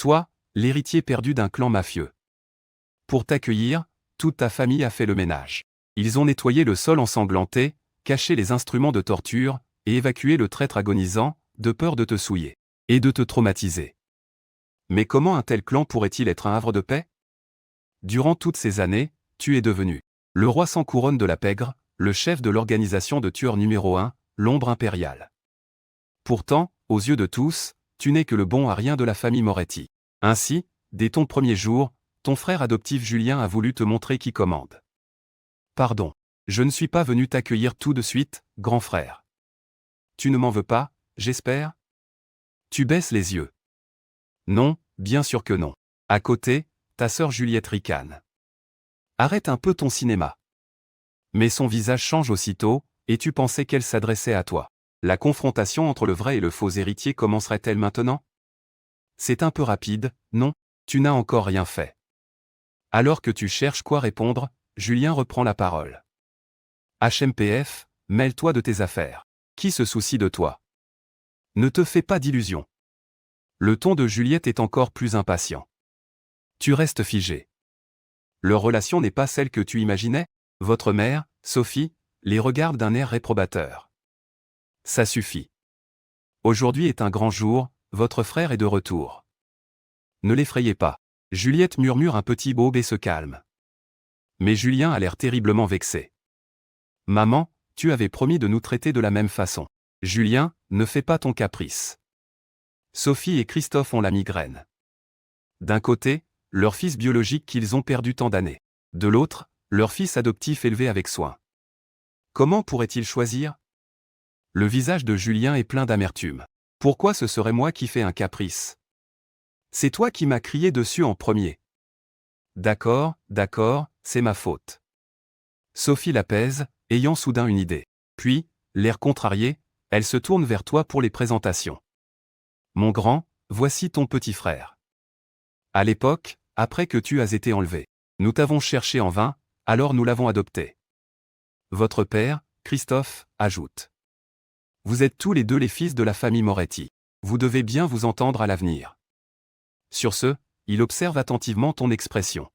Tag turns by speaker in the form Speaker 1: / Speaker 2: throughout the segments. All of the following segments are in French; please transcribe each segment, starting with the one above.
Speaker 1: Toi, l'héritier perdu d'un clan mafieux. Pour t'accueillir, toute ta famille a fait le ménage. Ils ont nettoyé le sol ensanglanté, caché les instruments de torture, et évacué le traître agonisant, de peur de te souiller. Et de te traumatiser. Mais comment un tel clan pourrait-il être un havre de paix? Durant toutes ces années, tu es devenu le roi sans couronne de la pègre, le chef de l'organisation de tueurs numéro 1, l'ombre impériale. Pourtant, aux yeux de tous, tu n'es que le bon à rien de la famille Moretti. Ainsi, dès ton premier jour, ton frère adoptif Julien a voulu te montrer qui commande. Pardon, je ne suis pas venu t'accueillir tout de suite, grand frère. Tu ne m'en veux pas, j'espère? Tu baisses les yeux. Non, bien sûr que non. À côté, ta sœur Juliette ricane. Arrête un peu ton cinéma. Mais son visage change aussitôt, et tu pensais qu'elle s'adressait à toi. La confrontation entre le vrai et le faux héritier commencerait-elle maintenant? C'est un peu rapide, non? Tu n'as encore rien fait. Alors que tu cherches quoi répondre, Julien reprend la parole. HMPF, mêle-toi de tes affaires. Qui se soucie de toi? Ne te fais pas d'illusions. Le ton de Juliette est encore plus impatient. Tu restes figé. Leur relation n'est pas celle que tu imaginais? Votre mère, Sophie, les regarde d'un air réprobateur. Ça suffit. Aujourd'hui est un grand jour, votre frère est de retour. Ne l'effrayez pas. Juliette murmure un petit bobe et se calme. Mais Julien a l'air terriblement vexé. Maman, tu avais promis de nous traiter de la même façon. Julien, ne fais pas ton caprice. Sophie et Christophe ont la migraine. D'un côté, leur fils biologique qu'ils ont perdu tant d'années. De l'autre, leur fils adoptif élevé avec soin. Comment pourrait-il choisir? Le visage de Julien est plein d'amertume. Pourquoi ce serait moi qui fais un caprice? C'est toi qui m'as crié dessus en premier. D'accord, c'est ma faute. Sophie l'apaise, ayant soudain une idée. Puis, l'air contrarié, elle se tourne vers toi pour les présentations. Mon grand, voici ton petit frère. À l'époque, après que tu as été enlevé, nous t'avons cherché en vain, alors nous l'avons adopté. Votre père, Christophe, ajoute. Vous êtes tous les deux les fils de la famille Moretti. Vous devez bien vous entendre à l'avenir. Sur ce, il observe attentivement ton expression.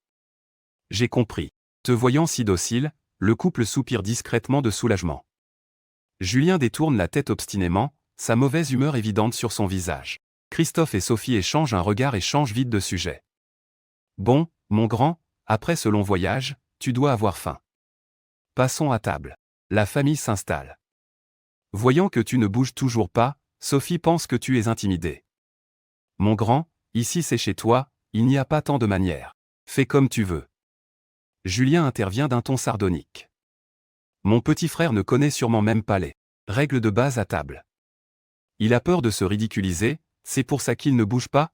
Speaker 1: J'ai compris. Te voyant si docile, le couple soupire discrètement de soulagement. Julien détourne la tête obstinément, sa mauvaise humeur évidente sur son visage. Christophe et Sophie échangent un regard et changent vite de sujet. Bon, mon grand, après ce long voyage, tu dois avoir faim. Passons à table. La famille s'installe. Voyant que tu ne bouges toujours pas, Sophie pense que tu es intimidé. Mon grand, ici c'est chez toi, il n'y a pas tant de manières. Fais comme tu veux. Julien intervient d'un ton sardonique. Mon petit frère ne connaît sûrement même pas les règles de base à table. Il a peur de se ridiculiser, c'est pour ça qu'il ne bouge pas?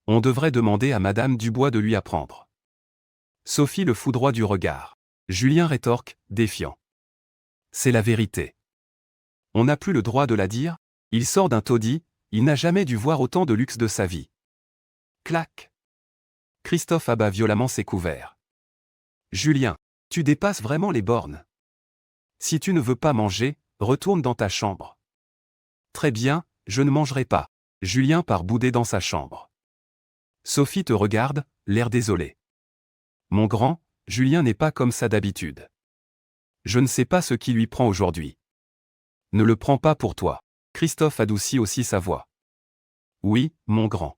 Speaker 1: On devrait demander à Madame Dubois de lui apprendre. Sophie le foudroie du regard. Julien rétorque, défiant. C'est la vérité. On n'a plus le droit de la dire? Il sort d'un taudis, il n'a jamais dû voir autant de luxe de sa vie. Clac. Christophe abat violemment ses couverts. Julien, tu dépasses vraiment les bornes. Si tu ne veux pas manger, retourne dans ta chambre. Très bien, je ne mangerai pas. Julien part bouder dans sa chambre. Sophie te regarde, l'air désolé. Mon grand, Julien n'est pas comme ça d'habitude. Je ne sais pas ce qui lui prend aujourd'hui. Ne le prends pas pour toi. Christophe adoucit aussi sa voix. Oui, mon grand.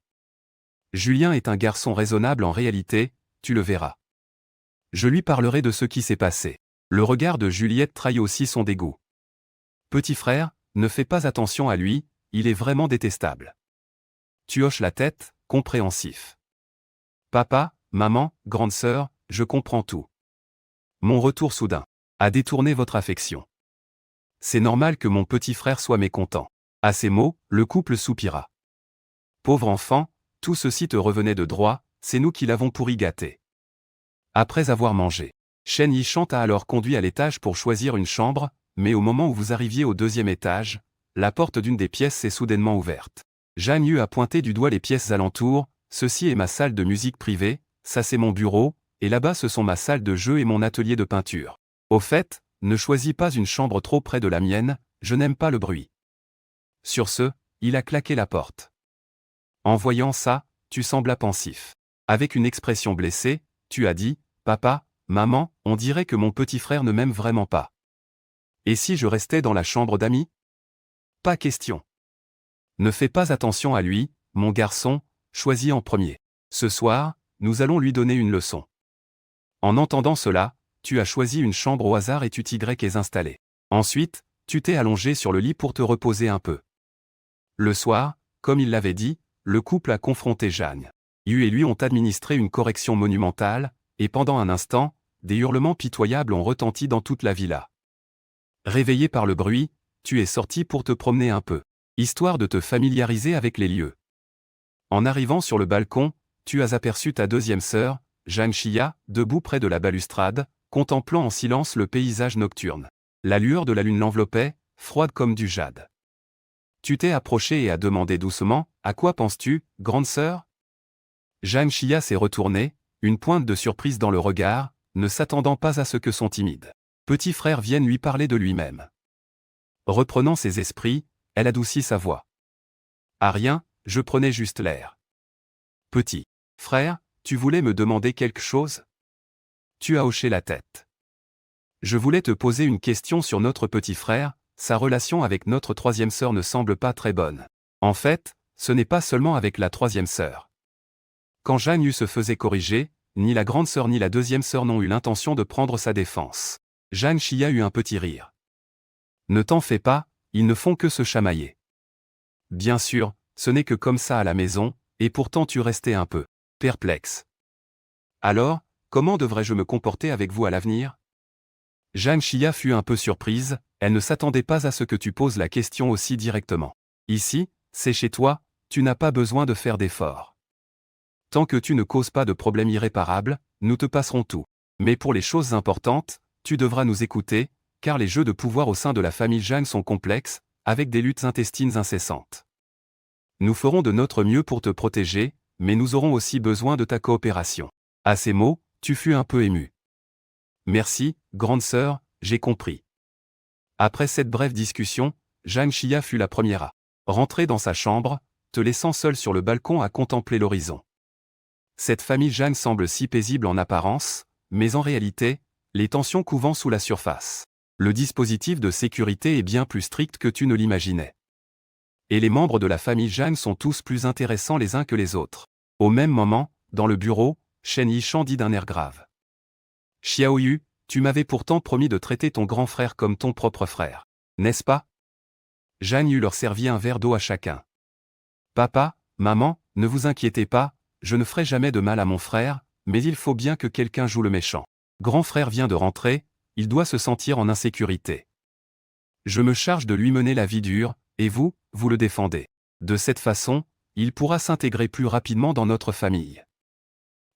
Speaker 1: Julien est un garçon raisonnable en réalité, tu le verras. Je lui parlerai de ce qui s'est passé. Le regard de Juliette trahit aussi son dégoût. Petit frère, ne fais pas attention à lui, il est vraiment détestable. Tu hoches la tête, compréhensif. Papa, maman, grande sœur, je comprends tout. Mon retour soudain a détourné votre affection. C'est normal que mon petit frère soit mécontent. À ces mots, le couple soupira. Pauvre enfant, tout ceci te revenait de droit, c'est nous qui l'avons pourri gâté. Après avoir mangé, Shen Yishan t'a alors conduit à l'étage pour choisir une chambre, mais au moment où vous arriviez au deuxième étage, la porte d'une des pièces s'est soudainement ouverte. Zhang Yu a pointé du doigt les pièces alentours, ceci est ma salle de musique privée, ça c'est mon bureau, et là-bas ce sont ma salle de jeu et mon atelier de peinture. Au fait, ne choisis pas une chambre trop près de la mienne, je n'aime pas le bruit. Sur ce, il a claqué la porte. En voyant ça, tu semblas pensif. Avec une expression blessée, tu as dit, « Papa, maman, on dirait que mon petit frère ne m'aime vraiment pas. Et si je restais dans la chambre d'amis ? Pas question. Ne fais pas attention à lui, mon garçon, choisis en premier. Ce soir, nous allons lui donner une leçon. » En entendant cela, tu as choisi une chambre au hasard et tu t'y es installé. Ensuite, tu t'es allongé sur le lit pour te reposer un peu. Le soir, comme il l'avait dit, le couple a confronté Jeanne. Yu et lui ont administré une correction monumentale, et pendant un instant, des hurlements pitoyables ont retenti dans toute la villa. Réveillé par le bruit, tu es sorti pour te promener un peu, histoire de te familiariser avec les lieux. En arrivant sur le balcon, tu as aperçu ta deuxième sœur, Jeanne Chia, debout près de la balustrade, contemplant en silence le paysage nocturne. La lueur de la lune l'enveloppait, froide comme du jade. Tu t'es approché et as demandé doucement, « À quoi penses-tu, grande sœur ?» Jeanne Chia s'est retournée, une pointe de surprise dans le regard, ne s'attendant pas à ce que son timide petit frère vienne lui parler de lui-même. Reprenant ses esprits, elle adoucit sa voix. « Ah rien, je prenais juste l'air. »« Petit frère, tu voulais me demander quelque chose ?» Tu as hoché la tête. « Je voulais te poser une question sur notre petit frère, sa relation avec notre troisième sœur ne semble pas très bonne. En fait, ce n'est pas seulement avec la troisième sœur. » Quand Jeanne Yu se faisait corriger, ni la grande sœur ni la deuxième sœur n'ont eu l'intention de prendre sa défense. Jeanne Chia eut un petit rire. « Ne t'en fais pas, ils ne font que se chamailler. Bien sûr, ce n'est que comme ça à la maison, et pourtant tu restais un peu perplexe. Alors, comment devrais-je me comporter avec vous à l'avenir ?» Jeanne Chia fut un peu surprise, elle ne s'attendait pas à ce que tu poses la question aussi directement. Ici, c'est chez toi, tu n'as pas besoin de faire d'efforts. Tant que tu ne causes pas de problème irréparable, nous te passerons tout. Mais pour les choses importantes, tu devras nous écouter, car les jeux de pouvoir au sein de la famille Jeanne sont complexes, avec des luttes intestines incessantes. Nous ferons de notre mieux pour te protéger, mais nous aurons aussi besoin de ta coopération. À ces mots, tu fus un peu ému. Merci, grande sœur, j'ai compris. Après cette brève discussion, Jeanne Chia fut la première à rentrer dans sa chambre, te laissant seule sur le balcon à contempler l'horizon. Cette famille Jeanne semble si paisible en apparence, mais en réalité, les tensions couvant sous la surface. Le dispositif de sécurité est bien plus strict que tu ne l'imaginais. Et les membres de la famille Jeanne sont tous plus intéressants les uns que les autres. Au même moment, dans le bureau, Shen Yishan dit d'un air grave. « Xiaoyu, tu m'avais pourtant promis de traiter ton grand frère comme ton propre frère, n'est-ce pas ?» Jeanne Yu leur servit un verre d'eau à chacun. « Papa, maman, ne vous inquiétez pas, je ne ferai jamais de mal à mon frère, mais il faut bien que quelqu'un joue le méchant. Grand frère vient de rentrer, il doit se sentir en insécurité. Je me charge de lui mener la vie dure, et vous, vous le défendez. De cette façon, il pourra s'intégrer plus rapidement dans notre famille.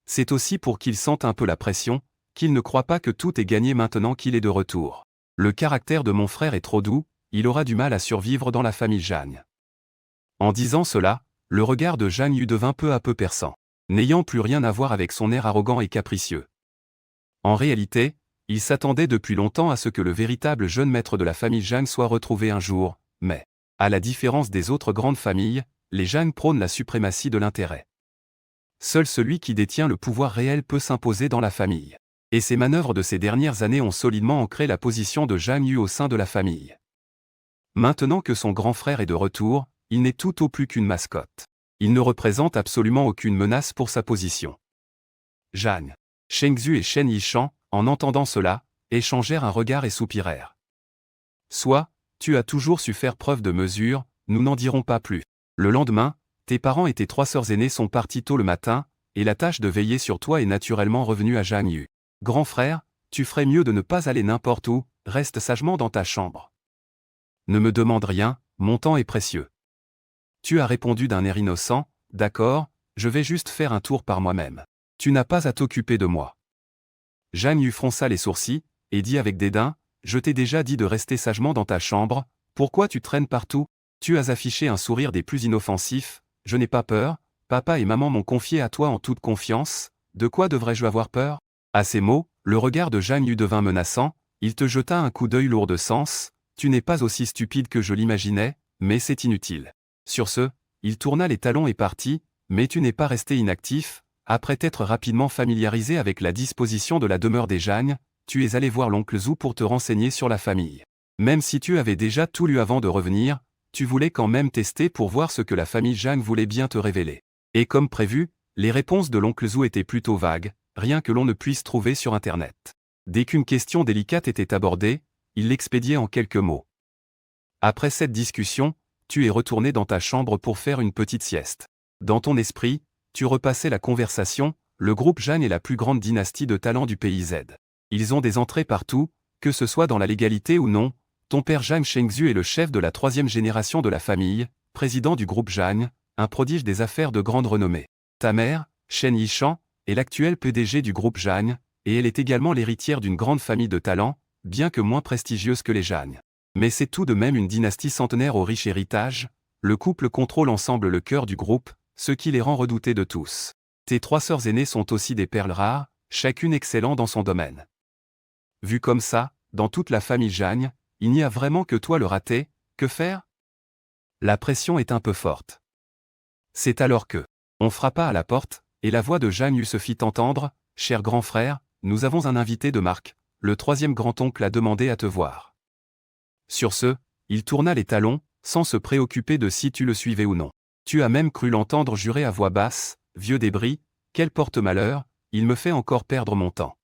Speaker 1: C'est aussi pour qu'il sente un peu la pression, qu'il ne croit pas que tout est gagné maintenant qu'il est de retour. Le caractère de mon frère est trop doux, il aura du mal à survivre dans la famille Jeanne. » En disant cela, le regard de Jeanne Yu devint peu à peu perçant, n'ayant plus rien à voir avec son air arrogant et capricieux. En réalité, il s'attendait depuis longtemps à ce que le véritable jeune maître de la famille Jeanne soit retrouvé un jour, mais, à la différence des autres grandes familles, les Jeanne prônent la suprématie de l'intérêt. Seul celui qui détient le pouvoir réel peut s'imposer dans la famille. Et ces manœuvres de ces dernières années ont solidement ancré la position de Jeanne Yu au sein de la famille. Maintenant que son grand frère est de retour, il n'est tout au plus qu'une mascotte. Il ne représente absolument aucune menace pour sa position. Jeanne, Shengzhu et Shen Yishan, en entendant cela, échangèrent un regard et soupirèrent. « Soit, tu as toujours su faire preuve de mesure, nous n'en dirons pas plus. Le lendemain, tes parents et tes trois sœurs aînées sont partis tôt le matin, et la tâche de veiller sur toi est naturellement revenue à Jeanne Yu. Grand frère, tu ferais mieux de ne pas aller n'importe où, reste sagement dans ta chambre. Ne me demande rien, mon temps est précieux. » Tu as répondu d'un air innocent, « D'accord, je vais juste faire un tour par moi-même. Tu n'as pas à t'occuper de moi. » Jeanne Yu fronça les sourcils, et dit avec dédain, « Je t'ai déjà dit de rester sagement dans ta chambre, pourquoi tu traînes partout ?» Tu as affiché un sourire des plus inoffensifs, « Je n'ai pas peur, papa et maman m'ont confié à toi en toute confiance, de quoi devrais-je avoir peur ?» À ces mots, le regard de Jeanne Yu devint menaçant, il te jeta un coup d'œil lourd de sens, « Tu n'es pas aussi stupide que je l'imaginais, mais c'est inutile. » Sur ce, il tourna les talons et partit, mais tu n'es pas resté inactif. Après t'être rapidement familiarisé avec la disposition de la demeure des Jagnes, tu es allé voir l'oncle Zou pour te renseigner sur la famille. Même si tu avais déjà tout lu avant de revenir, tu voulais quand même tester pour voir ce que la famille Jagne voulait bien te révéler. Et comme prévu, les réponses de l'oncle Zou étaient plutôt vagues, rien que l'on ne puisse trouver sur Internet. Dès qu'une question délicate était abordée, il l'expédiait en quelques mots. Après cette discussion, tu es retourné dans ta chambre pour faire une petite sieste. Dans ton esprit, tu repassais la conversation, le groupe Jagne est la plus grande dynastie de talents du pays Z. Ils ont des entrées partout, que ce soit dans la légalité ou non. Ton père Jagne Shengzhu est le chef de la 3e génération de la famille, président du groupe Jagne, un prodige des affaires de grande renommée. Ta mère, Shen Yishan, est l'actuelle PDG du groupe Jagne, et elle est également l'héritière d'une grande famille de talents, bien que moins prestigieuse que les Jagne. Mais c'est tout de même une dynastie centenaire au riche héritage, le couple contrôle ensemble le cœur du groupe, ce qui les rend redoutés de tous. Tes 3 sœurs aînées sont aussi des perles rares, chacune excellant dans son domaine. Vu comme ça, dans toute la famille Jagne, il n'y a vraiment que toi le raté, que faire? La pression est un peu forte. C'est alors que, on frappa à la porte, et la voix de Jagne Yu se fit entendre, « Cher grand frère, nous avons un invité de marque, le 3e grand-oncle a demandé à te voir. » Sur ce, il tourna les talons, sans se préoccuper de si tu le suivais ou non. Tu as même cru l'entendre jurer à voix basse, « Vieux débris, quel porte-malheur, il me fait encore perdre mon temps. »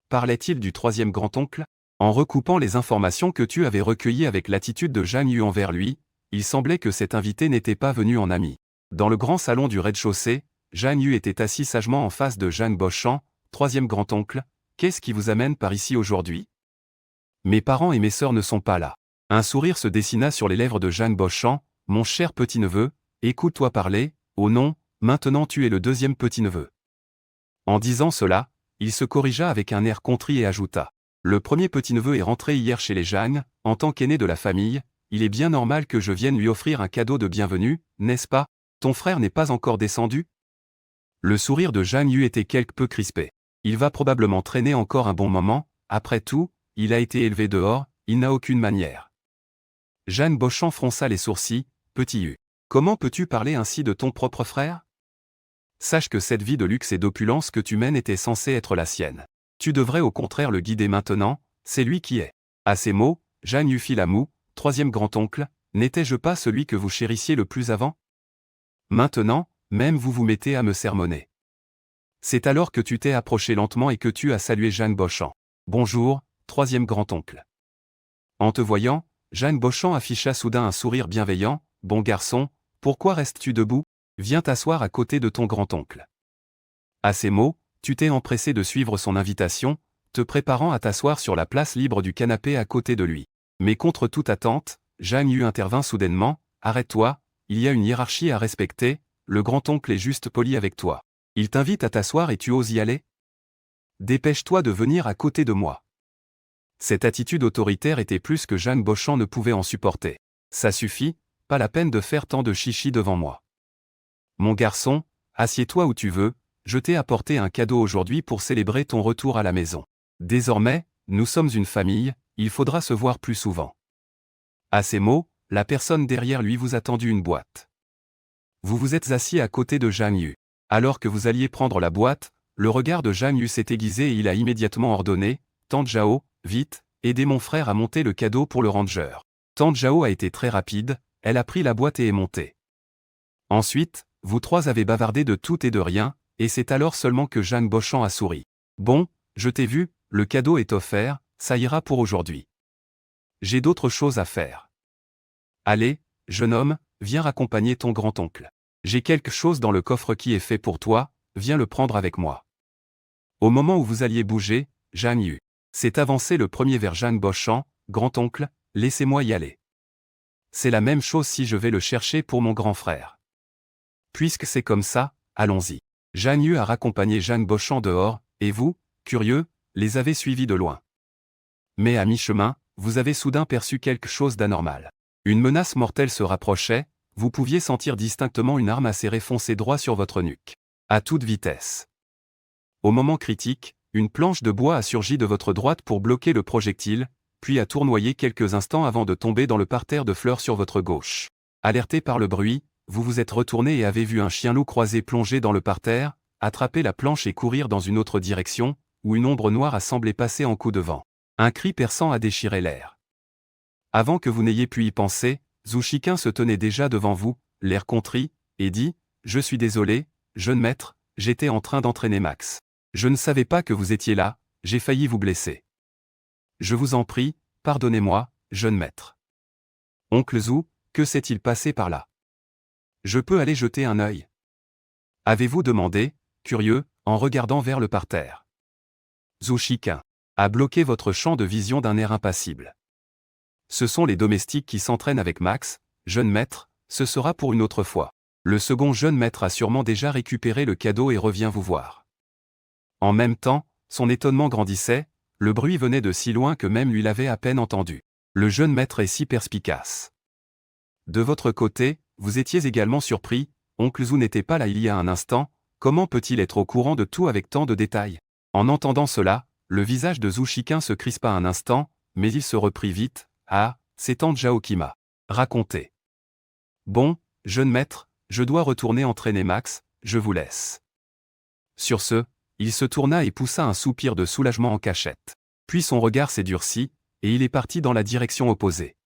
Speaker 1: Parlait-il du 3e grand-oncle? En recoupant les informations que tu avais recueillies avec l'attitude de Jagne Yu envers lui, il semblait que cet invité n'était pas venu en ami. Dans le grand salon du rez-de-chaussée, Jagne Yu était assis sagement en face de Jagne Boschan, 3e grand-oncle. « Qu'est-ce qui vous amène par ici aujourd'hui? » Mes parents et mes sœurs ne sont pas là. Un sourire se dessina sur les lèvres de Jagne Boschan. « Mon cher petit-neveu, écoute-toi parler. Oh non, maintenant tu es le 2e petit-neveu. » En disant cela, il se corrigea avec un air contrit et ajouta. Le 1er petit-neveu est rentré hier chez les Jagne, en tant qu'aîné de la famille, il est bien normal que je vienne lui offrir un cadeau de bienvenue, n'est-ce pas? Ton frère n'est pas encore descendu? Le sourire de Jagne Yu était quelque peu crispé. Il va probablement traîner encore un bon moment, après tout, il a été élevé dehors, il n'a aucune manière. Jagne Boschan fronça les sourcils, petit Yu. Comment peux-tu parler ainsi de ton propre frère? Sache que cette vie de luxe et d'opulence que tu mènes était censée être la sienne. Tu devrais au contraire le guider maintenant, c'est lui qui est. À ces mots, Jagne Yu fit la moue, 3e grand-oncle, n'étais-je pas celui que vous chérissiez le plus avant? Maintenant, même vous vous mettez à me sermonner. C'est alors que tu t'es approché lentement et que tu as salué Jagne Boschan. Bonjour, 3e grand-oncle. En te voyant, Jagne Boschan afficha soudain un sourire bienveillant. Bon garçon, pourquoi restes-tu debout? Viens t'asseoir à côté de ton grand-oncle. À ces mots, tu t'es empressé de suivre son invitation, te préparant à t'asseoir sur la place libre du canapé à côté de lui. Mais contre toute attente, Jagne Yu intervint soudainement. Arrête-toi, il y a une hiérarchie à respecter, le grand-oncle est juste poli avec toi. Il t'invite à t'asseoir et tu oses y aller? Dépêche-toi de venir à côté de moi. Cette attitude autoritaire était plus que Jagne Boschan ne pouvait en supporter. Ça suffit, pas la peine de faire tant de chichi devant moi. Mon garçon, assieds-toi où tu veux, je t'ai apporté un cadeau aujourd'hui pour célébrer ton retour à la maison. Désormais, nous sommes une famille, il faudra se voir plus souvent. À ces mots, la personne derrière lui vous a tendu une boîte. Vous vous êtes assis à côté de Jagne Yu. Alors que vous alliez prendre la boîte, le regard de Jagne Yu s'est aiguisé et il a immédiatement ordonné, « Tante Zhao, vite, aidez mon frère à monter le cadeau pour le ranger. » Tante Zhao a été très rapide, elle a pris la boîte et est montée. Ensuite, vous 3 avez bavardé de tout et de rien, et c'est alors seulement que Jagne Boschan a souri. Bon, je t'ai vu, le cadeau est offert, ça ira pour aujourd'hui. J'ai d'autres choses à faire. Allez, jeune homme, viens raccompagner ton grand-oncle. J'ai quelque chose dans le coffre qui est fait pour toi, viens le prendre avec moi. Au moment où vous alliez bouger, Jagne Yu s'est avancé le premier vers Jagne Boschan. Grand-oncle, laissez-moi y aller. C'est la même chose si je vais le chercher pour mon grand frère. Puisque c'est comme ça, allons-y. Jagne Yu a raccompagné Jagne Boschan dehors, et vous, curieux, les avez suivis de loin. Mais à mi-chemin, vous avez soudain perçu quelque chose d'anormal. Une menace mortelle se rapprochait, vous pouviez sentir distinctement une arme acérée foncer droit sur votre nuque. À toute vitesse. Au moment critique, une planche de bois a surgi de votre droite pour bloquer le projectile, puis a tournoyé quelques instants avant de tomber dans le parterre de fleurs sur votre gauche. Alerté par le bruit, vous vous êtes retourné et avez vu un chien loup croisé plonger dans le parterre, attraper la planche et courir dans une autre direction, où une ombre noire a semblé passer en coup de vent. Un cri perçant a déchiré l'air. Avant que vous n'ayez pu y penser, Zhu Shiqing se tenait déjà devant vous, l'air contrit, et dit « Je suis désolé, jeune maître, j'étais en train d'entraîner Max. Je ne savais pas que vous étiez là, j'ai failli vous blesser. Je vous en prie, pardonnez-moi, jeune maître. » Oncle Zhu, que s'est-il passé par là? Je peux aller jeter un œil? Avez-vous demandé, curieux, en regardant vers le parterre. Zhu Shiqing a bloqué votre champ de vision d'un air impassible. Ce sont les domestiques qui s'entraînent avec Max, jeune maître, ce sera pour une autre fois. Le second jeune maître a sûrement déjà récupéré le cadeau et revient vous voir. En même temps, son étonnement grandissait, le bruit venait de si loin que même lui l'avait à peine entendu. Le jeune maître est si perspicace. De votre côté, vous étiez également surpris, oncle Zhu n'était pas là il y a un instant, comment peut-il être au courant de tout avec tant de détails? En entendant cela, le visage de Zhu Shiqing se crispa un instant, mais il se reprit vite. Ah, c'est Tante Zhao qui m'a raconté. Bon, jeune maître, je dois retourner entraîner Max, je vous laisse. Sur ce, il se tourna et poussa un soupir de soulagement en cachette. Puis son regard s'est durci, et il est parti dans la direction opposée.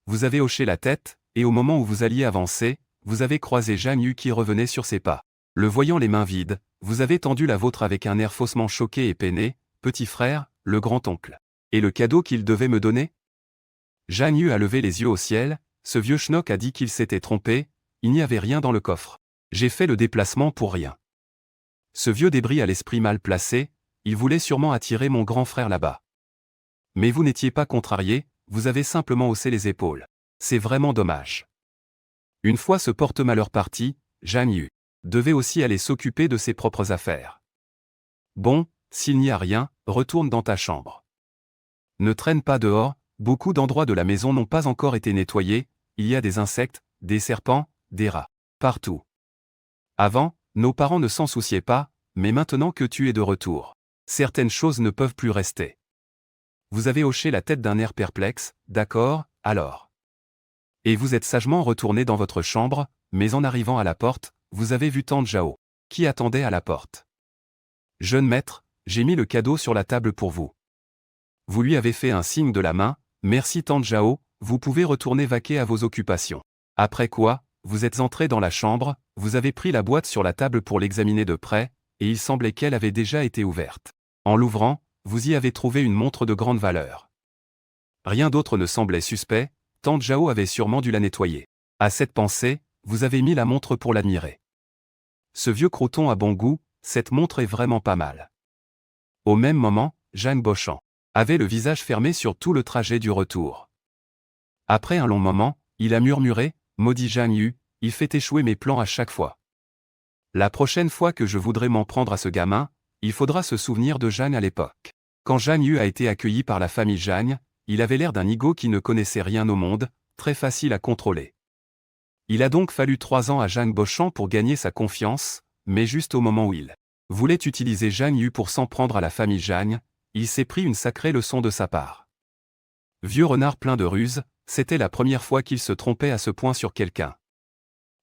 Speaker 1: Vous avez hoché la tête, et au moment où vous alliez avancer, vous avez croisé Zhang Yu qui revenait sur ses pas. Le voyant les mains vides, vous avez tendu la vôtre avec un air faussement choqué et peiné, petit frère, le grand-oncle. Et le cadeau qu'il devait me donner? Zhang Yu a levé les yeux au ciel, ce vieux schnock a dit qu'il s'était trompé, il n'y avait rien dans le coffre. J'ai fait le déplacement pour rien. Ce vieux débris a l'esprit mal placé, il voulait sûrement attirer mon grand frère là-bas. Mais vous n'étiez pas contrarié, vous avez simplement haussé les épaules. C'est vraiment dommage. Une fois ce porte-malheur parti, Zhang Yu devait aussi aller s'occuper de ses propres affaires. Bon, s'il n'y a rien, retourne dans ta chambre. Ne traîne pas dehors, beaucoup d'endroits de la maison n'ont pas encore été nettoyés, il y a des insectes, des serpents, des rats, partout. Avant, nos parents ne s'en souciaient pas, mais maintenant que tu es de retour, certaines choses ne peuvent plus rester. Vous avez hoché la tête d'un air perplexe, d'accord, alors. Et vous êtes sagement retourné dans votre chambre, mais en arrivant à la porte, vous avez vu Tante Zhao, qui attendait à la porte. Jeune maître, j'ai mis le cadeau sur la table pour vous. Vous lui avez fait un signe de la main, merci Tante Zhao, vous pouvez retourner vaquer à vos occupations. Après quoi, vous êtes entré dans la chambre, vous avez pris la boîte sur la table pour l'examiner de près, et il semblait qu'elle avait déjà été ouverte. En l'ouvrant, vous y avez trouvé une montre de grande valeur. Rien d'autre ne semblait suspect, Tante Zhao avait sûrement dû la nettoyer. À cette pensée, vous avez mis la montre pour l'admirer. Ce vieux croton a bon goût, cette montre est vraiment pas mal. Au même moment, Zhang Bochang avait le visage fermé sur tout le trajet du retour. Après un long moment, il a murmuré, maudit Zhang Yu, il fait échouer mes plans à chaque fois. La prochaine fois que je voudrais m'en prendre à ce gamin, il faudra se souvenir de Zhang à l'époque. Quand Zhang Yu a été accueilli par la famille Zhang, il avait l'air d'un nigo qui ne connaissait rien au monde, très facile à contrôler. Il a donc fallu 3 ans à Zhang Bochang pour gagner sa confiance, mais juste au moment où il voulait utiliser Zhang Yu pour s'en prendre à la famille Zhang, il s'est pris une sacrée leçon de sa part. Vieux renard plein de ruses, c'était la première fois qu'il se trompait à ce point sur quelqu'un.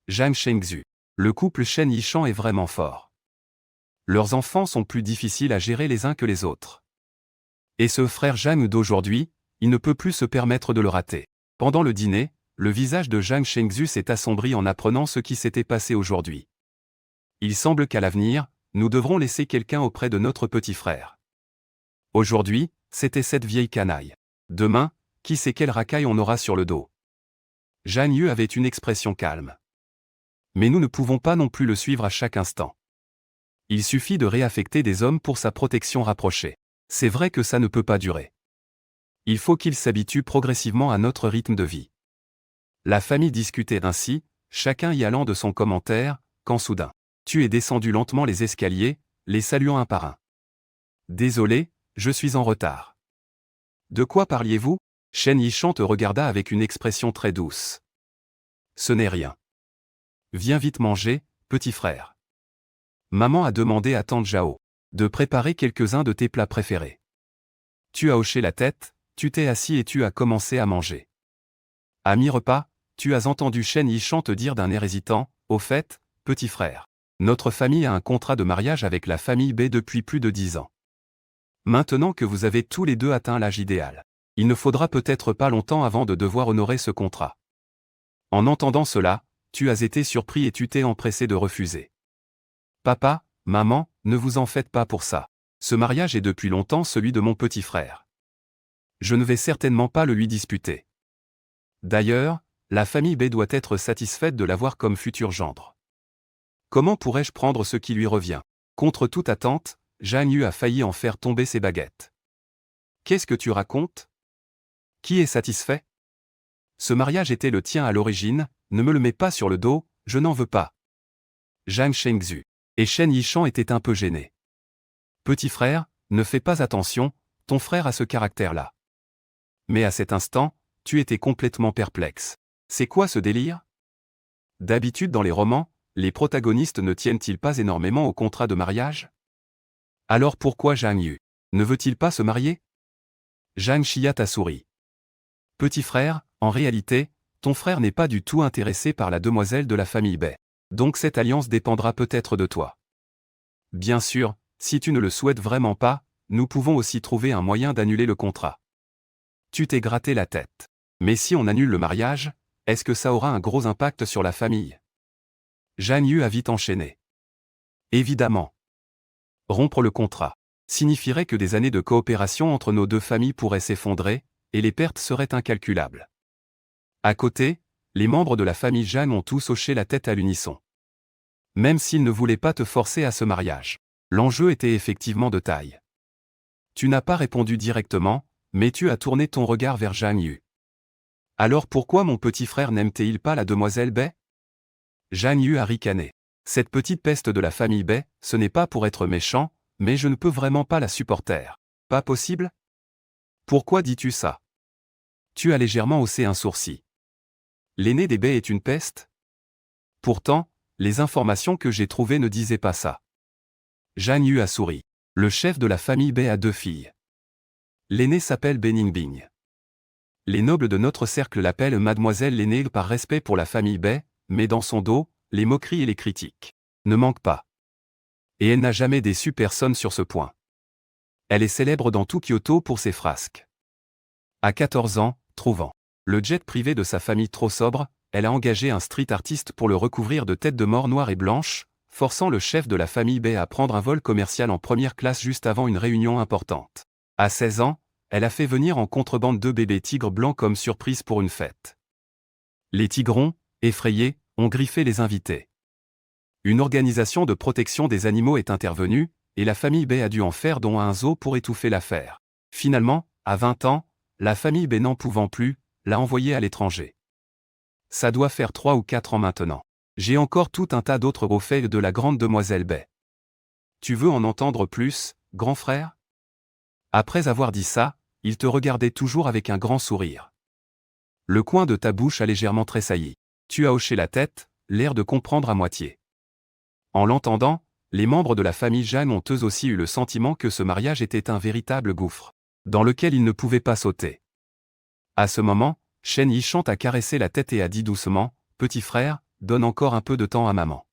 Speaker 1: Zhang Shengzhu. Le couple Shen Yishan est vraiment fort. Leurs enfants sont plus difficiles à gérer les uns que les autres. Et ce frère Zhang d'aujourd'hui, il ne peut plus se permettre de le rater. Pendant le dîner, le visage de Zhang Shengzhu s'est assombri en apprenant ce qui s'était passé aujourd'hui. Il semble qu'à l'avenir, nous devrons laisser quelqu'un auprès de notre petit frère. Aujourd'hui, c'était cette vieille canaille. Demain, qui sait quelle racaille on aura sur le dos. Zhang Yu avait une expression calme. Mais nous ne pouvons pas non plus le suivre à chaque instant. Il suffit de réaffecter des hommes pour sa protection rapprochée. C'est vrai que ça ne peut pas durer. Il faut qu'il s'habitue progressivement à notre rythme de vie. La famille discutait ainsi, chacun y allant de son commentaire, quand soudain, tu es descendu lentement les escaliers, les saluant un par un. Désolé, je suis en retard. De quoi parliez-vous? Shen Yishan te regarda avec une expression très douce. Ce n'est rien. Viens vite manger, petit frère. Maman a demandé à Tante Zhao de préparer quelques-uns de tes plats préférés. Tu as hoché la tête, tu t'es assis et tu as commencé à manger. À mi-repas, tu as entendu Shen Yishan te dire d'un air hésitant, « Au fait, petit frère, notre famille a un contrat de mariage avec la famille B depuis plus de 10 ans. Maintenant que vous avez tous les deux atteint l'âge idéal, il ne faudra peut-être pas longtemps avant de devoir honorer ce contrat. » En entendant cela, tu as été surpris et tu t'es empressé de refuser. « Papa, maman, ne vous en faites pas pour ça. Ce mariage est depuis longtemps celui de mon petit frère. Je ne vais certainement pas le lui disputer. D'ailleurs, la famille B doit être satisfaite de l'avoir comme futur gendre. Comment pourrais-je prendre ce qui lui revient ?» Contre toute attente, Zhang Yu a failli en faire tomber ses baguettes. « Qu'est-ce que tu racontes? Qui est satisfait? Ce mariage était le tien à l'origine, ne me le mets pas sur le dos, je n'en veux pas. » Zhang Shengzhu et Shen Yishan étaient un peu gênés. « Petit frère, ne fais pas attention, ton frère a ce caractère-là. » Mais à cet instant, tu étais complètement perplexe. C'est quoi ce délire? D'habitude dans les romans, les protagonistes ne tiennent-ils pas énormément au contrat de mariage? Alors pourquoi Zhang Yu ne veut-il pas se marier? Zhang Xia a souri. Petit frère, en réalité, ton frère n'est pas du tout intéressé par la demoiselle de la famille Bai. Donc cette alliance dépendra peut-être de toi. Bien sûr, si tu ne le souhaites vraiment pas, nous pouvons aussi trouver un moyen d'annuler le contrat. Tu t'es gratté la tête. Mais si on annule le mariage, est-ce que ça aura un gros impact sur la famille? Zhang Yu a vite enchaîné. Évidemment. Rompre le contrat signifierait que des années de coopération entre nos deux familles pourraient s'effondrer, et les pertes seraient incalculables. À côté, les membres de la famille Zhang ont tous hoché la tête à l'unisson. Même s'ils ne voulaient pas te forcer à ce mariage, l'enjeu était effectivement de taille. Tu n'as pas répondu directement, mais tu as tourné ton regard vers Zhang Yu. Alors pourquoi mon petit frère n'aime-t-il pas la demoiselle Bai? Zhang Yu a ricané. Cette petite peste de la famille Bai, ce n'est pas pour être méchant, mais je ne peux vraiment pas la supporter. Pas possible? Pourquoi dis-tu ça? Tu as légèrement haussé un sourcil. L'aîné des Bai est une peste? Pourtant, les informations que j'ai trouvées ne disaient pas ça. Zhang Yu a souri. Le chef de la famille Bai a 2 filles. L'aînée s'appelle Bai Ningbing. Les nobles de notre cercle l'appellent Mademoiselle l'aînée par respect pour la famille Bai, mais dans son dos, les moqueries et les critiques ne manquent pas. Et elle n'a jamais déçu personne sur ce point. Elle est célèbre dans tout Kyoto pour ses frasques. À 14 ans, trouvant le jet privé de sa famille trop sobre, elle a engagé un street artiste pour le recouvrir de têtes de mort noires et blanches, forçant le chef de la famille Bai à prendre un vol commercial en première classe juste avant une réunion importante. À 16 ans, elle a fait venir en contrebande 2 bébés tigres blancs comme surprise pour une fête. Les tigrons, effrayés, ont griffé les invités. Une organisation de protection des animaux est intervenue, et la famille Bai a dû en faire don à un zoo pour étouffer l'affaire. Finalement, à 20 ans, la famille Bai n'en pouvant plus, l'a envoyé à l'étranger. Ça doit faire 3 ou 4 ans maintenant. J'ai encore tout un tas d'autres faits de la grande demoiselle Bai. Tu veux en entendre plus, grand frère? Après avoir dit ça, il te regardait toujours avec un grand sourire. Le coin de ta bouche a légèrement tressailli. Tu as hoché la tête, l'air de comprendre à moitié. En l'entendant, les membres de la famille Zhang ont eux aussi eu le sentiment que ce mariage était un véritable gouffre, dans lequel ils ne pouvaient pas sauter. À ce moment, Shen Yishan a caressé la tête et a dit doucement, « Petit frère, donne encore un peu de temps à maman.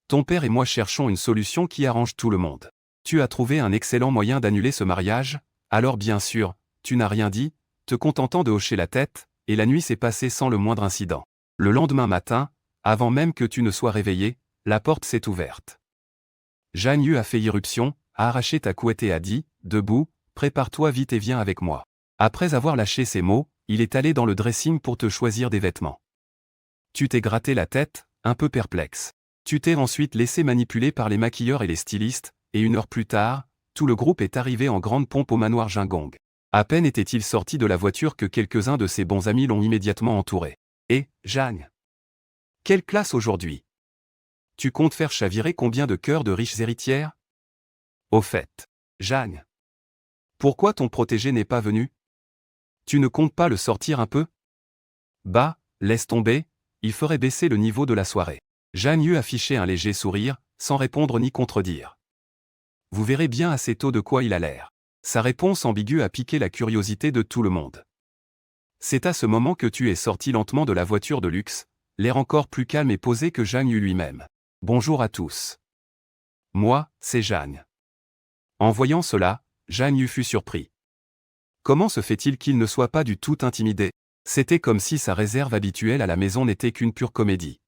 Speaker 1: Ton père et moi cherchons une solution qui arrange tout le monde. Tu as trouvé un excellent moyen d'annuler ce mariage, alors bien sûr, tu n'as rien dit, te contentant de hocher la tête, et la nuit s'est passée sans le moindre incident. Le lendemain matin, avant même que tu ne sois réveillé, la porte s'est ouverte. Zhang Yu a fait irruption, a arraché ta couette et a dit, « Debout, prépare-toi vite et viens avec moi. » Après avoir lâché ces mots, il est allé dans le dressing pour te choisir des vêtements. Tu t'es gratté la tête, un peu perplexe. Tu t'es ensuite laissé manipuler par les maquilleurs et les stylistes, et 1 heure plus tard, tout le groupe est arrivé en grande pompe au manoir Jingong. À peine était-il sorti de la voiture que quelques-uns de ses bons amis l'ont immédiatement entouré. « Et, Zhang, quelle classe aujourd'hui? Tu comptes faire chavirer combien de cœurs de riches héritières? Au fait, Zhang, pourquoi ton protégé n'est pas venu? Tu ne comptes pas le sortir un peu? Bah, laisse tomber, il ferait baisser le niveau de la soirée. » Zhang Yu affichait un léger sourire, sans répondre ni contredire. Vous verrez bien assez tôt de quoi il a l'air. Sa réponse ambiguë a piqué la curiosité de tout le monde. C'est à ce moment que tu es sorti lentement de la voiture de luxe, l'air encore plus calme et posé que Zhang Yu lui-même. Bonjour à tous. Moi, c'est Zhang. En voyant cela, Zhang Yu fut surpris. Comment se fait-il qu'il ne soit pas du tout intimidé? C'était comme si sa réserve habituelle à la maison n'était qu'une pure comédie.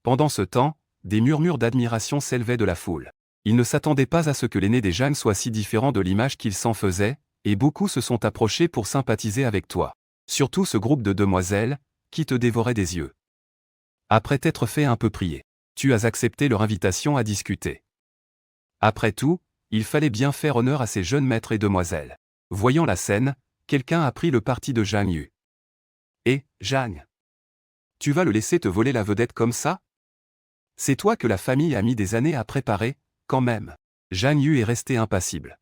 Speaker 1: Pendant ce temps, des murmures d'admiration s'élevaient de la foule. Il ne s'attendait pas à ce que l'aîné des Zhang soit si différent de l'image qu'il s'en faisait, et beaucoup se sont approchés pour sympathiser avec toi. Surtout ce groupe de demoiselles, qui te dévoraient des yeux. Après t'être fait un peu prier, tu as accepté leur invitation à discuter. Après tout, il fallait bien faire honneur à ces jeunes maîtres et demoiselles. Voyant la scène, quelqu'un a pris le parti de Zhang Yu. Eh, Zhang, tu vas le laisser te voler la vedette comme ça? C'est toi que la famille a mis des années à préparer, quand même. Zhang Yu est resté impassible.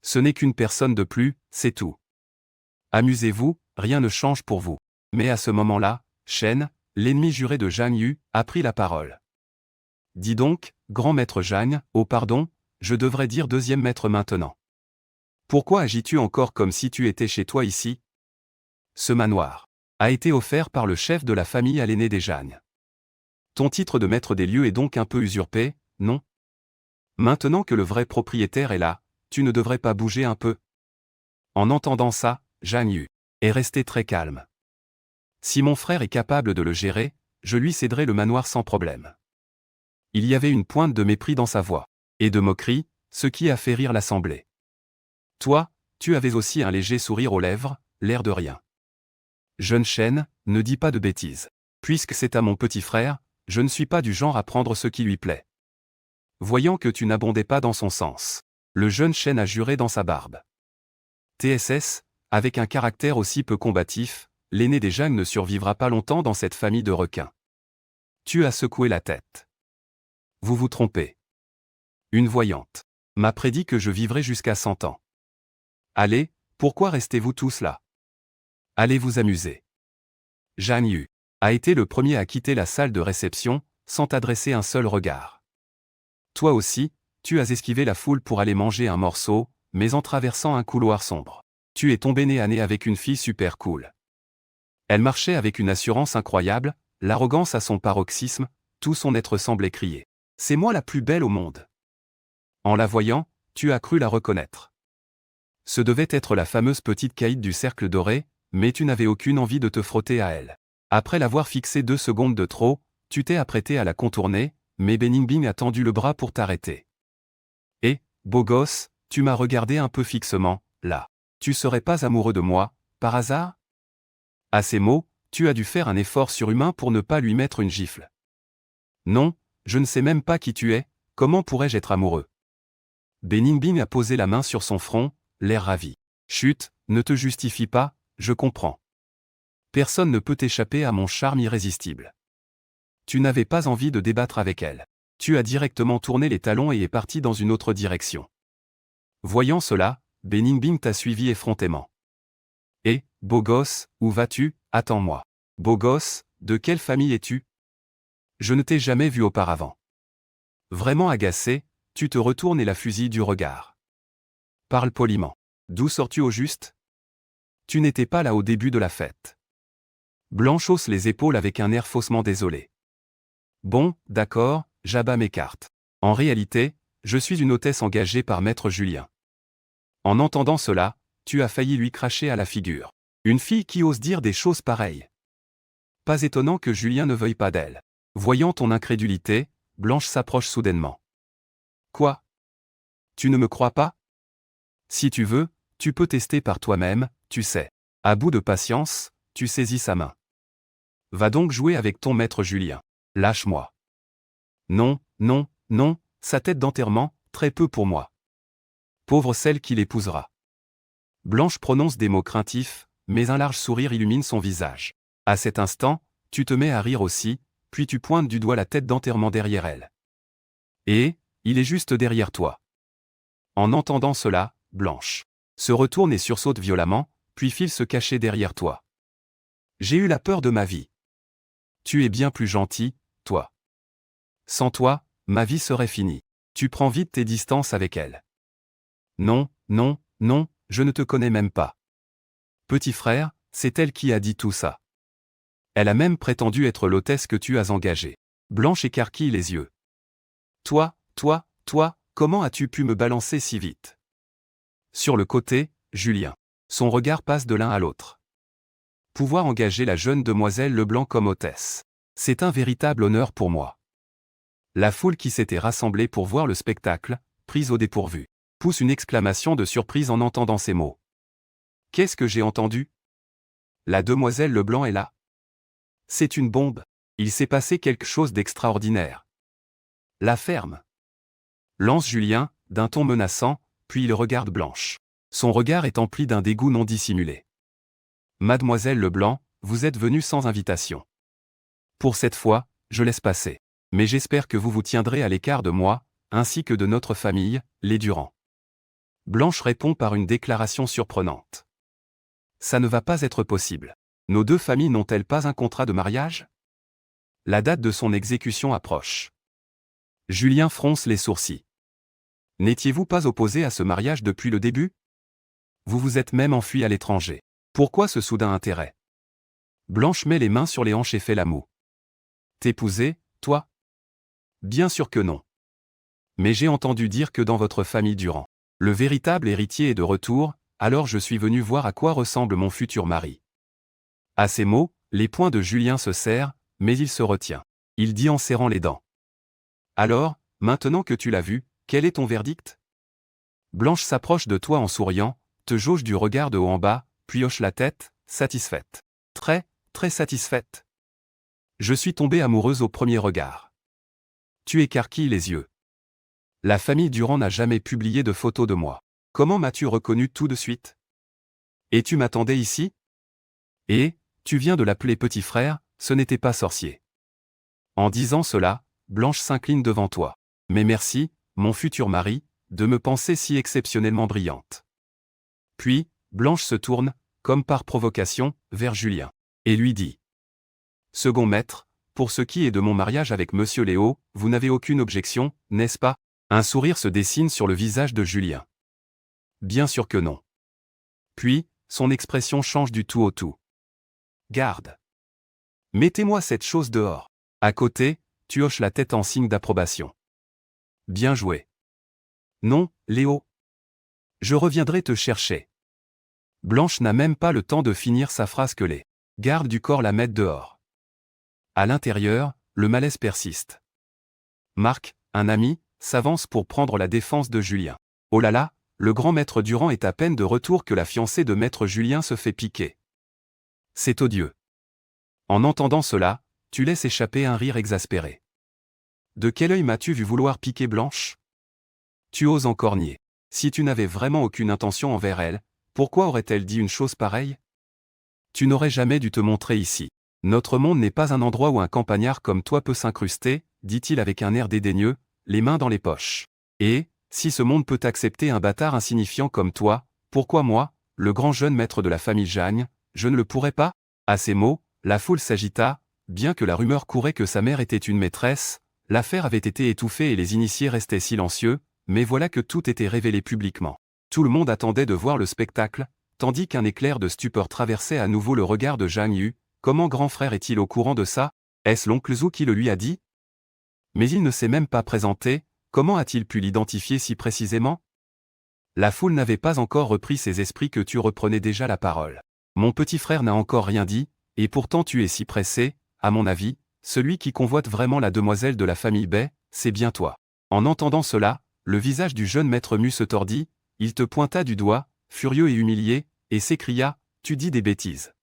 Speaker 1: Ce n'est qu'une personne de plus, c'est tout. Amusez-vous, rien ne change pour vous. Mais à ce moment-là, Shen, l'ennemi juré de Zhang Yu, a pris la parole. Dis donc, grand maître Zhang, oh pardon, je devrais dire deuxième maître maintenant. Pourquoi agis-tu encore comme si tu étais chez toi ici? Ce manoir a été offert par le chef de la famille à l'aîné des Zhang. Ton titre de maître des lieux est donc un peu usurpé, non? Maintenant que le vrai propriétaire est là, tu ne devrais pas bouger un peu? En entendant ça, Zhang Yu est resté très calme. Si mon frère est capable de le gérer, je lui céderai le manoir sans problème. Il y avait une pointe de mépris dans sa voix, et de moquerie, ce qui a fait rire l'assemblée. Toi, tu avais aussi un léger sourire aux lèvres, l'air de rien. Jeune Shen, ne dis pas de bêtises. Puisque c'est à mon petit frère, je ne suis pas du genre à prendre ce qui lui plaît. Voyant que tu n'abondais pas dans son sens, le jeune Shen a juré dans sa barbe. TSS, avec un caractère aussi peu combatif, l'aîné des Zhang ne survivra pas longtemps dans cette famille de requins. Tu as secoué la tête. Vous vous trompez. Une voyante m'a prédit que je vivrais jusqu'à 100 ans. Allez, pourquoi restez-vous tous là? Allez vous amuser. Zhang Yu a été le premier à quitter la salle de réception, sans t'adresser un seul regard. Toi aussi, tu as esquivé la foule pour aller manger un morceau, mais en traversant un couloir sombre. Tu es tombé nez à nez avec une fille super cool. Elle marchait avec une assurance incroyable, l'arrogance à son paroxysme, tout son être semblait crier. C'est moi la plus belle au monde. En la voyant, tu as cru la reconnaître. Ce devait être la fameuse petite caïd du cercle doré, mais tu n'avais aucune envie de te frotter à elle. Après l'avoir fixée 2 secondes de trop, tu t'es apprêté à la contourner, mais Beningbing a tendu le bras pour t'arrêter. Et, beau gosse, tu m'as regardé un peu fixement, là. Tu serais pas amoureux de moi, par hasard? À ces mots, tu as dû faire un effort surhumain pour ne pas lui mettre une gifle. Non, je ne sais même pas qui tu es, comment pourrais-je être amoureux? Beningbing a posé la main sur son front, l'air ravi. Chut, ne te justifie pas, je comprends. Personne ne peut échapper à mon charme irrésistible. Tu n'avais pas envie de débattre avec elle. Tu as directement tourné les talons et es parti dans une autre direction. Voyant cela, Beningbing t'a suivi effrontément. Eh, beau gosse, où vas-tu? Attends-moi. Beau gosse, de quelle famille es-tu? Je ne t'ai jamais vu auparavant. Vraiment agacé, tu te retournes et la fusilles du regard. Parle poliment. D'où sors-tu au juste? Tu n'étais pas là au début de la fête. Blanche hausse les épaules avec un air faussement désolé. Bon, d'accord, j'abats mes cartes. En réalité, je suis une hôtesse engagée par maître Julien. En entendant cela, tu as failli lui cracher à la figure. Une fille qui ose dire des choses pareilles. Pas étonnant que Julien ne veuille pas d'elle. Voyant ton incrédulité, Blanche s'approche soudainement. Quoi? Tu ne me crois pas? Si tu veux, tu peux tester par toi-même, tu sais. À bout de patience, tu saisis sa main. Va donc jouer avec ton maître Julien. Lâche-moi. Non, non, non, sa tête d'enterrement, très peu pour moi. Pauvre celle qui l'épousera. Blanche prononce des mots craintifs, mais un large sourire illumine son visage. À cet instant, tu te mets à rire aussi, puis tu pointes du doigt la tête d'enterrement derrière elle. Et, il est juste derrière toi. En entendant cela, Blanche se retourne et sursaute violemment, puis file se cacher derrière toi. J'ai eu la peur de ma vie. Tu es bien plus gentil, toi. Sans toi, ma vie serait finie. Tu prends vite tes distances avec elle. Non, non, non, je ne te connais même pas. Petit frère, c'est elle qui a dit tout ça. Elle a même prétendu être l'hôtesse que tu as engagée. Blanche écarquille les yeux. Toi, comment as-tu pu me balancer si vite? Sur le côté, Julien. Son regard passe de l'un à l'autre. Pouvoir engager la jeune demoiselle Leblanc comme hôtesse. C'est un véritable honneur pour moi. La foule qui s'était rassemblée pour voir le spectacle, prise au dépourvu, pousse une exclamation de surprise en entendant ces mots. Qu'est-ce que j'ai entendu? La demoiselle Leblanc est là. C'est une bombe. Il s'est passé quelque chose d'extraordinaire. La ferme. Lance Julien, d'un ton menaçant, puis il regarde Blanche. Son regard est empli d'un dégoût non dissimulé. Mademoiselle Leblanc, vous êtes venue sans invitation. Pour cette fois, je laisse passer. Mais j'espère que vous vous tiendrez à l'écart de moi, ainsi que de notre famille, les Durand. Blanche répond par une déclaration surprenante. Ça ne va pas être possible. Nos deux familles n'ont-elles pas un contrat de mariage? La date de son exécution approche. Julien fronce les sourcils. N'étiez-vous pas opposé à ce mariage depuis le début? Vous vous êtes même enfui à l'étranger. Pourquoi ce soudain intérêt? Blanche met les mains sur les hanches et fait la moue. T'épouser, toi? Bien sûr que non. Mais j'ai entendu dire que dans votre famille Durand, le véritable héritier est de retour, alors je suis venu voir à quoi ressemble mon futur mari. À ces mots, les poings de Julien se serrent, mais il se retient. Il dit en serrant les dents. Alors, maintenant que tu l'as vu, quel est ton verdict? Blanche s'approche de toi en souriant, te jauge du regard de haut en bas, puis hoche la tête, satisfaite. Très satisfaite. Je suis tombée amoureuse au premier regard. Tu écarquilles les yeux. La famille Durand n'a jamais publié de photos de moi. Comment m'as-tu reconnu tout de suite? Et tu m'attendais ici? Et, tu viens de l'appeler petit frère, ce n'était pas sorcier. En disant cela, Blanche s'incline devant toi. Mais merci, mon futur mari, de me penser si exceptionnellement brillante. Puis, Blanche se tourne, comme par provocation, vers Julien, et lui dit. Second maître, pour ce qui est de mon mariage avec monsieur Léo, vous n'avez aucune objection, n'est-ce pas? Un sourire se dessine sur le visage de Julien. Bien sûr que non. Puis, son expression change du tout au tout. Garde. Mettez-moi cette chose dehors. À côté, tu hoches la tête en signe d'approbation. Bien joué. Non, Léo. Je reviendrai te chercher. Blanche n'a même pas le temps de finir sa phrase que les gardes du corps la mettent dehors. À l'intérieur, le malaise persiste. Marc, un ami, s'avance pour prendre la défense de Julien. Oh là là, le grand maître Durand est à peine de retour que la fiancée de maître Julien se fait piquer. C'est odieux. En entendant cela, tu laisses échapper un rire exaspéré. De quel œil m'as-tu vu vouloir piquer Blanche? Tu oses encore nier. Si tu n'avais vraiment aucune intention envers elle, pourquoi aurait-elle dit une chose pareille? Tu n'aurais jamais dû te montrer ici. Notre monde n'est pas un endroit où un campagnard comme toi peut s'incruster, dit-il avec un air dédaigneux, les mains dans les poches. Et, si ce monde peut accepter un bâtard insignifiant comme toi, pourquoi moi, le grand jeune maître de la famille Jagne, je ne le pourrais pas? À ces mots, la foule s'agita, bien que la rumeur courait que sa mère était une maîtresse, l'affaire avait été étouffée et les initiés restaient silencieux, mais voilà que tout était révélé publiquement. Tout le monde attendait de voir le spectacle, tandis qu'un éclair de stupeur traversait à nouveau le regard de Jang Yu. Comment grand frère est-il au courant de ça? Est-ce l'oncle Zhou qui le lui a dit? Mais il ne s'est même pas présenté, comment a-t-il pu l'identifier si précisément? La foule n'avait pas encore repris ses esprits que tu reprenais déjà la parole. Mon petit frère n'a encore rien dit, et pourtant tu es si pressé, à mon avis, celui qui convoite vraiment la demoiselle de la famille Bay, c'est bien toi. En entendant cela, le visage du jeune maître Mu se tordit, il te pointa du doigt, furieux et humilié, et s'écria, tu dis des bêtises.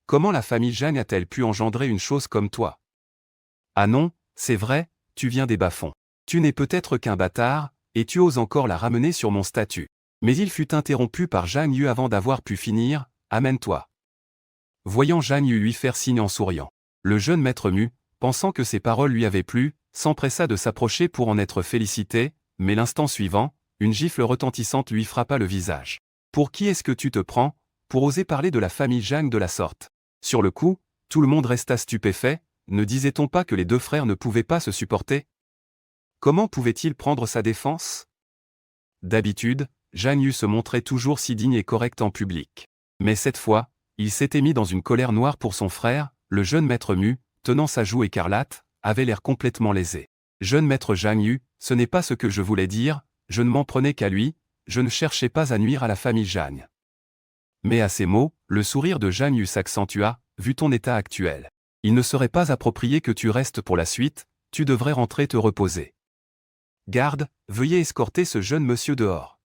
Speaker 1: Comment la famille Jeanne a-t-elle pu engendrer une chose comme toi? Ah non, c'est vrai, tu viens des bas-fonds. Tu n'es peut-être qu'un bâtard, et tu oses encore la ramener sur mon statut. Mais il fut interrompu par Jang Yu avant d'avoir pu finir, amène-toi. Voyant Jang Yu lui faire signe en souriant, le jeune maître Mu, pensant que ses paroles lui avaient plu, s'empressa de s'approcher pour en être félicité, mais l'instant suivant, une gifle retentissante lui frappa le visage. Pour qui est-ce que tu te prends, pour oser parler de la famille Jang de la sorte? Sur le coup, tout le monde resta stupéfait, ne disait-on pas que les deux frères ne pouvaient pas se supporter? Comment pouvait-il prendre sa défense? D'habitude, Jang Yu se montrait toujours si digne et correct en public. Mais cette fois, Il s'était mis dans une colère noire pour son frère, le jeune maître Mu, tenant sa joue écarlate, avait l'air complètement lésé. Jeune maître Zhang Yu, ce n'est pas ce que je voulais dire, je ne m'en prenais qu'à lui, je ne cherchais pas à nuire à la famille Zhang. Mais à ces mots, le sourire de Zhang Yu s'accentua, vu ton état actuel. Il ne serait pas approprié que tu restes pour la suite, tu devrais rentrer te reposer. Garde, veuillez escorter ce jeune monsieur dehors.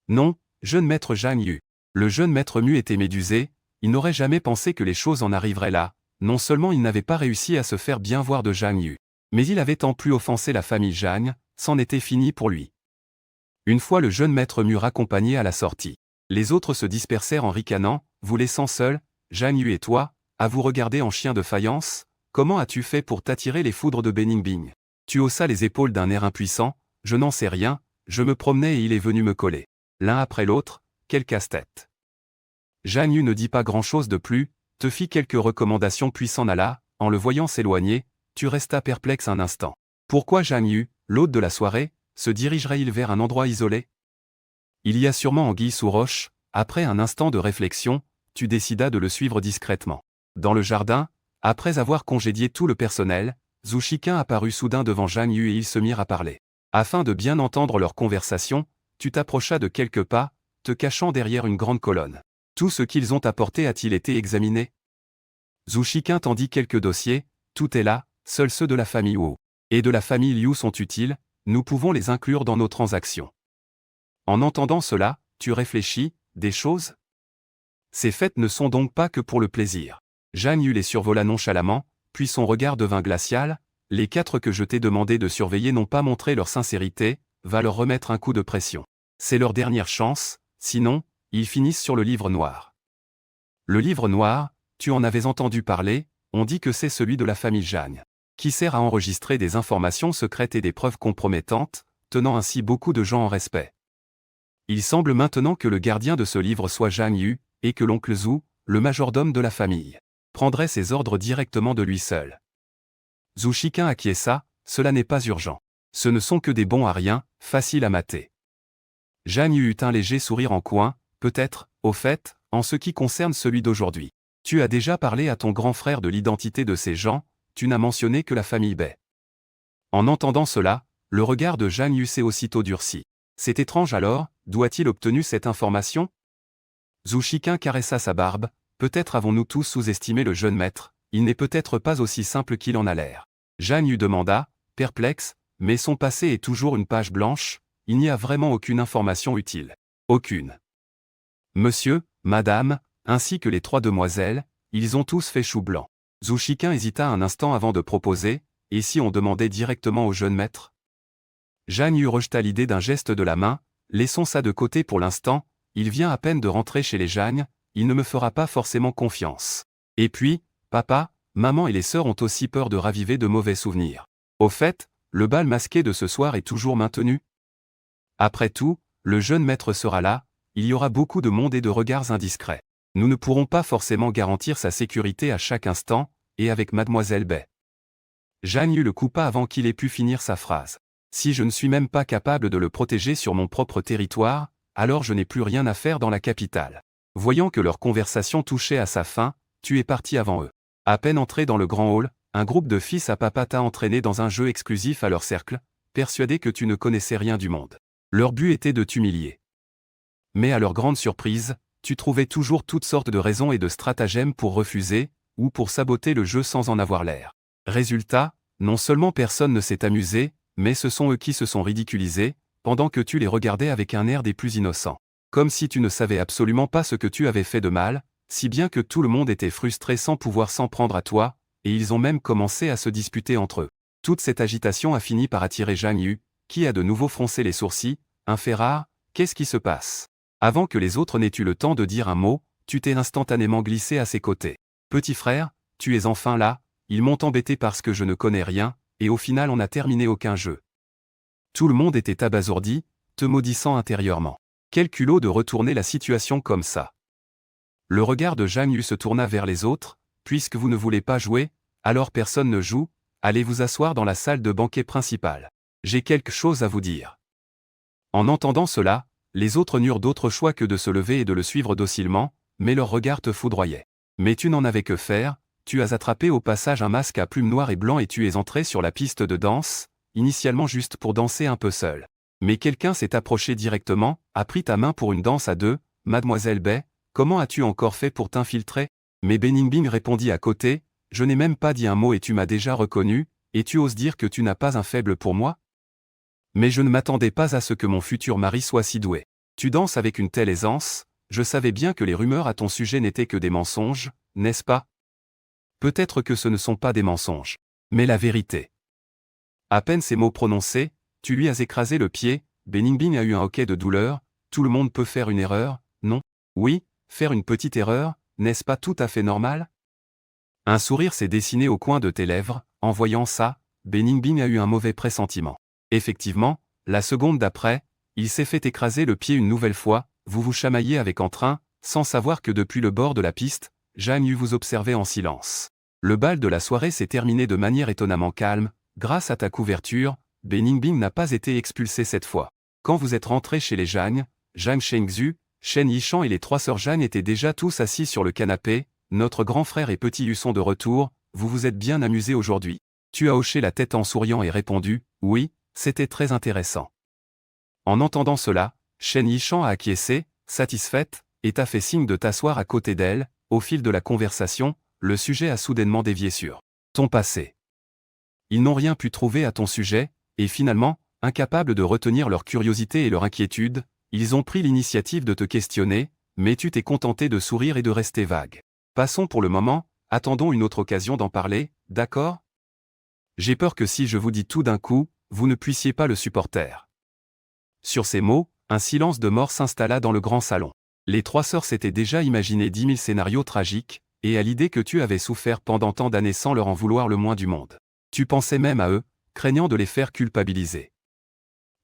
Speaker 1: Non, jeune maître Zhang Yu. Le jeune maître Mu était médusé, il n'aurait jamais pensé que les choses en arriveraient là, non seulement il n'avait pas réussi à se faire bien voir de Zhang Yu, mais il avait tant plus offensé la famille Zhang, c'en était fini pour lui. Une fois le jeune maître Mu raccompagné à la sortie, les autres se dispersèrent en ricanant, vous laissant seuls, Zhang Yu et toi, à vous regarder en chien de faïence, comment as-tu fait pour t'attirer les foudres de Beningbing? Tu haussas les épaules d'un air impuissant, je n'en sais rien, je me promenais et il est venu me coller. L'un après l'autre, quel casse-tête. Zhang Yu ne dit pas grand-chose de plus, te fit quelques recommandations puis s'en alla, en le voyant s'éloigner, tu restas perplexe un instant. Pourquoi Zhang Yu, l'hôte de la soirée, se dirigerait-il vers un endroit isolé? Il y a sûrement anguille sous roche, après un instant de réflexion, tu décidas de le suivre discrètement. Dans le jardin, après avoir congédié tout le personnel, Zhu Shiqin apparut soudain devant Zhang Yu et ils se mirent à parler. Afin de bien entendre leur conversation, tu t'approchas de quelques pas, te cachant derrière une grande colonne. Tout ce qu'ils ont apporté a-t-il été examiné? Zhu Shiqin tendit quelques dossiers, tout est là, seuls ceux de la famille Wu et de la famille Liu sont utiles, nous pouvons les inclure dans nos transactions. En entendant cela, tu réfléchis, des choses? Ces fêtes ne sont donc pas que pour le plaisir. Zhang Yu les survola nonchalamment, puis son regard devint glacial, les 4 que je t'ai demandé de surveiller n'ont pas montré leur sincérité, va leur remettre un coup de pression. C'est leur dernière chance, sinon, ils finissent sur le livre noir. Le livre noir, tu en avais entendu parler, on dit que c'est celui de la famille Zhang, qui sert à enregistrer des informations secrètes et des preuves compromettantes, tenant ainsi beaucoup de gens en respect. Il semble maintenant que le gardien de ce livre soit Zhang Yu, et que l'oncle Zhu, le majordome de la famille, prendrait ses ordres directement de lui seul. Zhu Shiqin acquiesça, cela n'est pas urgent. Ce ne sont que des bons à rien, faciles à mater. Zhang Yu eut un léger sourire en coin, peut-être, au fait, en ce qui concerne celui d'aujourd'hui. Tu as déjà parlé à ton grand frère de l'identité de ces gens, tu n'as mentionné que la famille Bai. En entendant cela, le regard de Zhang Yu s'est aussitôt durci. C'est étrange alors, d'où a-t-il obtenu cette information? Zhu Shiqin caressa sa barbe, peut-être avons-nous tous sous-estimé le jeune maître, il n'est peut-être pas aussi simple qu'il en a l'air. Zhang Yu demanda, perplexe, mais son passé est toujours une page blanche, il n'y a vraiment aucune information utile. Aucune. Monsieur, madame, ainsi que les 3 demoiselles, ils ont tous fait chou blanc. Zhu Shiqin hésita un instant avant de proposer, et si on demandait directement au jeune maître? Zhang Yu rejeta l'idée d'un geste de la main, laissons ça de côté pour l'instant, il vient à peine de rentrer chez les Zhang, il ne me fera pas forcément confiance. Et puis, papa, maman et les sœurs ont aussi peur de raviver de mauvais souvenirs. Au fait, le bal masqué de ce soir est toujours maintenu? Après tout, le jeune maître sera là, il y aura beaucoup de monde et de regards indiscrets. Nous ne pourrons pas forcément garantir sa sécurité à chaque instant, et avec mademoiselle Bai. Zhang Yu le coupa avant qu'il ait pu finir sa phrase. Si je ne suis même pas capable de le protéger sur mon propre territoire, alors je n'ai plus rien à faire dans la capitale. Voyant que leur conversation touchait à sa fin, tu es parti avant eux. À peine entré dans le grand hall, un groupe de fils à papa t'a entraîné dans un jeu exclusif à leur cercle, persuadé que tu ne connaissais rien du monde. Leur but était de t'humilier. Mais à leur grande surprise, tu trouvais toujours toutes sortes de raisons et de stratagèmes pour refuser, ou pour saboter le jeu sans en avoir l'air. Résultat, non seulement personne ne s'est amusé, mais ce sont eux qui se sont ridiculisés, pendant que tu les regardais avec un air des plus innocents. Comme si tu ne savais absolument pas ce que tu avais fait de mal, si bien que tout le monde était frustré sans pouvoir s'en prendre à toi, et ils ont même commencé à se disputer entre eux. Toute cette agitation a fini par attirer Zhang Yu, qui a de nouveau froncé les sourcils, un fait rare, qu'est-ce qui se passe? Avant que les autres n'aient eu le temps de dire un mot, tu t'es instantanément glissé à ses côtés. Petit frère, tu es enfin là, ils m'ont embêté parce que je ne connais rien, et au final on n'a terminé aucun jeu. Tout le monde était abasourdi, te maudissant intérieurement. Quel culot de retourner la situation comme ça. Le regard de Zhang Yu se tourna vers les autres, puisque vous ne voulez pas jouer, alors personne ne joue, allez vous asseoir dans la salle de banquet principale. J'ai quelque chose à vous dire. En entendant cela, les autres n'eurent d'autre choix que de se lever et de le suivre docilement, mais leur regard te foudroyait. Mais tu n'en avais que faire, tu as attrapé au passage un masque à plumes noires et blancs et tu es entré sur la piste de danse, initialement juste pour danser un peu seul. Mais quelqu'un s'est approché directement, a pris ta main pour une danse à deux, Mademoiselle Bay, comment as-tu encore fait pour t'infiltrer? Mais Beningbing répondit à côté, je n'ai même pas dit un mot et tu m'as déjà reconnu, et tu oses dire que tu n'as pas un faible pour moi? Mais je ne m'attendais pas à ce que mon futur mari soit si doué. Tu danses avec une telle aisance, je savais bien que les rumeurs à ton sujet n'étaient que des mensonges, n'est-ce pas? Peut-être que ce ne sont pas des mensonges, mais la vérité. À peine ces mots prononcés, tu lui as écrasé le pied, Beningbing a eu un hoquet de douleur, tout le monde peut faire une erreur, non? Oui, faire une petite erreur, n'est-ce pas tout à fait normal? Un sourire s'est dessiné au coin de tes lèvres, en voyant ça, Beningbing a eu un mauvais pressentiment. Effectivement, la seconde d'après, il s'est fait écraser le pied une nouvelle fois, vous vous chamaillez avec entrain, sans savoir que depuis le bord de la piste, Jeanne eut vous observait en silence. Le bal de la soirée s'est terminé de manière étonnamment calme, grâce à ta couverture, Beningbing n'a pas été expulsé cette fois. Quand vous êtes rentré chez les Zhang, Zhang Shengzhu, Shen Yishan et les trois sœurs Zhang étaient déjà tous assis sur le canapé, notre grand frère et petit Yu sont de retour, vous vous êtes bien amusés aujourd'hui. Tu as hoché la tête en souriant et répondu, oui, c'était très intéressant. En entendant cela, Shen Yishan a acquiescé, satisfaite, et t'a fait signe de t'asseoir à côté d'elle. Au fil de la conversation, le sujet a soudainement dévié sur ton passé. Ils n'ont rien pu trouver à ton sujet, et finalement, incapables de retenir leur curiosité et leur inquiétude, ils ont pris l'initiative de te questionner, mais tu t'es contenté de sourire et de rester vague. Passons pour le moment, attendons une autre occasion d'en parler, d'accord? J'ai peur que si je vous dis tout d'un coup, vous ne puissiez pas le supporter. Sur ces mots, un silence de mort s'installa dans le grand salon. Les trois sœurs s'étaient déjà imaginé 10 000 scénarios tragiques, et à l'idée que tu avais souffert pendant tant d'années sans leur en vouloir le moins du monde. Tu pensais même à eux, craignant de les faire culpabiliser.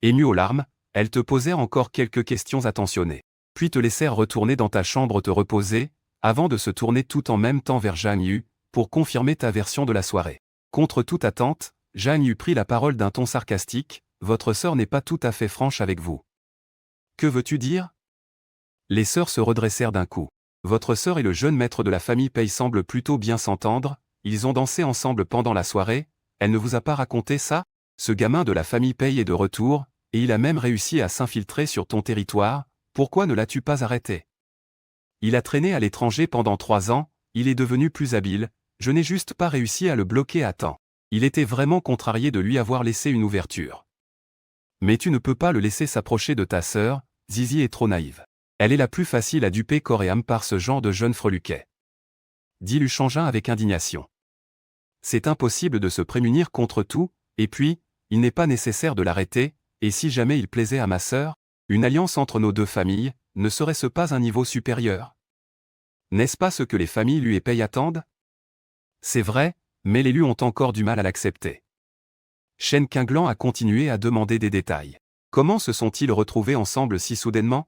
Speaker 1: Émues aux larmes, elles te posèrent encore quelques questions attentionnées, puis te laissèrent retourner dans ta chambre te reposer, avant de se tourner tout en même temps vers Zhang Yu, pour confirmer ta version de la soirée. Contre toute attente, Zhang Yu prit la parole d'un ton sarcastique, votre sœur n'est pas tout à fait franche avec vous. Que veux-tu dire? Les sœurs se redressèrent d'un coup. Votre sœur et le jeune maître de la famille Pei semblent plutôt bien s'entendre, ils ont dansé ensemble pendant la soirée, elle ne vous a pas raconté ça? Ce gamin de la famille Pei est de retour, et il a même réussi à s'infiltrer sur ton territoire, pourquoi ne l'as-tu pas arrêté? Il a traîné à l'étranger pendant 3 ans, il est devenu plus habile, je n'ai juste pas réussi à le bloquer à temps. Il était vraiment contrarié de lui avoir laissé une ouverture. Mais tu ne peux pas le laisser s'approcher de ta sœur, Zizi est trop naïve. Elle est la plus facile à duper corps et âme par ce genre de jeune freluquet. Dit Luchangin avec indignation. C'est impossible de se prémunir contre tout, et puis, il n'est pas nécessaire de l'arrêter, et si jamais il plaisait à ma sœur, une alliance entre nos deux familles, ne serait-ce pas un niveau supérieur? N'est-ce pas ce que les familles lui et Pei attendent? C'est vrai, mais les Lu ont encore du mal à l'accepter. Shen Qinglan a continué à demander des détails. Comment se sont-ils retrouvés ensemble si soudainement?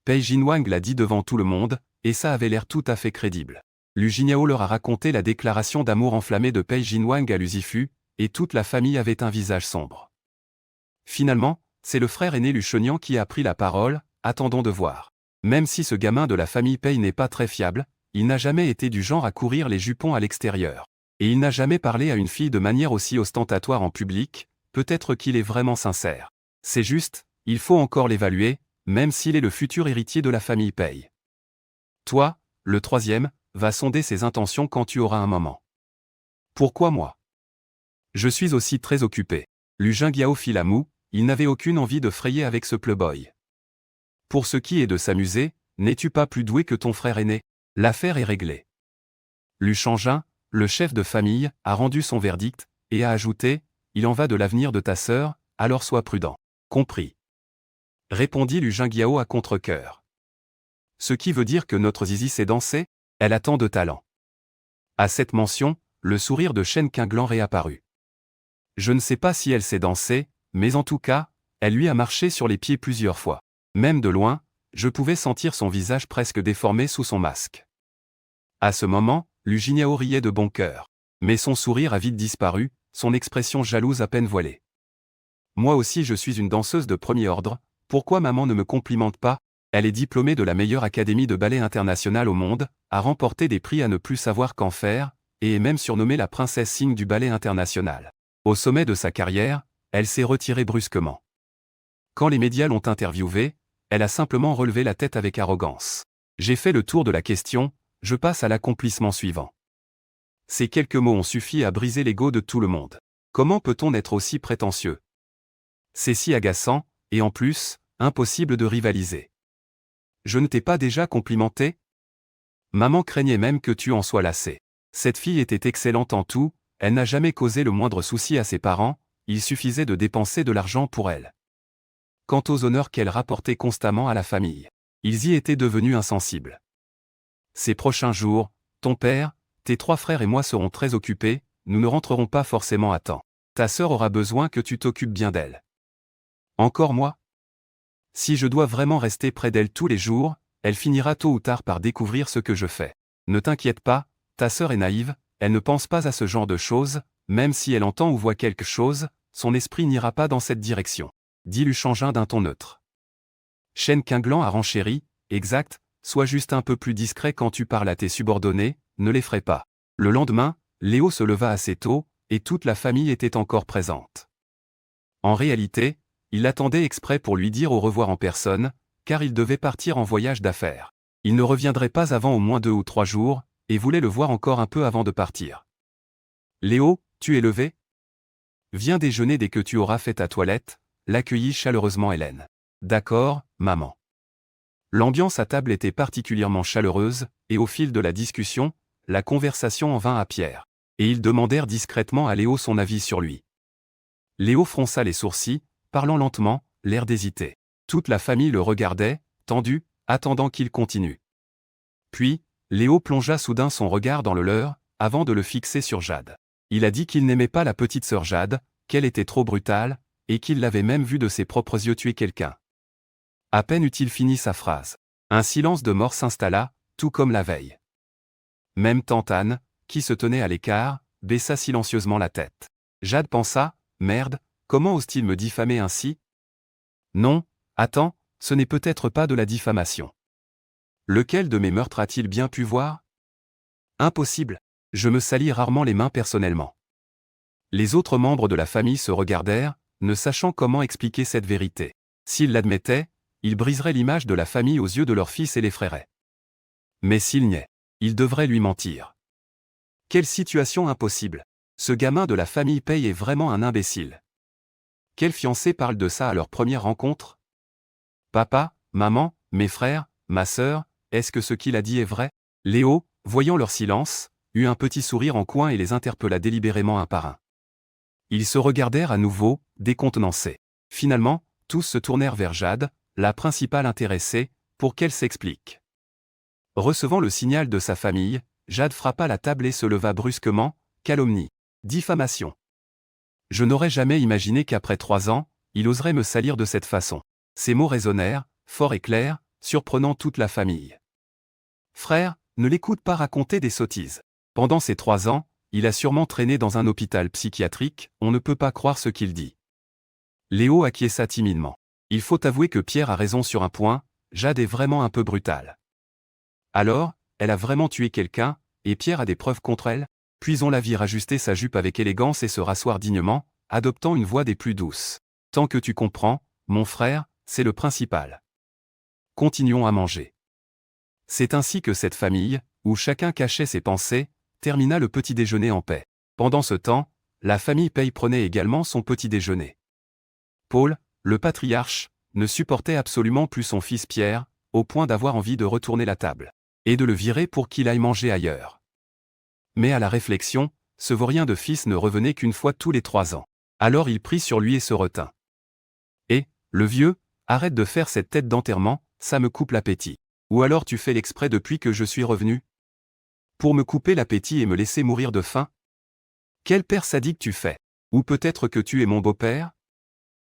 Speaker 1: Pei Jinwang l'a dit devant tout le monde, et ça avait l'air tout à fait crédible. Lu Jinyao leur a raconté la déclaration d'amour enflammée de Pei Jinwang à Lucifu, et toute la famille avait un visage sombre. Finalement, c'est le frère aîné Lu Shenian qui a pris la parole, attendons de voir. Même si ce gamin de la famille Pei n'est pas très fiable, il n'a jamais été du genre à courir les jupons à l'extérieur. Et il n'a jamais parlé à une fille de manière aussi ostentatoire en public, peut-être qu'il est vraiment sincère. C'est juste, il faut encore l'évaluer, même s'il est le futur héritier de la famille Pei. Toi, le troisième, va sonder ses intentions quand tu auras un moment. Pourquoi moi? Je suis aussi très occupé. Lu Jingao fit la moue, il n'avait aucune envie de frayer avec ce pleuboy. Pour ce qui est de s'amuser, n'es-tu pas plus doué que ton frère aîné? L'affaire est réglée. Lu Shangin, le chef de famille, a rendu son verdict, et a ajouté, il en va de l'avenir de ta sœur, alors sois prudent. Compris. Répondit Lu Jingao à contre-cœur. Ce qui veut dire que notre Zizi sait danser? Elle a tant de talent. À cette mention, le sourire de Shen Qinglan réapparut. Je ne sais pas si elle sait danser, mais en tout cas, elle lui a marché sur les pieds plusieurs fois. Même de loin, je pouvais sentir son visage presque déformé sous son masque. À ce moment, Lu Jinyao riait de bon cœur. Mais son sourire a vite disparu, son expression jalouse à peine voilée. Moi aussi je suis une danseuse de premier ordre, pourquoi maman ne me complimente pas? Elle est diplômée de la meilleure académie de ballet internationale au monde, a remporté des prix à ne plus savoir qu'en faire, et est même surnommée la princesse Singh du ballet international. Au sommet de sa carrière, elle s'est retirée brusquement. Quand les médias l'ont interviewée, elle a simplement relevé la tête avec arrogance. J'ai fait le tour de la question, je passe à l'accomplissement suivant. Ces quelques mots ont suffi à briser l'ego de tout le monde. Comment peut-on être aussi prétentieux? C'est si agaçant, et en plus, impossible de rivaliser. Je ne t'ai pas déjà complimenté? Maman craignait même que tu en sois lassé. Cette fille était excellente en tout, elle n'a jamais causé le moindre souci à ses parents, il suffisait de dépenser de l'argent pour elle. Quant aux honneurs qu'elle rapportait constamment à la famille, ils y étaient devenus insensibles. Ces prochains jours, ton père, tes 3 frères et moi serons très occupés, nous ne rentrerons pas forcément à temps. Ta sœur aura besoin que tu t'occupes bien d'elle. Encore moi? Si je dois vraiment rester près d'elle tous les jours, elle finira tôt ou tard par découvrir ce que je fais. Ne t'inquiète pas, ta sœur est naïve, elle ne pense pas à ce genre de choses, même si elle entend ou voit quelque chose, son esprit n'ira pas dans cette direction. Dit Luchangein d'un ton neutre. Shen Qinglan a renchéri, exact, sois juste un peu plus discret quand tu parles à tes subordonnés, ne l'effraie pas. Le lendemain, Léo se leva assez tôt, et toute la famille était encore présente. En réalité, il l'attendait exprès pour lui dire au revoir en personne, car il devait partir en voyage d'affaires. Il ne reviendrait pas avant au moins 2 ou 3 jours, et voulait le voir encore un peu avant de partir. Léo, tu es levé? Viens déjeuner dès que tu auras fait ta toilette, l'accueillit chaleureusement Hélène. D'accord, maman. L'ambiance à table était particulièrement chaleureuse, et au fil de la discussion, la conversation en vint à Pierre. Et ils demandèrent discrètement à Léo son avis sur lui. Léo fronça les sourcils, parlant lentement, l'air d'hésiter. Toute la famille le regardait, tendu, attendant qu'il continue. Puis, Léo plongea soudain son regard dans le leur, avant de le fixer sur Jade. Il a dit qu'il n'aimait pas la petite sœur Jade, qu'elle était trop brutale, et qu'il l'avait même vue de ses propres yeux tuer quelqu'un. À peine eut-il fini sa phrase. Un silence de mort s'installa, tout comme la veille. Même tante Anne, qui se tenait à l'écart, baissa silencieusement la tête. Jade pensa, merde, comment ose-t-il me diffamer ainsi? Non, attends, ce n'est peut-être pas de la diffamation. Lequel de mes meurtres a-t-il bien pu voir? Impossible, je me salis rarement les mains personnellement. Les autres membres de la famille se regardèrent, ne sachant comment expliquer cette vérité. S'ils l'admettaient, ils briseraient l'image de la famille aux yeux de leur fils et l'effraieraient. Mais s'il niait, ils devraient lui mentir. Quelle situation impossible! Ce gamin de la famille Paye est vraiment un imbécile. Quel fiancé parle de ça à leur première rencontre? Papa, maman, mes frères, ma sœur, est-ce que ce qu'il a dit est vrai? Léo, voyant leur silence, eut un petit sourire en coin et les interpella délibérément un par un. Ils se regardèrent à nouveau, décontenancés. Finalement, tous se tournèrent vers Jade, la principale intéressée, pour qu'elle s'explique. Recevant le signal de sa famille, Jade frappa la table et se leva brusquement, calomnie. Diffamation. Je n'aurais jamais imaginé qu'après 3 ans, il oserait me salir de cette façon. Ces mots résonnèrent, forts et clairs, surprenant toute la famille. Frère, ne l'écoute pas raconter des sottises. Pendant ces 3 ans, il a sûrement traîné dans un hôpital psychiatrique, on ne peut pas croire ce qu'il dit. Léo acquiesça timidement. Il faut avouer que Pierre a raison sur un point, Jade est vraiment un peu brutale. Alors, elle a vraiment tué quelqu'un, et Pierre a des preuves contre elle? Puis on la vit rajuster sa jupe avec élégance et se rasseoir dignement, adoptant une voix des plus douces. Tant que tu comprends, mon frère, c'est le principal. Continuons à manger. C'est ainsi que cette famille, où chacun cachait ses pensées, termina le petit déjeuner en paix. Pendant ce temps, la famille Paye prenait également son petit déjeuner. Paul, le patriarche, ne supportait absolument plus son fils Pierre, au point d'avoir envie de retourner la table, et de le virer pour qu'il aille manger ailleurs. Mais à la réflexion, ce vaurien de fils ne revenait qu'une fois tous les 3 ans. Alors il prit sur lui et se retint. Et, le vieux, arrête de faire cette tête d'enterrement, ça me coupe l'appétit. Ou alors tu fais l'exprès depuis que je suis revenu? Pour me couper l'appétit et me laisser mourir de faim? Quel père sadique tu fais? Ou peut-être que tu es mon beau-père?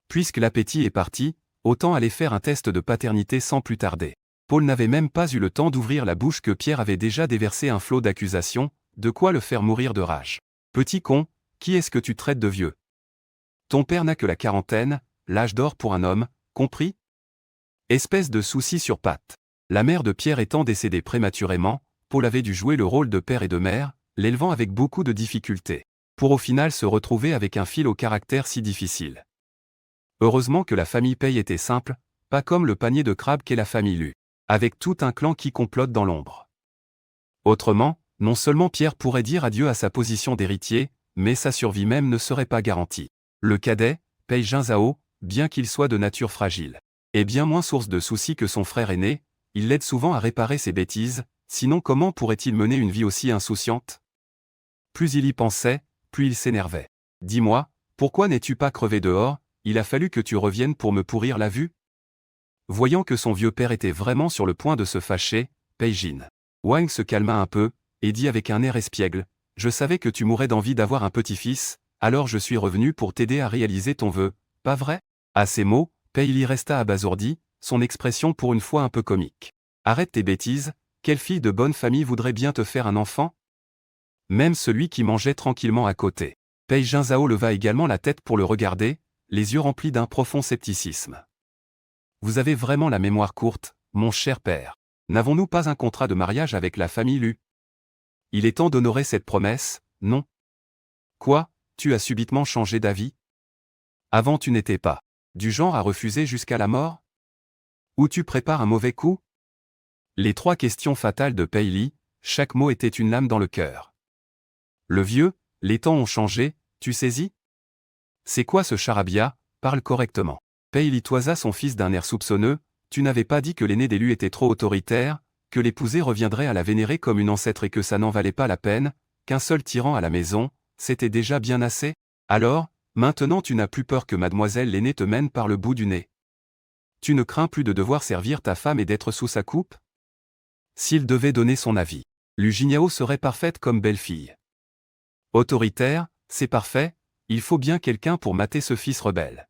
Speaker 1: Puisque l'appétit est parti, autant aller faire un test de paternité sans plus tarder. Paul n'avait même pas eu le temps d'ouvrir la bouche que Pierre avait déjà déversé un flot d'accusations, de quoi le faire mourir de rage. Petit con, qui est-ce que tu traites de vieux? Ton père n'a que la quarantaine, l'âge d'or pour un homme, compris? Espèce de souci sur pattes. La mère de Pierre étant décédée prématurément, Paul avait dû jouer le rôle de père et de mère, l'élevant avec beaucoup de difficultés, pour au final se retrouver avec un fil au caractère si difficile. Heureusement que la famille Paye était simple, pas comme le panier de crabes qu'est la famille Lu, avec tout un clan qui complote dans l'ombre. Autrement, non seulement Pierre pourrait dire adieu à sa position d'héritier, mais sa survie même ne serait pas garantie. Le cadet, Pei Jinzhao, bien qu'il soit de nature fragile, est bien moins source de soucis que son frère aîné, il l'aide souvent à réparer ses bêtises, sinon comment pourrait-il mener une vie aussi insouciante? Plus il y pensait, plus il s'énervait. Dis-moi, pourquoi n'es-tu pas crevé dehors? Il a fallu que tu reviennes pour me pourrir la vue? Voyant que son vieux père était vraiment sur le point de se fâcher, Pei Jin Wang se calma un peu, et dit avec un air espiègle, « Je savais que tu mourrais d'envie d'avoir un petit-fils, alors je suis revenu pour t'aider à réaliser ton vœu, pas vrai ?» À ces mots, Pei Li resta abasourdi, son expression pour une fois un peu comique. « Arrête tes bêtises, quelle fille de bonne famille voudrait bien te faire un enfant ?» Même celui qui mangeait tranquillement à côté. Pei Jinzhao leva également la tête pour le regarder, les yeux remplis d'un profond scepticisme. « Vous avez vraiment la mémoire courte, mon cher père. N'avons-nous pas un contrat de mariage avec la famille Lu? Il est temps d'honorer cette promesse, non? Quoi, tu as subitement changé d'avis? Avant tu n'étais pas du genre à refuser jusqu'à la mort? Ou tu prépares un mauvais coup? Les trois questions fatales de Pei Li, chaque mot était une lame dans le cœur. Le vieux, les temps ont changé, tu saisis? C'est quoi ce charabia? Parle correctement. Pei Li toisa son fils d'un air soupçonneux. Tu n'avais pas dit que l'aîné des Lu était trop autoritaire, que l'épousé reviendrait à la vénérer comme une ancêtre et que ça n'en valait pas la peine, qu'un seul tyran à la maison, c'était déjà bien assez? Alors, maintenant tu n'as plus peur que mademoiselle l'aînée te mène par le bout du nez? Tu ne crains plus de devoir servir ta femme et d'être sous sa coupe? S'il devait donner son avis, Lu Jinyao serait parfaite comme belle-fille. Autoritaire, c'est parfait, il faut bien quelqu'un pour mater ce fils rebelle.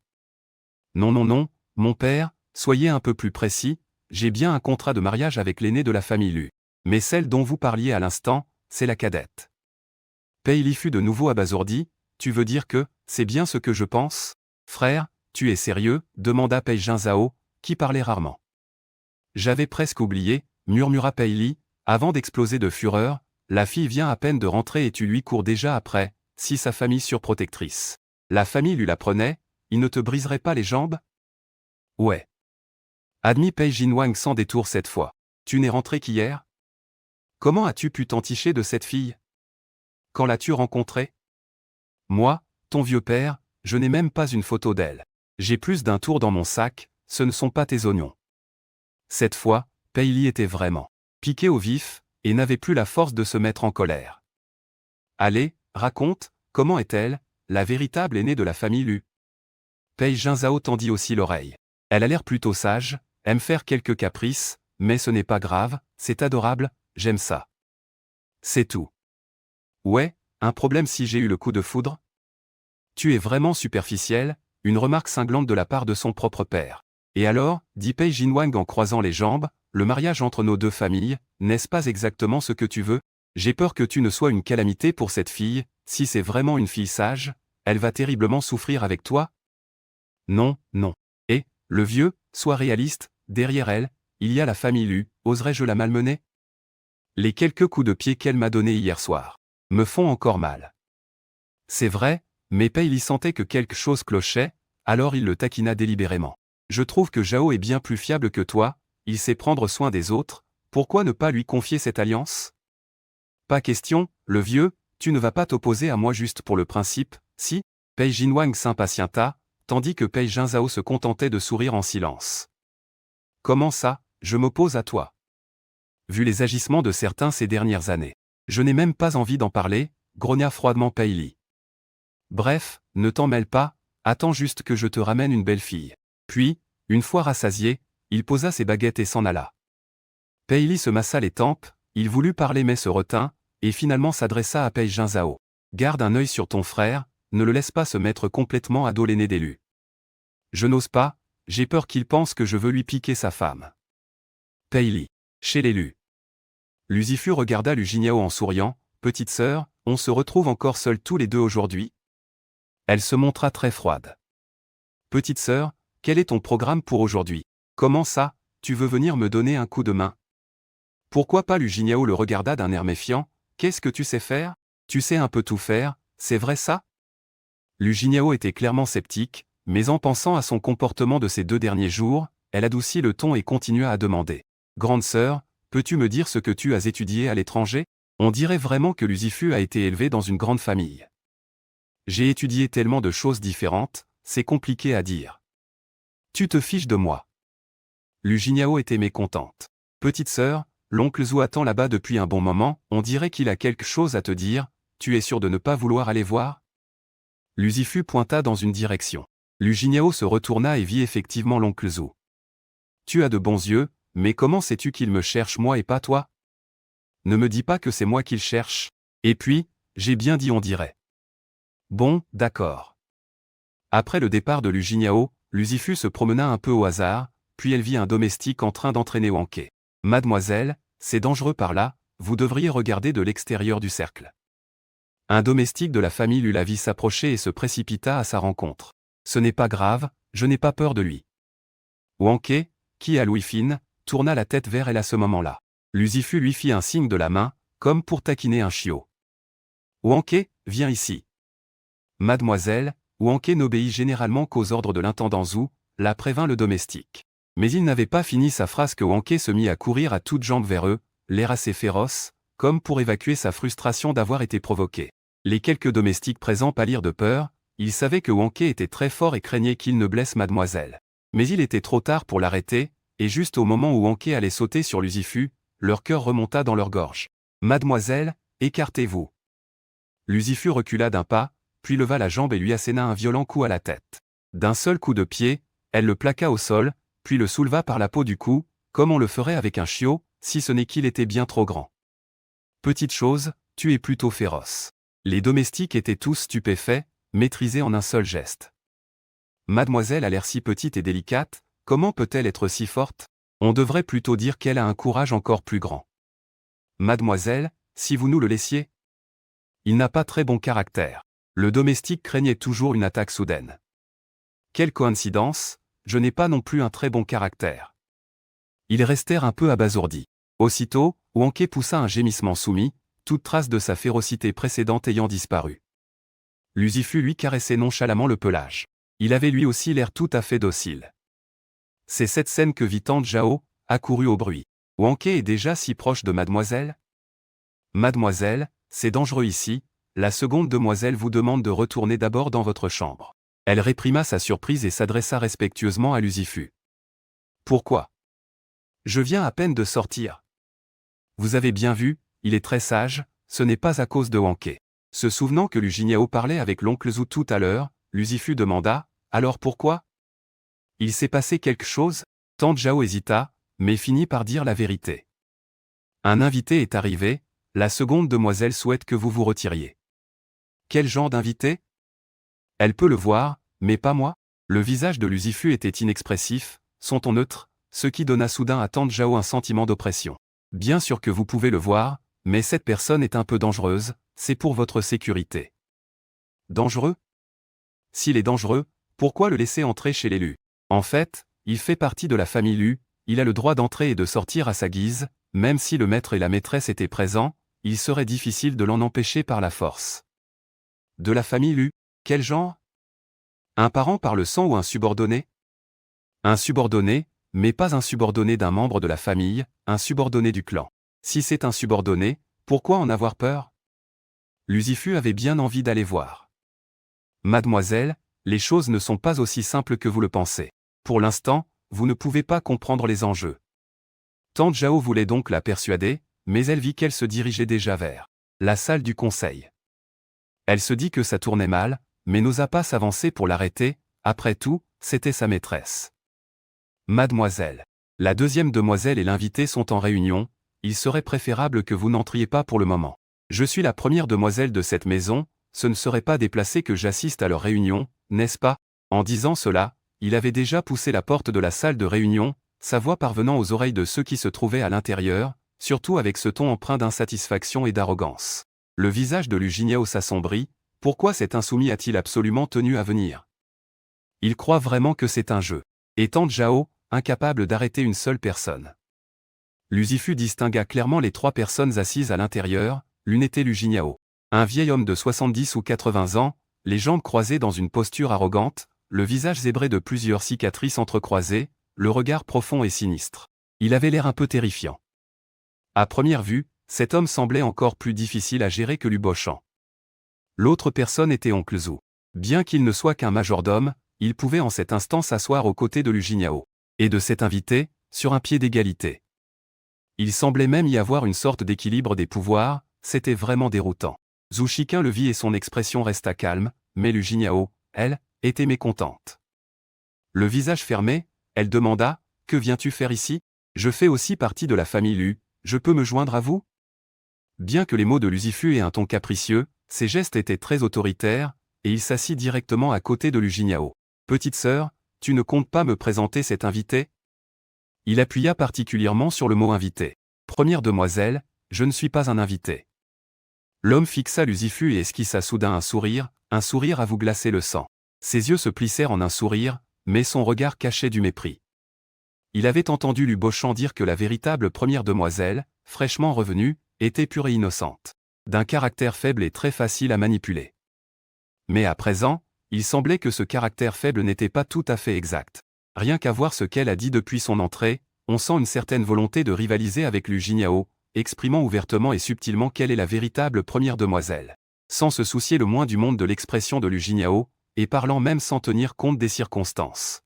Speaker 1: Non non non, mon père, soyez un peu plus précis, j'ai bien un contrat de mariage avec l'aînée de la famille Lu. Mais celle dont vous parliez à l'instant, c'est la cadette. Pei Li fut de nouveau abasourdi, tu veux dire que, c'est bien ce que je pense? Frère, tu es sérieux? Demanda Pei Jinzhao, qui parlait rarement. J'avais presque oublié, murmura Pei Li, avant d'exploser de fureur, la fille vient à peine de rentrer et tu lui cours déjà après, si sa famille surprotectrice. La famille lui la prenait, il ne te briserait pas les jambes? Ouais. Admis Pei Jinwang sans détour cette fois. Tu n'es rentré qu'hier? Comment as-tu pu t'enticher de cette fille? Quand l'as-tu rencontrée? Moi, ton vieux père, je n'ai même pas une photo d'elle. J'ai plus d'un tour dans mon sac, ce ne sont pas tes oignons. Cette fois, Pei Li était vraiment piqué au vif, et n'avait plus la force de se mettre en colère. Allez, raconte, comment est-elle, la véritable aînée de la famille Lu? Pei Jinzhao tendit aussi l'oreille. Elle a l'air plutôt sage, aime faire quelques caprices, mais ce n'est pas grave, c'est adorable, j'aime ça. C'est tout. Ouais, un problème si j'ai eu le coup de foudre? Tu es vraiment superficiel, une remarque cinglante de la part de son propre père. Et alors, dit Pei Jinwang en croisant les jambes, le mariage entre nos deux familles, n'est-ce pas exactement ce que tu veux? J'ai peur que tu ne sois une calamité pour cette fille, si c'est vraiment une fille sage, elle va terriblement souffrir avec toi? Non, non. Et, le vieux, sois réaliste, derrière elle, il y a la famille Lu, oserais-je la malmener? Les quelques coups de pied qu'elle m'a donnés hier soir me font encore mal. C'est vrai, mais Pei Li sentait que quelque chose clochait, alors il le taquina délibérément. Je trouve que Zhao est bien plus fiable que toi, il sait prendre soin des autres, pourquoi ne pas lui confier cette alliance? Pas question, le vieux, tu ne vas pas t'opposer à moi juste pour le principe, si? Pei Jinwang s'impatienta, tandis que Pei Jinzhao se contentait de sourire en silence. Comment ça, je m'oppose à toi? Vu les agissements de certains ces dernières années, je n'ai même pas envie d'en parler, grogna froidement Pei Li. Bref, ne t'en mêle pas, attends juste que je te ramène une belle fille. Puis, une fois rassasié, il posa ses baguettes et s'en alla. Pei Li se massa les tempes, il voulut parler mais se retint, et finalement s'adressa à Pei Jinzhao. Garde un œil sur ton frère, ne le laisse pas se mettre complètement à dos l'aîné des Lu. Je n'ose pas, j'ai peur qu'il pense que je veux lui piquer sa femme. Pei Li. Chez les Lu. Lucifu regarda Lu Jinyao en souriant, petite sœur, on se retrouve encore seuls tous les deux aujourd'hui? Elle se montra très froide. Petite sœur, quel est ton programme pour aujourd'hui? Comment ça, tu veux venir me donner un coup de main? Pourquoi pas? Lu Jinyao le regarda d'un air méfiant. Qu'est-ce que tu sais faire? Tu sais un peu tout faire, c'est vrai ça? Lu Jinyao était clairement sceptique, mais en pensant à son comportement de ces 2 derniers jours, elle adoucit le ton et continua à demander. Grande sœur, peux-tu me dire ce que tu as étudié à l'étranger? On dirait vraiment que Lucifu a été élevé dans une grande famille. J'ai étudié tellement de choses différentes, c'est compliqué à dire. Tu te fiches de moi. Lu Jinyao était mécontente. Petite sœur, l'oncle Zhou attend là-bas depuis un bon moment, on dirait qu'il a quelque chose à te dire, tu es sûr de ne pas vouloir aller voir? Lucifu pointa dans une direction. Lu Jinyao se retourna et vit effectivement l'oncle Zhou. Tu as de bons yeux, mais comment sais-tu qu'il me cherche moi et pas toi? Ne me dis pas que c'est moi qu'il cherche. Et puis, j'ai bien dit on dirait. Bon, d'accord. Après le départ de Lu Jinyao, Lucifu se promena un peu au hasard, puis elle vit un domestique en train d'entraîner Wanke. Mademoiselle, c'est dangereux par là, vous devriez regarder de l'extérieur du cercle. Un domestique de la famille Lu la vit s'approcher et se précipita à sa rencontre. Ce n'est pas grave, je n'ai pas peur de lui. Wanke, qui à l'ouïe fine, tourna la tête vers elle à ce moment-là. Lucifu lui fit un signe de la main, comme pour taquiner un chiot. Wanke, viens ici. Mademoiselle, Wanke n'obéit généralement qu'aux ordres de l'intendant Zhou, la prévint le domestique. Mais il n'avait pas fini sa phrase que Wanke se mit à courir à toutes jambes vers eux, l'air assez féroce, comme pour évacuer sa frustration d'avoir été provoqué. Les quelques domestiques présents pâlirent de peur, ils savaient que Wanke était très fort et craignaient qu'il ne blesse mademoiselle. Mais il était trop tard pour l'arrêter, et juste au moment où Wanke allait sauter sur Lucifu, leur cœur remonta dans leur gorge. Mademoiselle, écartez-vous. Lucifu recula d'un pas, puis leva la jambe et lui asséna un violent coup à la tête. D'un seul coup de pied, elle le plaqua au sol, puis le souleva par la peau du cou, comme on le ferait avec un chiot, si ce n'est qu'il était bien trop grand. Petite chose, tu es plutôt féroce. Les domestiques étaient tous stupéfaits, maîtrisés en un seul geste. Mademoiselle a l'air si petite et délicate, comment peut-elle être si forte? On devrait plutôt dire qu'elle a un courage encore plus grand. Mademoiselle, si vous nous le laissiez? Il n'a pas très bon caractère. Le domestique craignait toujours une attaque soudaine. Quelle coïncidence, je n'ai pas non plus un très bon caractère. Ils restèrent un peu abasourdis. Aussitôt, Wanke poussa un gémissement soumis, toute trace de sa férocité précédente ayant disparu. Lucifu lui caressait nonchalamment le pelage. Il avait lui aussi l'air tout à fait docile. C'est cette scène que vit Tante Zhao, accourue au bruit. Wanke est déjà si proche de mademoiselle? Mademoiselle, c'est dangereux ici, la seconde demoiselle vous demande de retourner d'abord dans votre chambre. Elle réprima sa surprise et s'adressa respectueusement à Lucifu. Pourquoi? Je viens à peine de sortir. Vous avez bien vu, il est très sage, ce n'est pas à cause de Wanke. Se souvenant que Lu Jinyao parlait avec l'oncle Zhou tout à l'heure, Lucifu demanda, alors pourquoi? Il s'est passé quelque chose? Tante Zhao hésita, mais finit par dire la vérité. Un invité est arrivé, la seconde demoiselle souhaite que vous vous retiriez. Quel genre d'invité? Elle peut le voir, mais pas moi. Le visage de Lucifu était inexpressif, son ton neutre, ce qui donna soudain à Tante Zhao un sentiment d'oppression. Bien sûr que vous pouvez le voir, mais cette personne est un peu dangereuse, c'est pour votre sécurité. Dangereux? S'il est dangereux, pourquoi le laisser entrer chez l'élu? En fait, il fait partie de la famille Lu, il a le droit d'entrer et de sortir à sa guise, même si le maître et la maîtresse étaient présents, il serait difficile de l'en empêcher par la force. De la famille Lu, quel genre? Un parent par le sang ou un subordonné? Un subordonné, mais pas un subordonné d'un membre de la famille, un subordonné du clan. Si c'est un subordonné, pourquoi en avoir peur? Lucifu avait bien envie d'aller voir. Mademoiselle, les choses ne sont pas aussi simples que vous le pensez. Pour l'instant, vous ne pouvez pas comprendre les enjeux. Tante Zhao voulait donc la persuader, mais elle vit qu'elle se dirigeait déjà vers la salle du conseil. Elle se dit que ça tournait mal, mais n'osa pas s'avancer pour l'arrêter, après tout, c'était sa maîtresse. Mademoiselle. La deuxième demoiselle et l'invité sont en réunion, il serait préférable que vous n'entriez pas pour le moment. Je suis la première demoiselle de cette maison, ce ne serait pas déplacé que j'assiste à leur réunion, n'est-ce pas? En disant cela, il avait déjà poussé la porte de la salle de réunion, sa voix parvenant aux oreilles de ceux qui se trouvaient à l'intérieur, surtout avec ce ton empreint d'insatisfaction et d'arrogance. Le visage de Lu Jinyao s'assombrit, pourquoi cet insoumis a-t-il absolument tenu à venir? Il croit vraiment que c'est un jeu. Et Tante Zhao, incapable d'arrêter une seule personne. Lucifu distingua clairement les 3 personnes assises à l'intérieur, l'une était Lu Jinyao. Un vieil homme de 70 ou 80 ans, les jambes croisées dans une posture arrogante, le visage zébré de plusieurs cicatrices entrecroisées, le regard profond et sinistre. Il avait l'air un peu terrifiant. À première vue, cet homme semblait encore plus difficile à gérer que Lu Bochang. L'autre personne était Oncle Zhu. Bien qu'il ne soit qu'un majordome, il pouvait en cet instant s'asseoir aux côtés de Lu Jinyao. Et de cet invité, sur un pied d'égalité. Il semblait même y avoir une sorte d'équilibre des pouvoirs, c'était vraiment déroutant. Zhu Shiqing le vit et son expression resta calme, mais Lu Jinyao, elle, était mécontente. Le visage fermé, elle demanda « Que viens-tu faire ici ? Je fais aussi partie de la famille Lu, je peux me joindre à vous ?» Bien que les mots de Lucifu aient un ton capricieux, ses gestes étaient très autoritaires, et il s'assit directement à côté de Lu Jinyao. « Petite sœur, tu ne comptes pas me présenter cet invité ?» Il appuya particulièrement sur le mot invité. « Première demoiselle, je ne suis pas un invité. » L'homme fixa Lucifu et esquissa soudain un sourire à vous glacer le sang. Ses yeux se plissèrent en un sourire, mais son regard cachait du mépris. Il avait entendu Lu Bochang dire que la véritable première demoiselle, fraîchement revenue, était pure et innocente. D'un caractère faible et très facile à manipuler. Mais à présent, il semblait que ce caractère faible n'était pas tout à fait exact. Rien qu'à voir ce qu'elle a dit depuis son entrée, on sent une certaine volonté de rivaliser avec Lu Jinyao, exprimant ouvertement et subtilement qu'elle est la véritable première demoiselle. Sans se soucier le moins du monde de l'expression de Lu Jinyao, et parlant même sans tenir compte des circonstances.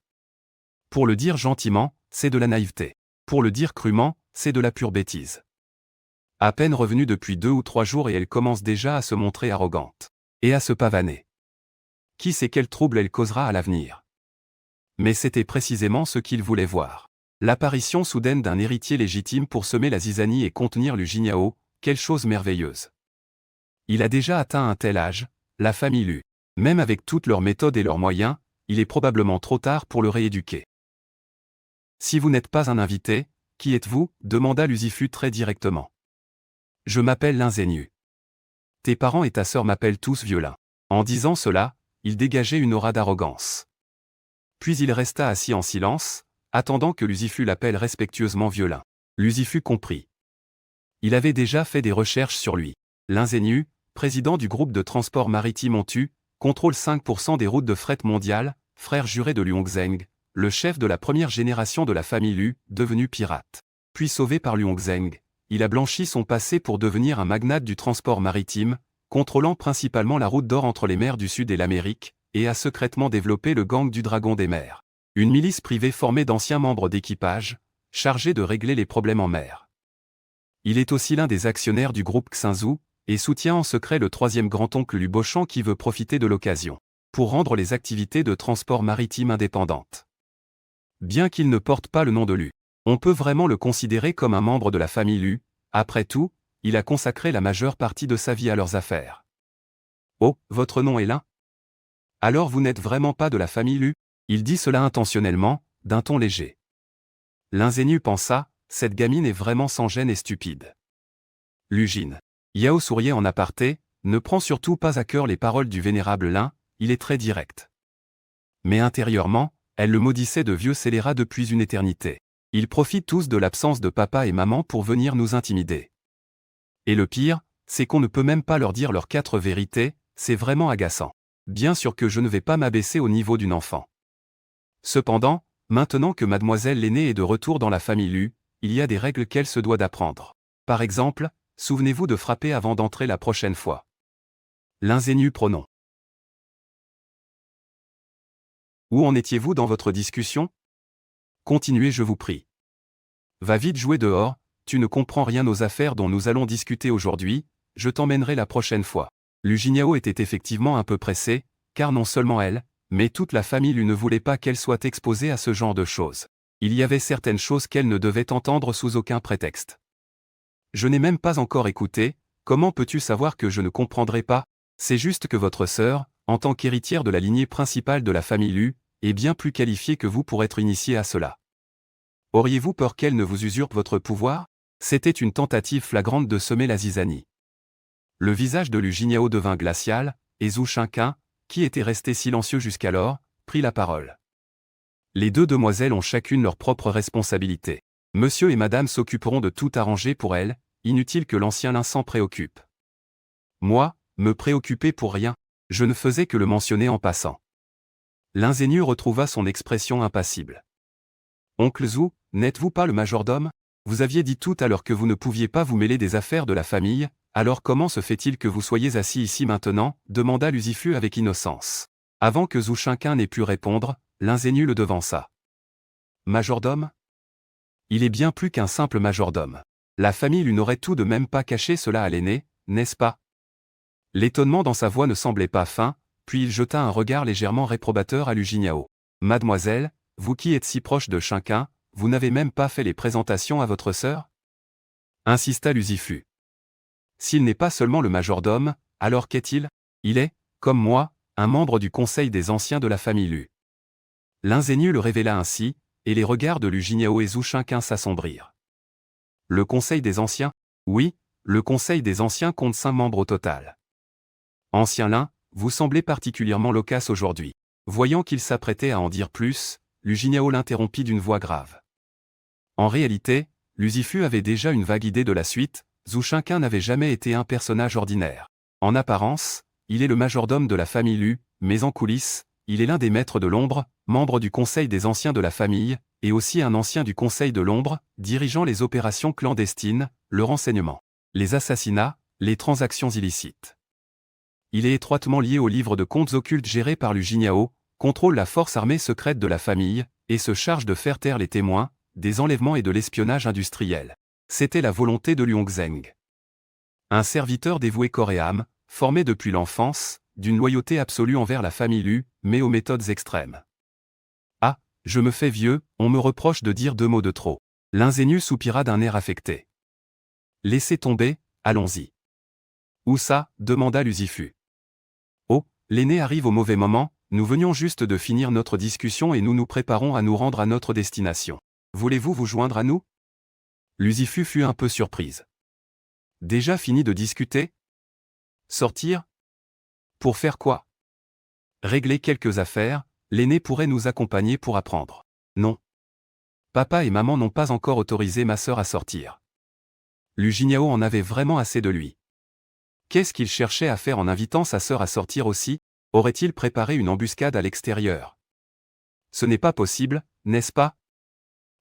Speaker 1: Pour le dire gentiment, c'est de la naïveté. Pour le dire crûment, c'est de la pure bêtise. À peine revenue depuis 2 ou 3 jours et elle commence déjà à se montrer arrogante. Et à se pavaner. Qui sait quel trouble elle causera à l'avenir. Mais c'était précisément ce qu'il voulait voir. L'apparition soudaine d'un héritier légitime pour semer la zizanie et contenir Lu Jinyao, quelle chose merveilleuse. Il a déjà atteint un tel âge, la famille Lu. Même avec toutes leurs méthodes et leurs moyens, il est probablement trop tard pour le rééduquer. Si vous n'êtes pas un invité, qui êtes-vous ? Demanda Lucifu très directement. Je m'appelle Lin Zhenyu. Tes parents et ta sœur m'appellent tous Vieux-Lin. En disant cela, il dégageait une aura d'arrogance. Puis il resta assis en silence, attendant que Lucifu l'appelle respectueusement Vieux-Lin. Lucifu comprit. Il avait déjà fait des recherches sur lui. Lin Zhenyu, président du groupe de transport maritime Ontu, contrôle 5% des routes de fret mondiales, frère juré de Lu Hongzheng, le chef de la première génération de la famille Lu, devenu pirate. Puis sauvé par Lu Hongzheng, il a blanchi son passé pour devenir un magnate du transport maritime, contrôlant principalement la route d'or entre les mers du Sud et l'Amérique, et a secrètement développé le gang du Dragon des mers. Une milice privée formée d'anciens membres d'équipage, chargée de régler les problèmes en mer. Il est aussi l'un des actionnaires du groupe Xinzhou, et soutient en secret le 3e grand-oncle Lu Bochang qui veut profiter de l'occasion pour rendre les activités de transport maritime indépendantes. Bien qu'il ne porte pas le nom de Lu, on peut vraiment le considérer comme un membre de la famille Lu. Après tout, il a consacré la majeure partie de sa vie à leurs affaires. Oh, votre nom est Lin ? Alors vous n'êtes vraiment pas de la famille Lu ? Il dit cela intentionnellement, d'un ton léger. Lin Zhenyu pensa, cette gamine est vraiment sans gêne et stupide. Lu Jin. Yao souriait en aparté, ne prend surtout pas à cœur les paroles du vénérable Lin, il est très direct. Mais intérieurement, elle le maudissait de vieux scélérat depuis une éternité. Ils profitent tous de l'absence de papa et maman pour venir nous intimider. Et le pire, c'est qu'on ne peut même pas leur dire leurs 4 vérités, c'est vraiment agaçant. Bien sûr que je ne vais pas m'abaisser au niveau d'une enfant. Cependant, maintenant que mademoiselle l'aînée est de retour dans la famille Lu, il y a des règles qu'elle se doit d'apprendre. Par exemple, souvenez-vous de frapper avant d'entrer la prochaine fois. Lin Zhenyu pronom. Où en étiez-vous dans votre discussion ? Continuez, je vous prie. Va vite jouer dehors, tu ne comprends rien aux affaires dont nous allons discuter aujourd'hui, je t'emmènerai la prochaine fois. Lu Jinyao était effectivement un peu pressée, car non seulement elle, mais toute la famille Lu ne voulait pas qu'elle soit exposée à ce genre de choses. Il y avait certaines choses qu'elle ne devait entendre sous aucun prétexte. Je n'ai même pas encore écouté, comment peux-tu savoir que je ne comprendrai pas ? C'est juste que votre sœur, en tant qu'héritière de la lignée principale de la famille Lu, est bien plus qualifiée que vous pour être initiée à cela. Auriez-vous peur qu'elle ne vous usurpe votre pouvoir ? C'était une tentative flagrante de semer la zizanie. Le visage de Lu Jinyao devint glacial, et Zhu Shiqing, qui était resté silencieux jusqu'alors, prit la parole. Les deux demoiselles ont chacune leur propre responsabilité. Monsieur et madame s'occuperont de tout arranger pour elles, inutile que l'ancien l'un s'en préoccupe. Moi, me préoccuper pour rien, je ne faisais que le mentionner en passant. L'ingénu retrouva son expression impassible. Oncle Zou, n'êtes-vous pas le majordome? Vous aviez dit tout à l'heure que vous ne pouviez pas vous mêler des affaires de la famille, alors comment se fait-il que vous soyez assis ici maintenant? Demanda Lucifu avec innocence. Avant que Zhou Shinquin n'ait pu répondre, l'ingénu le devança. Majordome? Il est bien plus qu'un simple majordome. La famille lui n'aurait tout de même pas caché cela à l'aîné, n'est-ce pas? L'étonnement dans sa voix ne semblait pas fin, puis il jeta un regard légèrement réprobateur à Lu Jinyao. Mademoiselle, vous qui êtes si proche de Shinquin, vous n'avez même pas fait les présentations à votre sœur? Insista Lucifu. S'il n'est pas seulement le majordome, alors qu'est-il? Il est, comme moi, un membre du conseil des anciens de la famille Lu. L'ingénu le révéla ainsi, et les regards de Lu Jinyao et Zhou Shinquin s'assombrirent. Le conseil des anciens? Oui, le conseil des anciens compte 5 membres au total. Ancien lin, vous semblez particulièrement loquace aujourd'hui. Voyant qu'il s'apprêtait à en dire plus, Lu Jinyao l'interrompit d'une voix grave. En réalité, Lucifu avait déjà une vague idée de la suite. Zhou Shinquin n'avait jamais été un personnage ordinaire. En apparence, il est le majordome de la famille Lu, mais en coulisses, il est l'un des maîtres de l'ombre, membre du conseil des anciens de la famille, et aussi un ancien du conseil de l'ombre, dirigeant les opérations clandestines, le renseignement, les assassinats, les transactions illicites. Il est étroitement lié au livre de comptes occultes géré par Lu Jinyao, contrôle la force armée secrète de la famille, et se charge de faire taire les témoins, des enlèvements et de l'espionnage industriel. C'était la volonté de Lu Hongzheng. Un serviteur dévoué corps et âme, formé depuis l'enfance, d'une loyauté absolue envers la famille Lu, mais aux méthodes extrêmes. Ah, je me fais vieux, on me reproche de dire 2 mots de trop. L'ingénu soupira d'un air affecté. Laissez tomber, allons-y. Où ça? Demanda Lucifu. Oh, l'aîné arrive au mauvais moment, nous venions juste de finir notre discussion et nous nous préparons à nous rendre à notre destination. Voulez-vous vous joindre à nous? Lucifu fut un peu surprise. Déjà fini de discuter? Sortir? Pour faire quoi? Régler quelques affaires, l'aîné pourrait nous accompagner pour apprendre. Non. Papa et maman n'ont pas encore autorisé ma sœur à sortir. Lu Jinyao en avait vraiment assez de lui. Qu'est-ce qu'il cherchait à faire en invitant sa sœur à sortir aussi? Aurait-il préparé une embuscade à l'extérieur? Ce n'est pas possible, n'est-ce pas?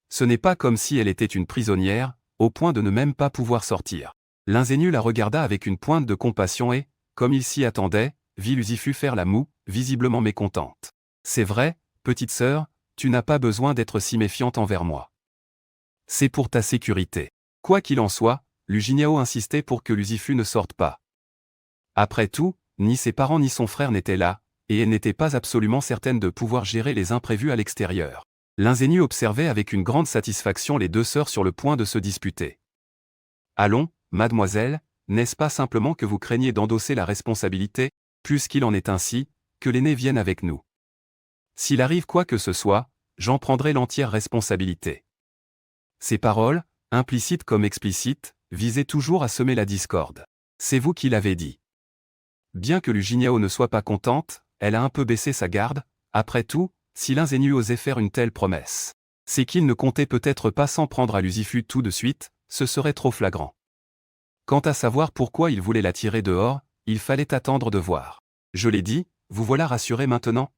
Speaker 1: Ce n'est pas comme si elle était une prisonnière, au point de ne même pas pouvoir sortir. L'ingénu la regarda avec une pointe de compassion et, comme il s'y attendait, vit Lucifu faire la moue, visiblement mécontente. C'est vrai, petite sœur, tu n'as pas besoin d'être si méfiante envers moi. C'est pour ta sécurité. Quoi qu'il en soit, Lu Jinyao insistait pour que Lucifu ne sorte pas. Après tout, ni ses parents ni son frère n'étaient là, et elle n'était pas absolument certaine de pouvoir gérer les imprévus à l'extérieur. L'ingénu observait avec une grande satisfaction les 2 sœurs sur le point de se disputer. Allons, mademoiselle, n'est-ce pas simplement que vous craignez d'endosser la responsabilité, puisqu'il en est ainsi, que l'aîné vienne avec nous? S'il arrive quoi que ce soit, j'en prendrai l'entière responsabilité. Ces paroles, implicites comme explicites, visaient toujours à semer la discorde. C'est vous qui l'avez dit. Bien que Lu Jinyao ne soit pas contente, elle a un peu baissé sa garde. Après tout, si l'ingénu osait faire une telle promesse, c'est qu'il ne comptait peut-être pas s'en prendre à Lucifu tout de suite, ce serait trop flagrant. Quant à savoir pourquoi il voulait la tirer dehors, il fallait attendre de voir. Je l'ai dit, vous voilà rassuré maintenant?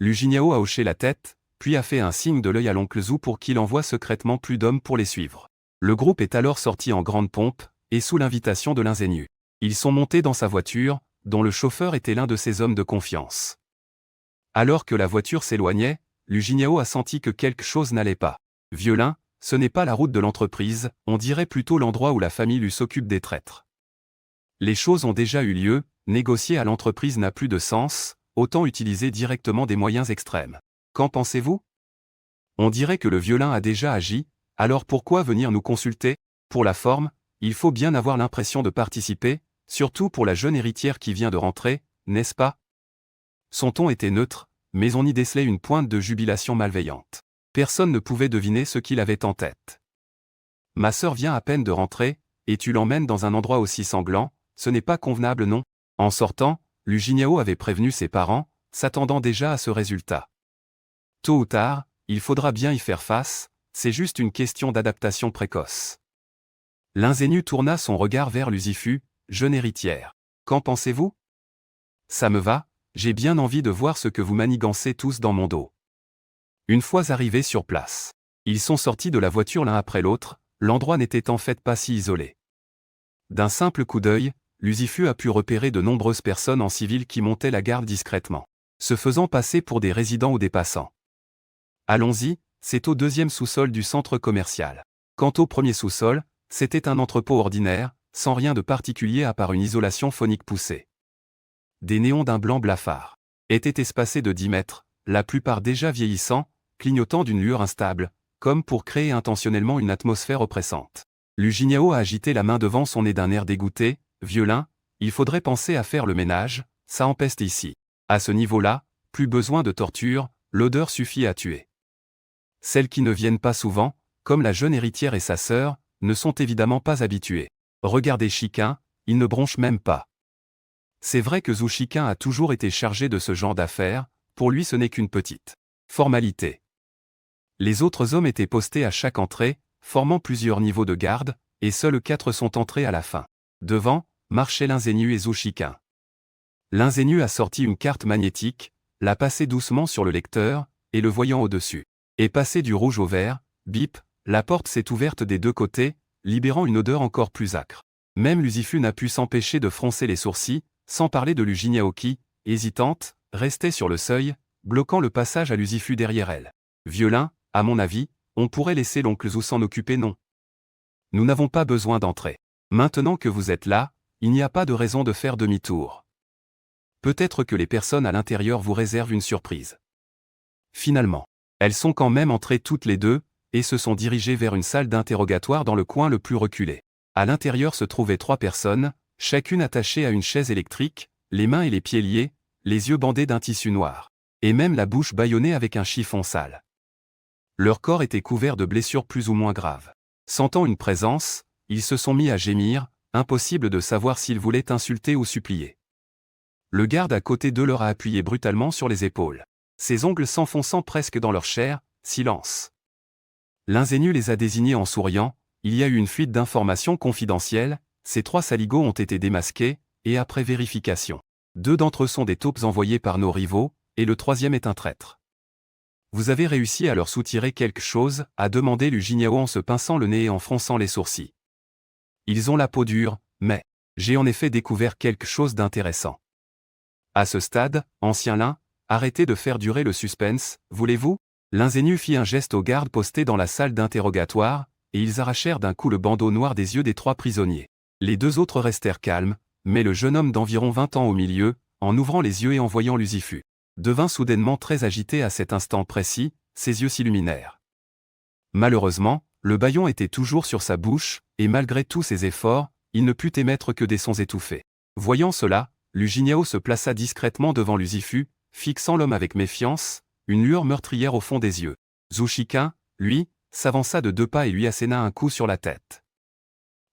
Speaker 1: Lu Jinyao a hoché la tête, puis a fait un signe de l'œil à l'oncle Zou pour qu'il envoie secrètement plus d'hommes pour les suivre. Le groupe est alors sorti en grande pompe, et sous l'invitation de l'ingénu. Ils sont montés dans sa voiture, dont le chauffeur était l'un de ses hommes de confiance. Alors que la voiture s'éloignait, Lu Jinyao a senti que quelque chose n'allait pas. Violin, ce n'est pas la route de l'entreprise, on dirait plutôt l'endroit où la famille Lu s'occupe des traîtres. Les choses ont déjà eu lieu, négocier à l'entreprise n'a plus de sens, autant utiliser directement des moyens extrêmes. Qu'en pensez-vous? On dirait que le violin a déjà agi, alors pourquoi venir nous consulter? Pour la forme, il faut bien avoir l'impression de participer, surtout pour la jeune héritière qui vient de rentrer, n'est-ce pas? Son ton était neutre, mais on y décelait une pointe de jubilation malveillante. Personne ne pouvait deviner ce qu'il avait en tête. Ma sœur vient à peine de rentrer, et tu l'emmènes dans un endroit aussi sanglant, ce n'est pas convenable non? En sortant, Lu Jinyao avait prévenu ses parents, s'attendant déjà à ce résultat. Tôt ou tard, il faudra bien y faire face, c'est juste une question d'adaptation précoce. L'ingénu tourna son regard vers Lucifu, jeune héritière. Qu'en pensez-vous? Ça me va, j'ai bien envie de voir ce que vous manigancez tous dans mon dos. Une fois arrivés sur place, ils sont sortis de la voiture l'un après l'autre, l'endroit n'était en fait pas si isolé. D'un simple coup d'œil, Lucifu a pu repérer de nombreuses personnes en civil qui montaient la garde discrètement, se faisant passer pour des résidents ou des passants. Allons-y, c'est au deuxième sous-sol du centre commercial. Quant au premier sous-sol, c'était un entrepôt ordinaire, sans rien de particulier à part une isolation phonique poussée. Des néons d'un blanc blafard étaient espacés de 10 mètres, la plupart déjà vieillissants, clignotant d'une lueur instable, comme pour créer intentionnellement une atmosphère oppressante. Lugignao a agité la main devant son nez d'un air dégoûté. Violin, il faudrait penser à faire le ménage, ça empeste ici. À ce niveau-là, plus besoin de torture, l'odeur suffit à tuer. Celles qui ne viennent pas souvent, comme la jeune héritière et sa sœur, ne sont évidemment pas habituées. Regardez Chiquin, il ne bronche même pas. C'est vrai que Zhou Chiquin a toujours été chargé de ce genre d'affaires, pour lui ce n'est qu'une petite formalité. Les autres hommes étaient postés à chaque entrée, formant plusieurs niveaux de garde, et seuls 4 sont entrés à la fin. Devant, marchaient l'ingénu et Zhou Chiquin. L'ingénu a sorti une carte magnétique, l'a passée doucement sur le lecteur, et le voyant au-dessus. Et passé du rouge au vert, bip, la porte s'est ouverte des deux côtés, libérant une odeur encore plus âcre. Même Lucifu n'a pu s'empêcher de froncer les sourcils, sans parler de Lugignao qui, hésitante, restait sur le seuil, bloquant le passage à Lucifu derrière elle. Violin, à mon avis, on pourrait laisser l'oncle Zhou s'en occuper, non? Nous n'avons pas besoin d'entrer. Maintenant que vous êtes là, il n'y a pas de raison de faire demi-tour. Peut-être que les personnes à l'intérieur vous réservent une surprise. Finalement, elles sont quand même entrées toutes les deux, et se sont dirigées vers une salle d'interrogatoire dans le coin le plus reculé. À l'intérieur se trouvaient 3 personnes, chacune attachée à une chaise électrique, les mains et les pieds liés, les yeux bandés d'un tissu noir, et même la bouche bâillonnée avec un chiffon sale. Leur corps était couvert de blessures plus ou moins graves. Sentant une présence, ils se sont mis à gémir, impossible de savoir s'ils voulaient insulter ou supplier. Le garde à côté d'eux leur a appuyé brutalement sur les épaules. Ses ongles s'enfonçant presque dans leur chair, silence. L'ingénu les a désignés en souriant, il y a eu une fuite d'informations confidentielles, ces 3 saligots ont été démasqués, et après vérification. 2 d'entre eux sont des taupes envoyés par nos rivaux, et le 3e est un traître. Vous avez réussi à leur soutirer quelque chose, a demandé Lugignao en se pinçant le nez et en fronçant les sourcils. Ils ont la peau dure, mais j'ai en effet découvert quelque chose d'intéressant. À ce stade, ancien lin, arrêtez de faire durer le suspense, voulez-vous? L'ingénu fit un geste aux gardes postés dans la salle d'interrogatoire, et ils arrachèrent d'un coup le bandeau noir des yeux des 3 prisonniers. Les 2 autres restèrent calmes, mais le jeune homme d'environ 20 ans au milieu, en ouvrant les yeux et en voyant Lucifu, devint soudainement très agité à cet instant précis, ses yeux s'illuminèrent. Malheureusement, le bâillon était toujours sur sa bouche, et malgré tous ses efforts, il ne put émettre que des sons étouffés. Voyant cela, Lugignao se plaça discrètement devant Lucifu, fixant l'homme avec méfiance, une lueur meurtrière au fond des yeux. Zhou Chiquin, lui, s'avança de 2 pas et lui asséna un coup sur la tête.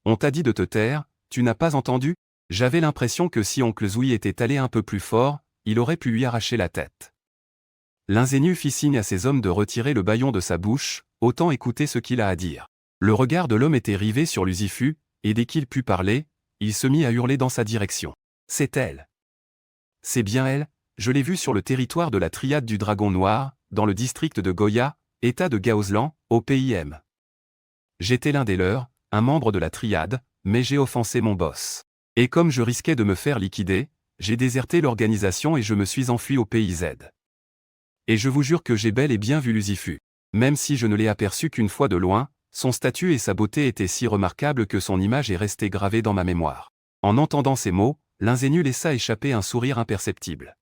Speaker 1: On t'a dit de te taire, tu n'as pas entendu? J'avais l'impression que si oncle Zoui était allé un peu plus fort, il aurait pu lui arracher la tête. L'ingénu fit signe à ses hommes de retirer le bâillon de sa bouche, autant écouter ce qu'il a à dire. Le regard de l'homme était rivé sur Lucifu, et dès qu'il put parler, il se mit à hurler dans sa direction. C'est elle. C'est bien elle, je l'ai vue sur le territoire de la triade du Dragon Noir, dans le district de Goya, état de Gaoslan, au PIM. J'étais l'un des leurs, un membre de la triade, mais j'ai offensé mon boss. Et comme je risquais de me faire liquider, j'ai déserté l'organisation et je me suis enfui au PIZ. Et je vous jure que j'ai bel et bien vu Lucifu. Même si je ne l'ai aperçu qu'une fois de loin, son statut et sa beauté étaient si remarquables que son image est restée gravée dans ma mémoire. En entendant ces mots, l'ingénu laissa échapper un sourire imperceptible.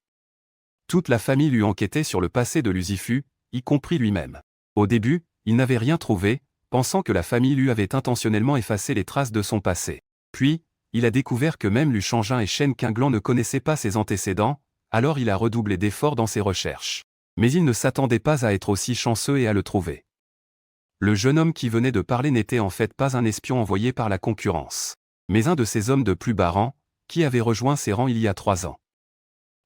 Speaker 1: Toute la famille lui enquêtait sur le passé de Lucifu, y compris lui-même. Au début, il n'avait rien trouvé, pensant que la famille lui avait intentionnellement effacé les traces de son passé. Puis, il a découvert que même Lu Changin et Shen Qinglan ne connaissaient pas ses antécédents, alors il a redoublé d'efforts dans ses recherches. Mais il ne s'attendait pas à être aussi chanceux et à le trouver. Le jeune homme qui venait de parler n'était en fait pas un espion envoyé par la concurrence, mais un de ces hommes de plus bas rang, qui avait rejoint ses rangs il y a 3 ans.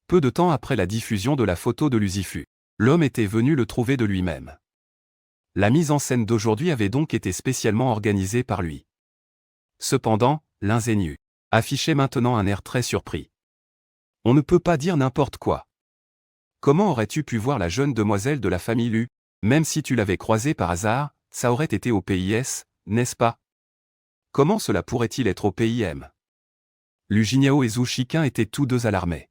Speaker 1: Peu de temps après la diffusion de la photo de Lucifu. L'homme était venu le trouver de lui-même. La mise en scène d'aujourd'hui avait donc été spécialement organisée par lui. Cependant, l'ingénu affichait maintenant un air très surpris. On ne peut pas dire n'importe quoi. Comment aurais-tu pu voir la jeune demoiselle de la famille Lu? Même si tu l'avais croisée par hasard, ça aurait été au PIS, n'est-ce pas? Comment cela pourrait-il être au PIM? Lu Jinyao et Zhu Shiqin étaient tous deux alarmés.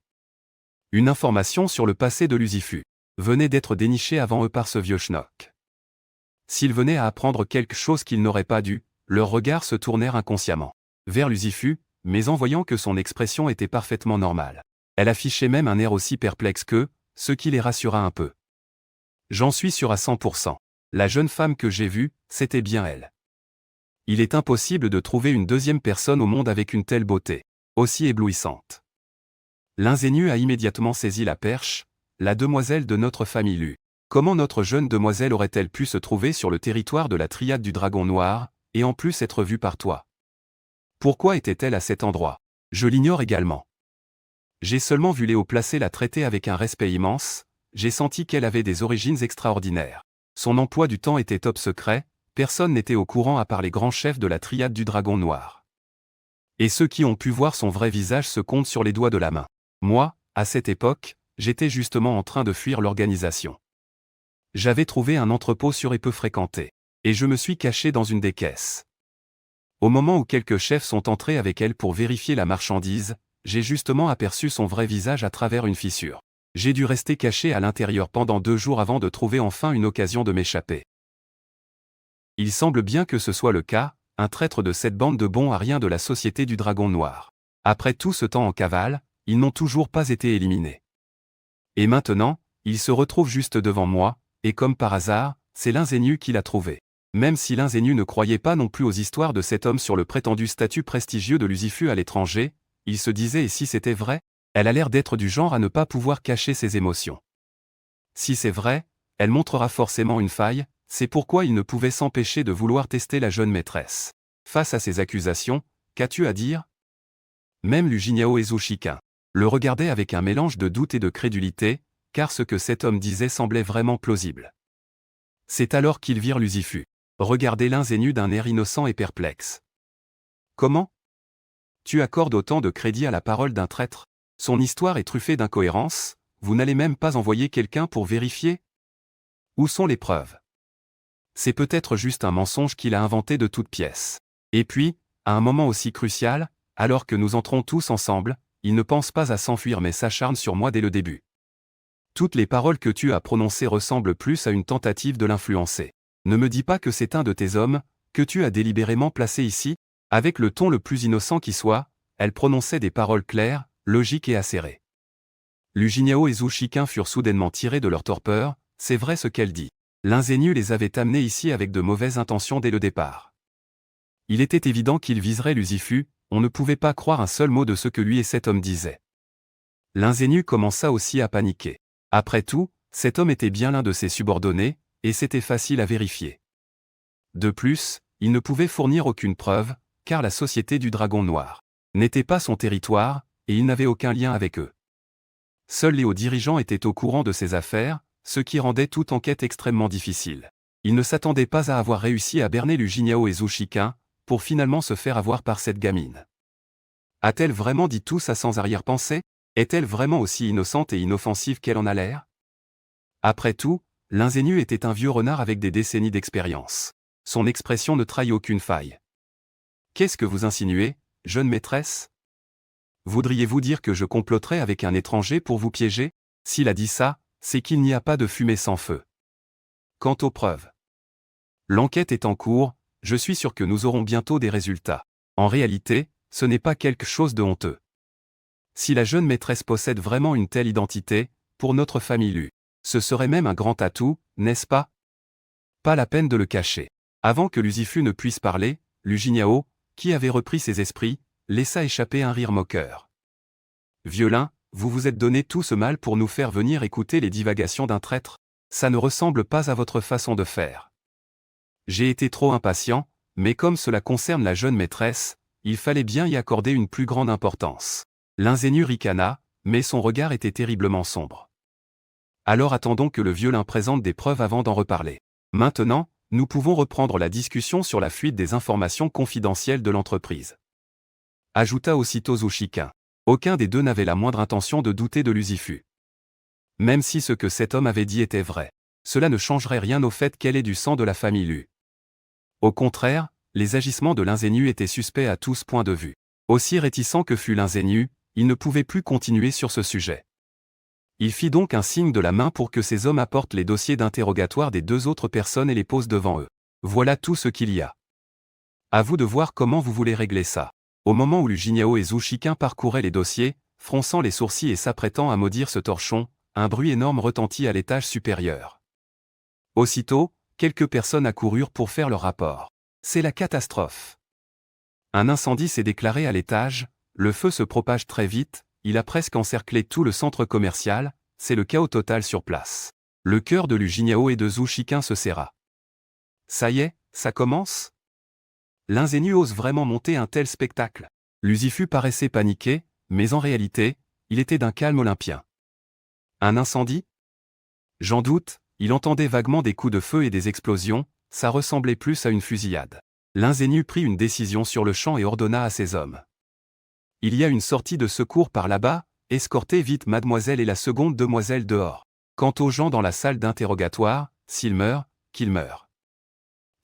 Speaker 1: Une information sur le passé de Lucifu venait d'être dénichée avant eux par ce vieux schnock. S'ils venaient à apprendre quelque chose qu'ils n'auraient pas dû, leurs regards se tournèrent inconsciemment vers Lucifu, mais en voyant que son expression était parfaitement normale. Elle affichait même un air aussi perplexe qu'eux, ce qui les rassura un peu. J'en suis sûr à 100%. La jeune femme que j'ai vue, c'était bien elle. Il est impossible de trouver une deuxième personne au monde avec une telle beauté, aussi éblouissante. L'ingénu a immédiatement saisi la perche, la demoiselle de notre famille Lu. Comment notre jeune demoiselle aurait-elle pu se trouver sur le territoire de la triade du Dragon Noir, et en plus être vue par toi? Pourquoi était-elle à cet endroit? Je l'ignore également. J'ai seulement vu Léo placer la traiter avec un respect immense, j'ai senti qu'elle avait des origines extraordinaires. Son emploi du temps était top secret, personne n'était au courant à part les grands chefs de la triade du Dragon Noir. Et ceux qui ont pu voir son vrai visage se comptent sur les doigts de la main. Moi, à cette époque, j'étais justement en train de fuir l'organisation. J'avais trouvé un entrepôt sûr et peu fréquenté, et je me suis caché dans une des caisses. Au moment où quelques chefs sont entrés avec elle pour vérifier la marchandise, j'ai justement aperçu son vrai visage à travers une fissure. J'ai dû rester caché à l'intérieur pendant 2 jours avant de trouver enfin une occasion de m'échapper. Il semble bien que ce soit le cas, un traître de cette bande de bons ariens de la Société du Dragon Noir. Après tout ce temps en cavale, ils n'ont toujours pas été éliminés. Et maintenant, il se retrouve juste devant moi, et comme par hasard, c'est l'ingénu qui l'a trouvé. Même si l'ingénu ne croyait pas non plus aux histoires de cet homme sur le prétendu statut prestigieux de Lucifu à l'étranger, il se disait et si c'était vrai? Elle a l'air d'être du genre à ne pas pouvoir cacher ses émotions. Si c'est vrai, elle montrera forcément une faille, c'est pourquoi il ne pouvait s'empêcher de vouloir tester la jeune maîtresse. Face à ces accusations, qu'as-tu à dire? Même Lu Jinyao et Zhu Shiqin le regardaient avec un mélange de doute et de crédulité, car ce que cet homme disait semblait vraiment plausible. C'est alors qu'ils virent Lucifu regarder l'ingénu d'un air innocent et perplexe. Comment? Tu accordes autant de crédit à la parole d'un traître? Son histoire est truffée d'incohérences, vous n'allez même pas envoyer quelqu'un pour vérifier? Où sont les preuves? C'est peut-être juste un mensonge qu'il a inventé de toutes pièces. Et puis, à un moment aussi crucial, alors que nous entrons tous ensemble, il ne pense pas à s'enfuir mais s'acharne sur moi dès le début. Toutes les paroles que tu as prononcées ressemblent plus à une tentative de l'influencer. Ne me dis pas que c'est un de tes hommes, que tu as délibérément placé ici, avec le ton le plus innocent qui soit, elle prononçait des paroles claires, logiques et acérées. Lu Jinyao et Zhu Shiqin furent soudainement tirés de leur torpeur, c'est vrai ce qu'elle dit. L'ingénu les avait amenés ici avec de mauvaises intentions dès le départ. Il était évident qu'il viserait Lucifu, on ne pouvait pas croire un seul mot de ce que lui et cet homme disaient. L'ingénu commença aussi à paniquer. Après tout, cet homme était bien l'un de ses subordonnés, et c'était facile à vérifier. De plus, il ne pouvait fournir aucune preuve, car la Société du Dragon Noir n'était pas son territoire, et il n'avait aucun lien avec eux. Seuls les hauts dirigeants étaient au courant de ces affaires, ce qui rendait toute enquête extrêmement difficile. Il ne s'attendait pas à avoir réussi à berner Lu Jinyao et Zhu Shiqin, pour finalement se faire avoir par cette gamine. A-t-elle vraiment dit tout ça sans arrière-pensée? Est-elle vraiment aussi innocente et inoffensive qu'elle en a l'air? Après tout, l'ingénu était un vieux renard avec des décennies d'expérience. Son expression ne trahit aucune faille. Qu'est-ce que vous insinuez, jeune maîtresse? Voudriez-vous dire que je comploterais avec un étranger pour vous piéger? S'il a dit ça, c'est qu'il n'y a pas de fumée sans feu. Quant aux preuves, l'enquête est en cours, je suis sûr que nous aurons bientôt des résultats. En réalité, ce n'est pas quelque chose de honteux. Si la jeune maîtresse possède vraiment une telle identité, pour notre famille Lu, ce serait même un grand atout, n'est-ce pas? Pas la peine de le cacher. Avant que Lucifu ne puisse parler, Lu Jinyao, qui avait repris ses esprits, laissa échapper un rire moqueur. Violin, vous vous êtes donné tout ce mal pour nous faire venir écouter les divagations d'un traître? Ça ne ressemble pas à votre façon de faire. J'ai été trop impatient, mais comme cela concerne la jeune maîtresse, il fallait bien y accorder une plus grande importance. L'ingénu ricana, mais son regard était terriblement sombre. Alors attendons que le violin présente des preuves avant d'en reparler. Maintenant, nous pouvons reprendre la discussion sur la fuite des informations confidentielles de l'entreprise. Ajouta aussitôt Zouchiquin. Aucun des deux n'avait la moindre intention de douter de Lucifu. Même si ce que cet homme avait dit était vrai, cela ne changerait rien au fait qu'elle est du sang de la famille Lu. Au contraire, les agissements de l'ingénu étaient suspects à tous points de vue. Aussi réticent que fut l'ingénu, il ne pouvait plus continuer sur ce sujet. Il fit donc un signe de la main pour que ces hommes apportent les dossiers d'interrogatoire des deux autres personnes et les posent devant eux. Voilà tout ce qu'il y a. À vous de voir comment vous voulez régler ça. Au moment où Lu Jinyao et Zouchiquin parcouraient les dossiers, fronçant les sourcils et s'apprêtant à maudire ce torchon, un bruit énorme retentit à l'étage supérieur. Aussitôt, quelques personnes accoururent pour faire leur rapport. C'est la catastrophe. Un incendie s'est déclaré à l'étage, le feu se propage très vite, il a presque encerclé tout le centre commercial, c'est le chaos total sur place. Le cœur de Lu Jinyao et de Zouchiquin se serra. Ça y est, ça commence ? L'ingénu ose vraiment monter un tel spectacle. Lucifu paraissait paniqué, mais en réalité, il était d'un calme olympien. Un incendie ? J'en doute, il entendait vaguement des coups de feu et des explosions, ça ressemblait plus à une fusillade. L'ingénu prit une décision sur le champ et ordonna à ses hommes. Il y a une sortie de secours par là-bas, escortez vite mademoiselle et la seconde demoiselle dehors. Quant aux gens dans la salle d'interrogatoire, s'ils meurent, qu'ils meurent.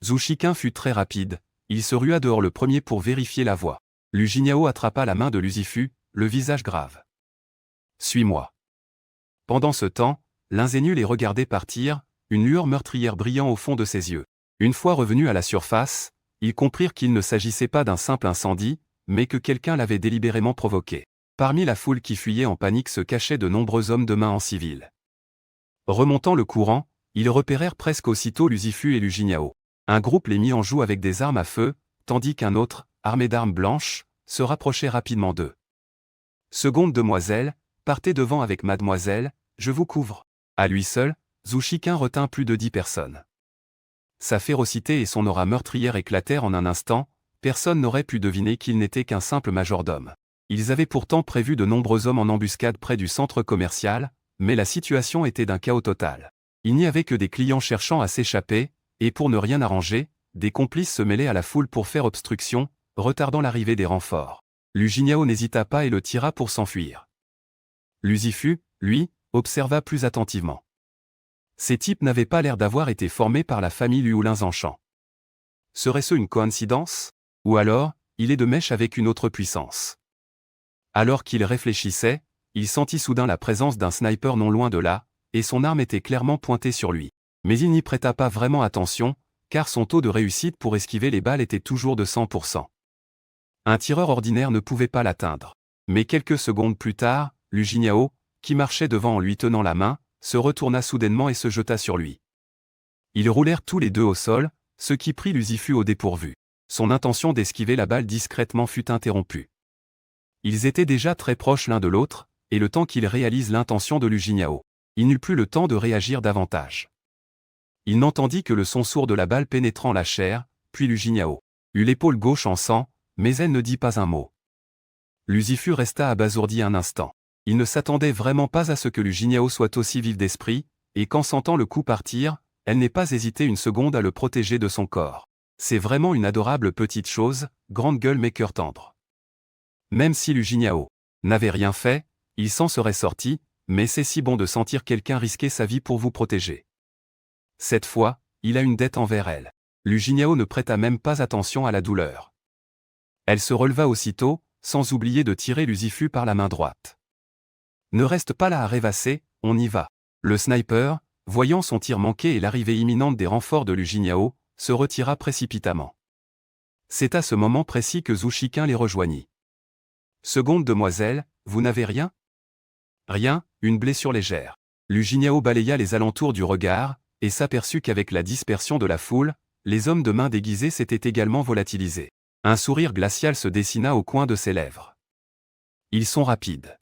Speaker 1: Zouchiquin fut très rapide, il se rua dehors le premier pour vérifier la voie. Lu Jinyao attrapa la main de Lucifu, le visage grave. Suis-moi. Pendant ce temps, l'ingénu les regardait partir, une lueur meurtrière brillant au fond de ses yeux. Une fois revenus à la surface, ils comprirent qu'il ne s'agissait pas d'un simple incendie, mais que quelqu'un l'avait délibérément provoqué. Parmi la foule qui fuyait en panique se cachaient de nombreux hommes de main en civil. Remontant le courant, ils repérèrent presque aussitôt Lucifu et Lu Jinyao. Un groupe les mit en joue avec des armes à feu, tandis qu'un autre, armé d'armes blanches, se rapprochait rapidement d'eux. Seconde demoiselle, partez devant avec mademoiselle, je vous couvre. À lui seul, Zouchiquin retint plus de 10 personnes. Sa férocité et son aura meurtrière éclatèrent en un instant, personne n'aurait pu deviner qu'il n'était qu'un simple majordome. Ils avaient pourtant prévu de nombreux hommes en embuscade près du centre commercial, mais la situation était d'un chaos total. Il n'y avait que des clients cherchant à s'échapper, et pour ne rien arranger, des complices se mêlaient à la foule pour faire obstruction, retardant l'arrivée des renforts. Lu Jinyao n'hésita pas et le tira pour s'enfuir. Lucifu, lui, observa plus attentivement. Ces types n'avaient pas l'air d'avoir été formés par la famille Lu ou Linzenshan. Serait-ce une coïncidence ? Ou alors, il est de mèche avec une autre puissance. Alors qu'il réfléchissait, il sentit soudain la présence d'un sniper non loin de là, et son arme était clairement pointée sur lui. Mais il n'y prêta pas vraiment attention, car son taux de réussite pour esquiver les balles était toujours de 100%. Un tireur ordinaire ne pouvait pas l'atteindre. Mais quelques secondes plus tard, Lu Jinyao, qui marchait devant en lui tenant la main, se retourna soudainement et se jeta sur lui. Ils roulèrent tous les deux au sol, ce qui prit Lucifu au dépourvu. Son intention d'esquiver la balle discrètement fut interrompue. Ils étaient déjà très proches l'un de l'autre, et le temps qu'il réalise l'intention de Lu Jinyao, il n'eut plus le temps de réagir davantage. Il n'entendit que le son sourd de la balle pénétrant la chair, puis Lu Jinyao eut l'épaule gauche en sang, mais elle ne dit pas un mot. Lucifu resta abasourdi un instant. Il ne s'attendait vraiment pas à ce que Lu Jinyao soit aussi vif d'esprit, et qu'en sentant le coup partir, elle n'ait pas hésité une seconde à le protéger de son corps. C'est vraiment une adorable petite chose, grande gueule mais cœur tendre. Même si Lu Jinyao n'avait rien fait, il s'en serait sorti, mais c'est si bon de sentir quelqu'un risquer sa vie pour vous protéger. Cette fois, il a une dette envers elle. Lu Jinyao ne prêta même pas attention à la douleur. Elle se releva aussitôt, sans oublier de tirer Lucifu par la main droite. Ne reste pas là à rêvasser, on y va. Le sniper, voyant son tir manquer et l'arrivée imminente des renforts de Lu Jinyao, se retira précipitamment. C'est à ce moment précis que Zouchiquin les rejoignit. Seconde demoiselle, vous n'avez rien ? Rien, une blessure légère. Lu Jinyao balaya les alentours du regard, et s'aperçut qu'avec la dispersion de la foule, les hommes de main déguisés s'étaient également volatilisés. Un sourire glacial se dessina au coin de ses lèvres. Ils sont rapides.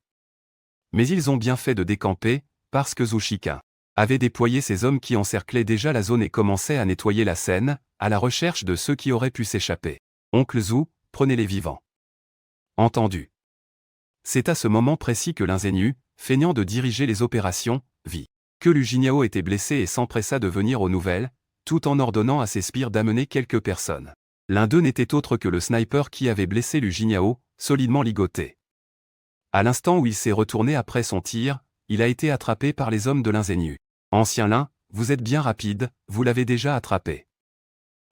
Speaker 1: Mais ils ont bien fait de décamper, parce que Zouchiquin avait déployé ses hommes qui encerclaient déjà la zone et commençaient à nettoyer la scène, à la recherche de ceux qui auraient pu s'échapper. Oncle Zou, prenez-les vivants. Entendu. C'est à ce moment précis que l'ingénu, feignant de diriger les opérations, vit que Lu Jinyao était blessé et s'empressa de venir aux nouvelles, tout en ordonnant à ses sbires d'amener quelques personnes. L'un d'eux n'était autre que le sniper qui avait blessé Lu Jinyao, solidement ligoté. À l'instant où il s'est retourné après son tir, il a été attrapé par les hommes de l'ingénu. Ancien lin, vous êtes bien rapide, vous l'avez déjà attrapé.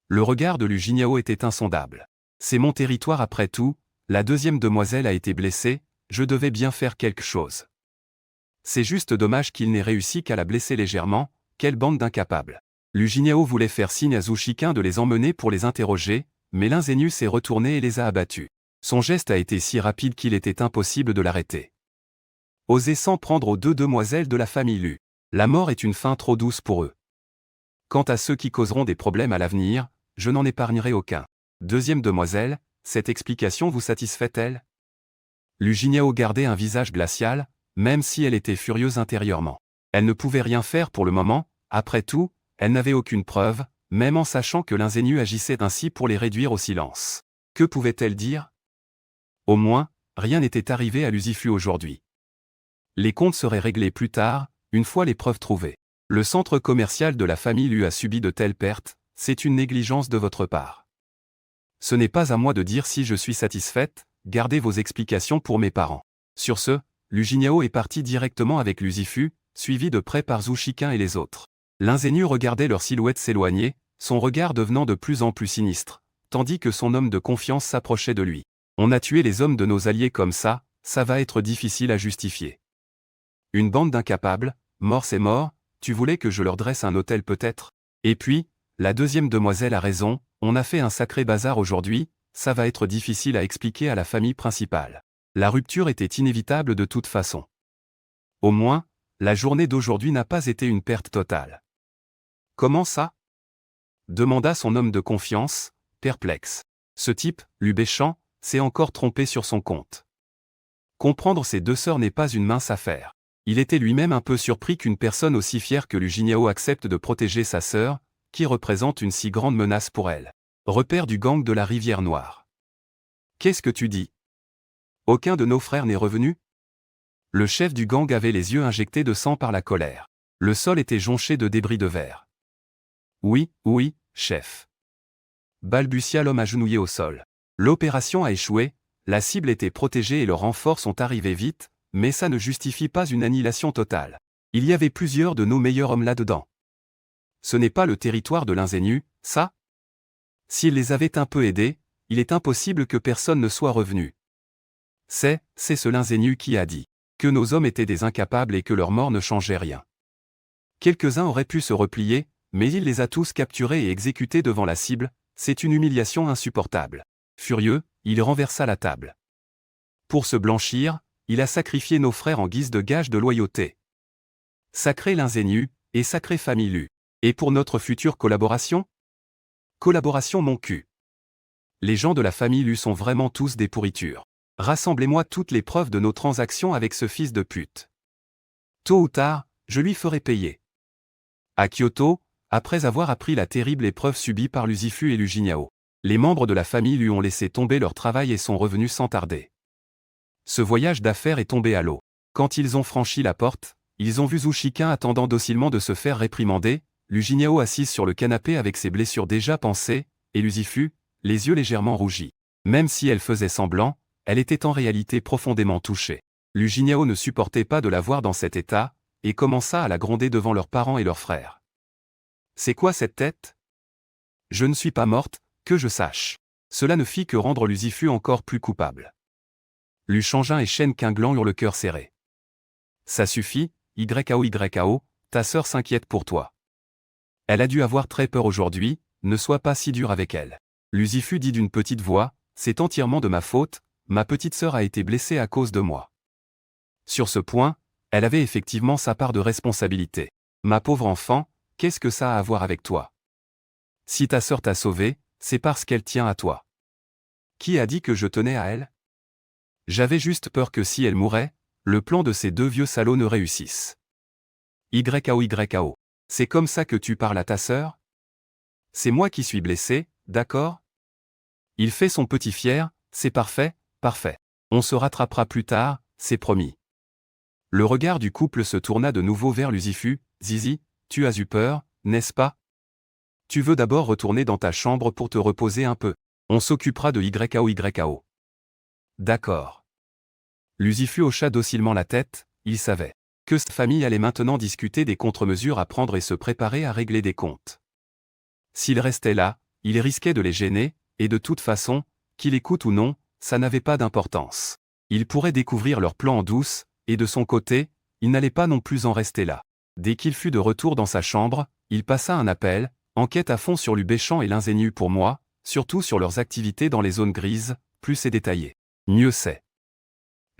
Speaker 1: Le regard de Lu Jinyao était insondable. C'est mon territoire après tout, la deuxième demoiselle a été blessée, je devais bien faire quelque chose. C'est juste dommage qu'il n'ait réussi qu'à la blesser légèrement, quelle bande d'incapables. Lu Jinyao voulait faire signe à Zhu Shiqing de les emmener pour les interroger, mais l'ingénu s'est retourné et les a abattus. Son geste a été si rapide qu'il était impossible de l'arrêter. Osez s'en prendre aux deux demoiselles de la famille Lu. La mort est une fin trop douce pour eux. Quant à ceux qui causeront des problèmes à l'avenir, je n'en épargnerai aucun. Deuxième demoiselle, cette explication vous satisfait-elle? Lu Jinyao gardait un visage glacial, même si elle était furieuse intérieurement. Elle ne pouvait rien faire pour le moment, après tout, elle n'avait aucune preuve, même en sachant que l'ingénu agissait ainsi pour les réduire au silence. Que pouvait-elle dire? Au moins, rien n'était arrivé à Lucifu aujourd'hui. Les comptes seraient réglés plus tard, une fois les preuves trouvées. Le centre commercial de la famille Lu a subi de telles pertes, c'est une négligence de votre part. Ce n'est pas à moi de dire si je suis satisfaite, gardez vos explications pour mes parents. Sur ce, Lu Jinyao est parti directement avec Lucifu, suivi de près par Zhu Shiqing et les autres. L'ingénu regardait leur silhouette s'éloigner, son regard devenant de plus en plus sinistre, tandis que son homme de confiance s'approchait de lui. On a tué les hommes de nos alliés comme ça va être difficile à justifier. Une bande d'incapables, mort c'est mort, tu voulais que je leur dresse un hôtel peut-être? Et puis, la deuxième demoiselle a raison, on a fait un sacré bazar aujourd'hui, ça va être difficile à expliquer à la famille principale. La rupture était inévitable de toute façon. Au moins, la journée d'aujourd'hui n'a pas été une perte totale. Comment ça? Demanda son homme de confiance, perplexe. Ce type, Lu Béchamp, s'est encore trompé sur son compte. Comprendre ses deux sœurs n'est pas une mince affaire. Il était lui-même un peu surpris qu'une personne aussi fière que Lu Jinyao accepte de protéger sa sœur, qui représente une si grande menace pour elle. Repère du gang de la Rivière Noire. Qu'est-ce que tu dis? Aucun de nos frères n'est revenu? Le chef du gang avait les yeux injectés de sang par la colère. Le sol était jonché de débris de verre. Oui, chef. Balbutia l'homme agenouillé au sol. L'opération a échoué, la cible était protégée et le renfort sont arrivés vite, mais ça ne justifie pas une annihilation totale. Il y avait plusieurs de nos meilleurs hommes là-dedans. Ce n'est pas le territoire de l'ingénu, ça? S'il les avait un peu aidés, il est impossible que personne ne soit revenu. C'est ce l'ingénu qui a dit que nos hommes étaient des incapables et que leur mort ne changeait rien. Quelques-uns auraient pu se replier, mais il les a tous capturés et exécutés devant la cible, c'est une humiliation insupportable. Furieux, il renversa la table. Pour se blanchir, il a sacrifié nos frères en guise de gage de loyauté. Sacré l'ingénu, et sacrée famille Lu. Et pour notre future collaboration? Collaboration mon cul. Les gens de la famille Lu sont vraiment tous des pourritures. Rassemblez-moi toutes les preuves de nos transactions avec ce fils de pute. Tôt ou tard, je lui ferai payer. À Kyoto, après avoir appris la terrible épreuve subie par Lucifu et Lu Jinyao, les membres de la famille lui ont laissé tomber leur travail et sont revenus sans tarder. Ce voyage d'affaires est tombé à l'eau. Quand ils ont franchi la porte, ils ont vu Zhu Shiqing attendant docilement de se faire réprimander, Lu Jinyao assise sur le canapé avec ses blessures déjà pansées, et Lucifu, les yeux légèrement rougis. Même si elle faisait semblant, elle était en réalité profondément touchée. Lu Jinyao ne supportait pas de la voir dans cet état, et commença à la gronder devant leurs parents et leurs frères. C'est quoi cette tête? Je ne suis pas morte, que je sache. Cela ne fit que rendre Lucifu encore plus coupable. Lu Shangin et Shen Qinglan eurent le cœur serré. Ça suffit, YAO, ta sœur s'inquiète pour toi. Elle a dû avoir très peur aujourd'hui, ne sois pas si dur avec elle. Lucifu dit d'une petite voix, c'est entièrement de ma faute, ma petite sœur a été blessée à cause de moi. Sur ce point, elle avait effectivement sa part de responsabilité. Ma pauvre enfant, qu'est-ce que ça a à voir avec toi? Si ta sœur t'a sauvé, c'est parce qu'elle tient à toi. Qui a dit que je tenais à elle? J'avais juste peur que si elle mourait, le plan de ces deux vieux salauds ne réussisse. YAO. C'est comme ça que tu parles à ta sœur? C'est moi qui suis blessé, d'accord? Il fait son petit fier, c'est parfait, parfait. On se rattrapera plus tard, c'est promis. Le regard du couple se tourna de nouveau vers Lucifu, Zizi, tu as eu peur, n'est-ce pas? Tu veux d'abord retourner dans ta chambre pour te reposer un peu. On s'occupera de YAO. D'accord. Lucifu hocha docilement la tête, il savait que cette famille allait maintenant discuter des contre-mesures à prendre et se préparer à régler des comptes. S'il restait là, il risquait de les gêner, et de toute façon, qu'il écoute ou non, ça n'avait pas d'importance. Il pourrait découvrir leur plan en douce, et de son côté, il n'allait pas non plus en rester là. Dès qu'il fut de retour dans sa chambre, il passa un appel, enquête à fond sur Lubéchamp et l'ingénu pour moi, surtout sur leurs activités dans les zones grises, plus c'est détaillé, mieux c'est.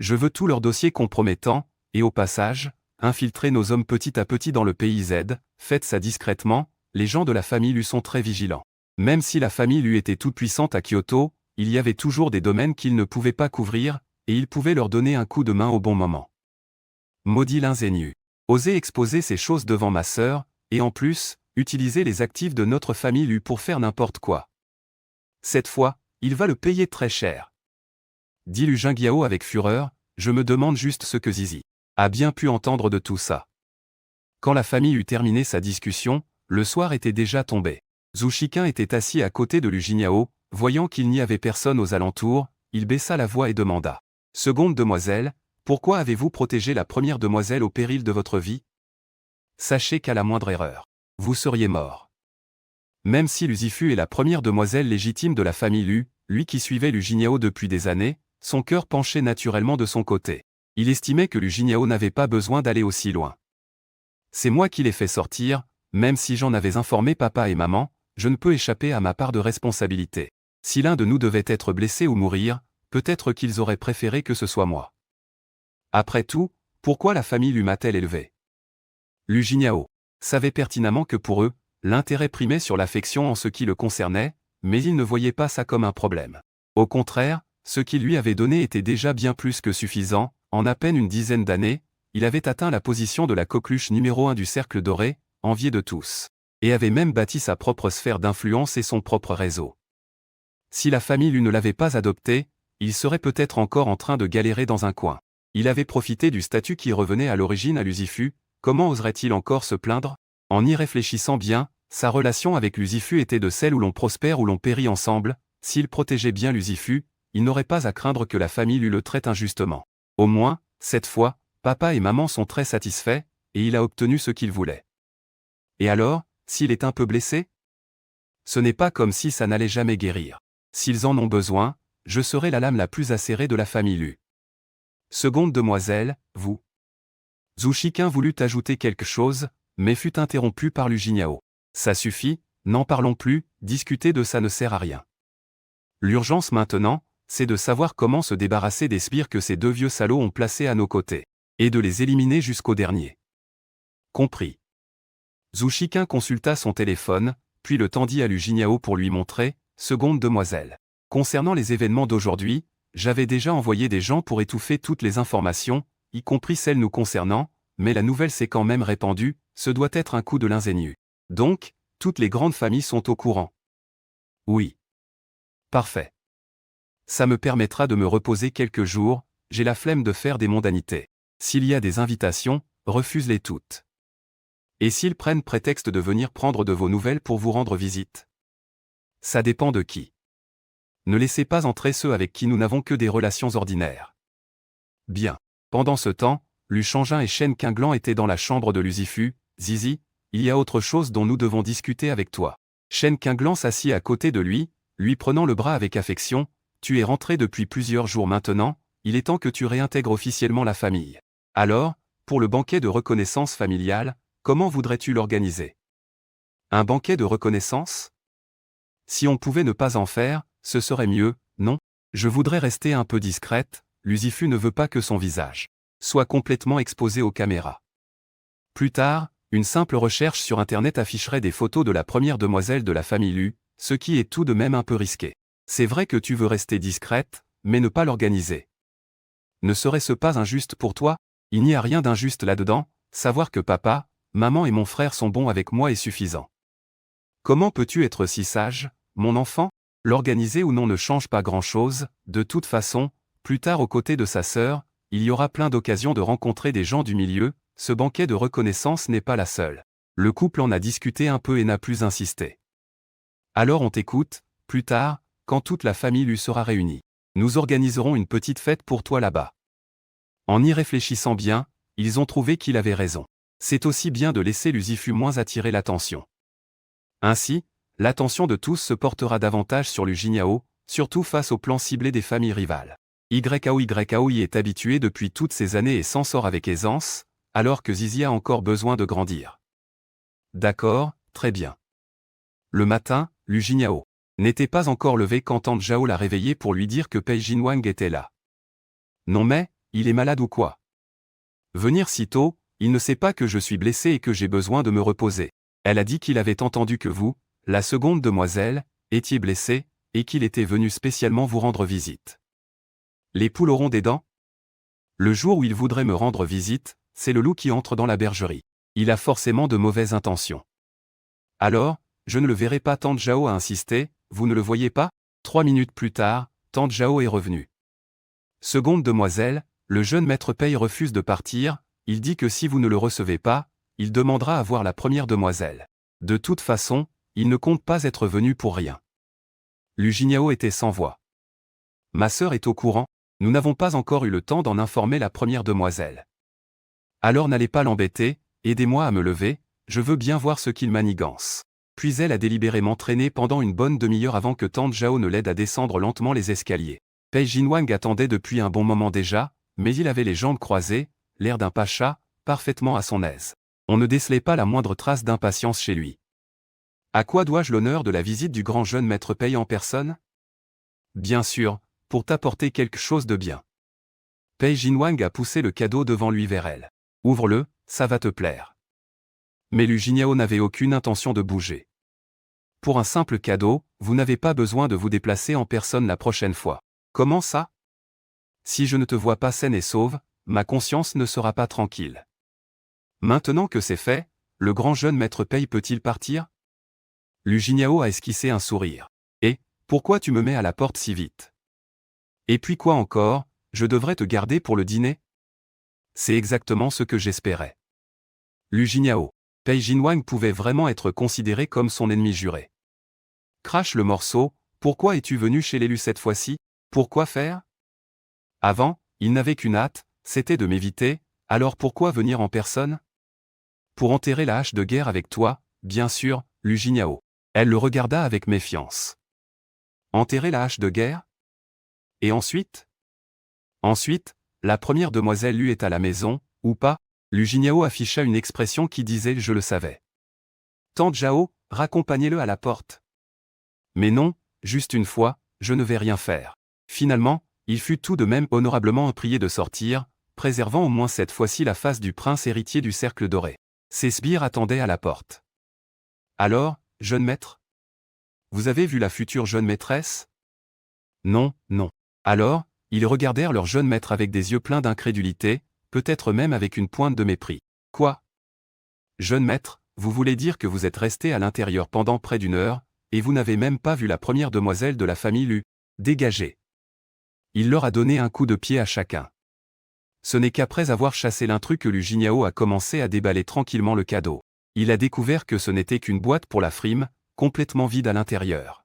Speaker 1: Je veux tout leur dossier compromettant, et au passage, infiltrer nos hommes petit à petit dans le pays Z, faites ça discrètement, les gens de la famille lui sont très vigilants. Même si la famille lui était toute puissante à Kyoto, il y avait toujours des domaines qu'ils ne pouvaient pas couvrir, et il pouvait leur donner un coup de main au bon moment. Maudit l'ingénu. Oser exposer ces choses devant ma sœur, et en plus, utiliser les actifs de notre famille lui pour faire n'importe quoi. Cette fois, il va le payer très cher. Dit Lu Jingao avec fureur, je me demande juste ce que Zizi a bien pu entendre de tout ça. Quand la famille eut terminé sa discussion, le soir était déjà tombé. Zhu Shiqin était assis à côté de Lu Jingao, voyant qu'il n'y avait personne aux alentours, il baissa la voix et demanda. Seconde demoiselle, pourquoi avez-vous protégé la première demoiselle au péril de votre vie? Sachez qu'à la moindre erreur, vous seriez mort. Même si Lucifu est la première demoiselle légitime de la famille Lu, lui qui suivait Lu Jingao depuis des années, son cœur penchait naturellement de son côté. Il estimait que Lu Jingao n'avait pas besoin d'aller aussi loin. C'est moi qui l'ai fait sortir, même si j'en avais informé papa et maman, je ne peux échapper à ma part de responsabilité. Si l'un de nous devait être blessé ou mourir, peut-être qu'ils auraient préféré que ce soit moi. Après tout, pourquoi la famille Lu m'a-t-elle élevé? Lu Jingao savait pertinemment que pour eux, l'intérêt primait sur l'affection en ce qui le concernait, mais il ne voyait pas ça comme un problème. Au contraire, ce qu'il lui avait donné était déjà bien plus que suffisant, en à peine une dizaine d'années, il avait atteint la position de la coqueluche numéro 1 du cercle doré, envié de tous, et avait même bâti sa propre sphère d'influence et son propre réseau. Si la famille Lu ne l'avait pas adopté, il serait peut-être encore en train de galérer dans un coin. Il avait profité du statut qui revenait à l'origine à Lucifu, comment oserait-il encore se plaindre? En y réfléchissant bien, sa relation avec Lucifu était de celle où l'on prospère ou l'on périt ensemble, s'il protégeait bien Lucifu, il n'aurait pas à craindre que la famille Lu le traite injustement. Au moins, cette fois, papa et maman sont très satisfaits, et il a obtenu ce qu'il voulait. Et alors, s'il est un peu blessé? Ce n'est pas comme si ça n'allait jamais guérir. S'ils en ont besoin, je serai la lame la plus acérée de la famille Lu. Seconde demoiselle, vous. Zhu Shiqin voulut ajouter quelque chose, mais fut interrompu par Lu Jingao. Ça suffit, n'en parlons plus, discuter de ça ne sert à rien. L'urgence maintenant, c'est de savoir comment se débarrasser des sbires que ces deux vieux salauds ont placés à nos côtés, et de les éliminer jusqu'au dernier. Compris. Zhu Shiqin consulta son téléphone, puis le tendit à Lu Jingao pour lui montrer, seconde demoiselle. Concernant les événements d'aujourd'hui, j'avais déjà envoyé des gens pour étouffer toutes les informations, y compris celles nous concernant, mais la nouvelle s'est quand même répandue, ce doit être un coup de l'ingénu. Donc, toutes les grandes familles sont au courant. Oui. Parfait. Ça me permettra de me reposer quelques jours, j'ai la flemme de faire des mondanités. S'il y a des invitations, refuse-les toutes. Et s'ils prennent prétexte de venir prendre de vos nouvelles pour vous rendre visite? Ça dépend de qui. Ne laissez pas entrer ceux avec qui nous n'avons que des relations ordinaires. Bien. Pendant ce temps, Lu Shangin et Shen Qinglan étaient dans la chambre de Lucifu. Zizi, il y a autre chose dont nous devons discuter avec toi. Shen Qinglan s'assit à côté de lui prenant le bras avec affection. Tu es rentré depuis plusieurs jours maintenant, il est temps que tu réintègres officiellement la famille. Alors, pour le banquet de reconnaissance familiale, comment voudrais-tu l'organiser? Un banquet de reconnaissance? Si on pouvait ne pas en faire, ce serait mieux, non? Je voudrais rester un peu discrète, Lucifu ne veut pas que son visage soit complètement exposé aux caméras. Plus tard, une simple recherche sur Internet afficherait des photos de la première demoiselle de la famille Lu, ce qui est tout de même un peu risqué. C'est vrai que tu veux rester discrète, mais ne pas l'organiser. Ne serait-ce pas injuste pour toi? Il n'y a rien d'injuste là-dedans, savoir que papa, maman et mon frère sont bons avec moi est suffisant. Comment peux-tu être si sage, mon enfant? L'organiser ou non ne change pas grand-chose, de toute façon, plus tard aux côtés de sa sœur, il y aura plein d'occasions de rencontrer des gens du milieu, ce banquet de reconnaissance n'est pas la seule. Le couple en a discuté un peu et n'a plus insisté. Alors on t'écoute, plus tard, quand toute la famille lui sera réunie. Nous organiserons une petite fête pour toi là-bas. En y réfléchissant bien, ils ont trouvé qu'il avait raison. C'est aussi bien de laisser Lucifu moins attirer l'attention. Ainsi, l'attention de tous se portera davantage sur Lu Jinyao, surtout face au plan ciblé des familles rivales. YAO y est habitué depuis toutes ces années et s'en sort avec aisance, alors que Zizi a encore besoin de grandir. D'accord, très bien. Le matin, Lu Jinyao n'était pas encore levé quand Tante Zhao l'a réveillé pour lui dire que Pei Jinwang était là. Non mais, il est malade ou quoi? Venir si tôt, il ne sait pas que je suis blessé et que j'ai besoin de me reposer. Elle a dit qu'il avait entendu que vous, la seconde demoiselle, étiez blessée, et qu'il était venu spécialement vous rendre visite. Les poules auront des dents? Le jour où il voudrait me rendre visite, c'est le loup qui entre dans la bergerie. Il a forcément de mauvaises intentions. Alors, je ne le verrai pas. Tante Zhao a insisté, vous ne le voyez pas? 3 minutes plus tard, Tante Zhao est revenue. Seconde demoiselle, le jeune maître Pei refuse de partir, il dit que si vous ne le recevez pas, il demandera à voir la première demoiselle. De toute façon, il ne compte pas être venu pour rien. Lu Jinyao était sans voix. Ma sœur est au courant, nous n'avons pas encore eu le temps d'en informer la première demoiselle. Alors n'allez pas l'embêter, aidez-moi à me lever, je veux bien voir ce qu'il manigance. Puis elle a délibérément traîné pendant une bonne demi-heure avant que Tante Zhao ne l'aide à descendre lentement les escaliers. Pei Jinwang attendait depuis un bon moment déjà, mais il avait les jambes croisées, l'air d'un pacha, parfaitement à son aise. On ne décelait pas la moindre trace d'impatience chez lui. À quoi dois-je l'honneur de la visite du grand jeune maître Pei en personne? Bien sûr, pour t'apporter quelque chose de bien. Pei Jinwang a poussé le cadeau devant lui vers elle. Ouvre-le, ça va te plaire. Mais Lu Jinyao n'avait aucune intention de bouger. Pour un simple cadeau, vous n'avez pas besoin de vous déplacer en personne la prochaine fois. Comment ça? Si je ne te vois pas saine et sauve, ma conscience ne sera pas tranquille. Maintenant que c'est fait, le grand jeune maître Pei peut-il partir? Lu Jinyao a esquissé un sourire. Et, pourquoi tu me mets à la porte si vite? Et puis quoi encore, je devrais te garder pour le dîner? C'est exactement ce que j'espérais. Lu Jinyao. Pei Jinwang pouvait vraiment être considéré comme son ennemi juré. Crache le morceau, pourquoi es-tu venu chez l'élu cette fois-ci? Pourquoi faire? Avant, il n'avait qu'une hâte, c'était de m'éviter, alors pourquoi venir en personne? Pour enterrer la hache de guerre avec toi, bien sûr, Lu Jinyao. Elle le regarda avec méfiance. Enterrer la hache de guerre? Et ensuite? Ensuite, la première demoiselle Lu est à la maison, ou pas? Lu Jinyao afficha une expression qui disait « je le savais ». Tante Zhao, raccompagnez-le à la porte. Mais non, juste une fois, je ne vais rien faire. Finalement, il fut tout de même honorablement prié de sortir, préservant au moins cette fois-ci la face du prince héritier du cercle doré. Ses sbires attendaient à la porte. Alors, jeune maître? Vous avez vu la future jeune maîtresse? Non, non. Alors, ils regardèrent leur jeune maître avec des yeux pleins d'incrédulité, peut-être même avec une pointe de mépris. Quoi? Jeune maître, vous voulez dire que vous êtes resté à l'intérieur pendant près d'une heure, et vous n'avez même pas vu la première demoiselle de la famille Lu? Dégagez. Il leur a donné un coup de pied à chacun. Ce n'est qu'après avoir chassé l'intrus que Lu Jinyao a commencé à déballer tranquillement le cadeau. Il a découvert que ce n'était qu'une boîte pour la frime, complètement vide à l'intérieur.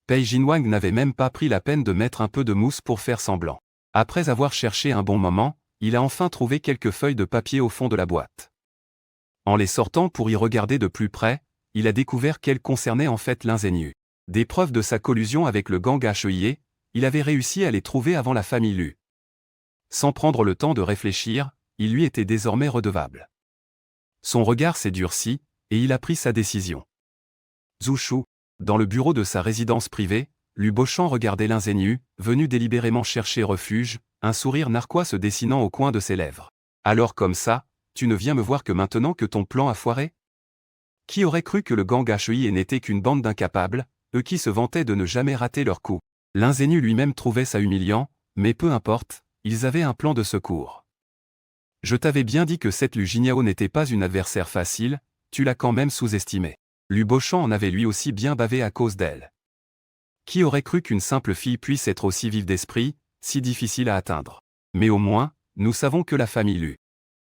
Speaker 1: Pei Jinwang n'avait même pas pris la peine de mettre un peu de mousse pour faire semblant. Après avoir cherché un bon moment, il a enfin trouvé quelques feuilles de papier au fond de la boîte. En les sortant pour y regarder de plus près, il a découvert qu'elles concernaient en fait l'ingénu. Des preuves de sa collusion avec le gang HEIE, il avait réussi à les trouver avant la famille Lu. Sans prendre le temps de réfléchir, il lui était désormais redevable. Son regard s'est durci, et il a pris sa décision. Zhu Shu, dans le bureau de sa résidence privée, Lu Bochang regardait l'ingénu, venu délibérément chercher refuge, un sourire narquois se dessinant au coin de ses lèvres. Alors comme ça, tu ne viens me voir que maintenant que ton plan a foiré? Qui aurait cru que le gang HEIE n'était qu'une bande d'incapables, eux qui se vantaient de ne jamais rater leur coup? L'ingénu lui-même trouvait ça humiliant, mais peu importe, ils avaient un plan de secours. Je t'avais bien dit que cette Lu Jinyao n'était pas une adversaire facile, tu l'as quand même sous-estimée. Lu Bochang en avait lui aussi bien bavé à cause d'elle. Qui aurait cru qu'une simple fille puisse être aussi vive d'esprit, si difficile à atteindre? Mais au moins, nous savons que la famille Lu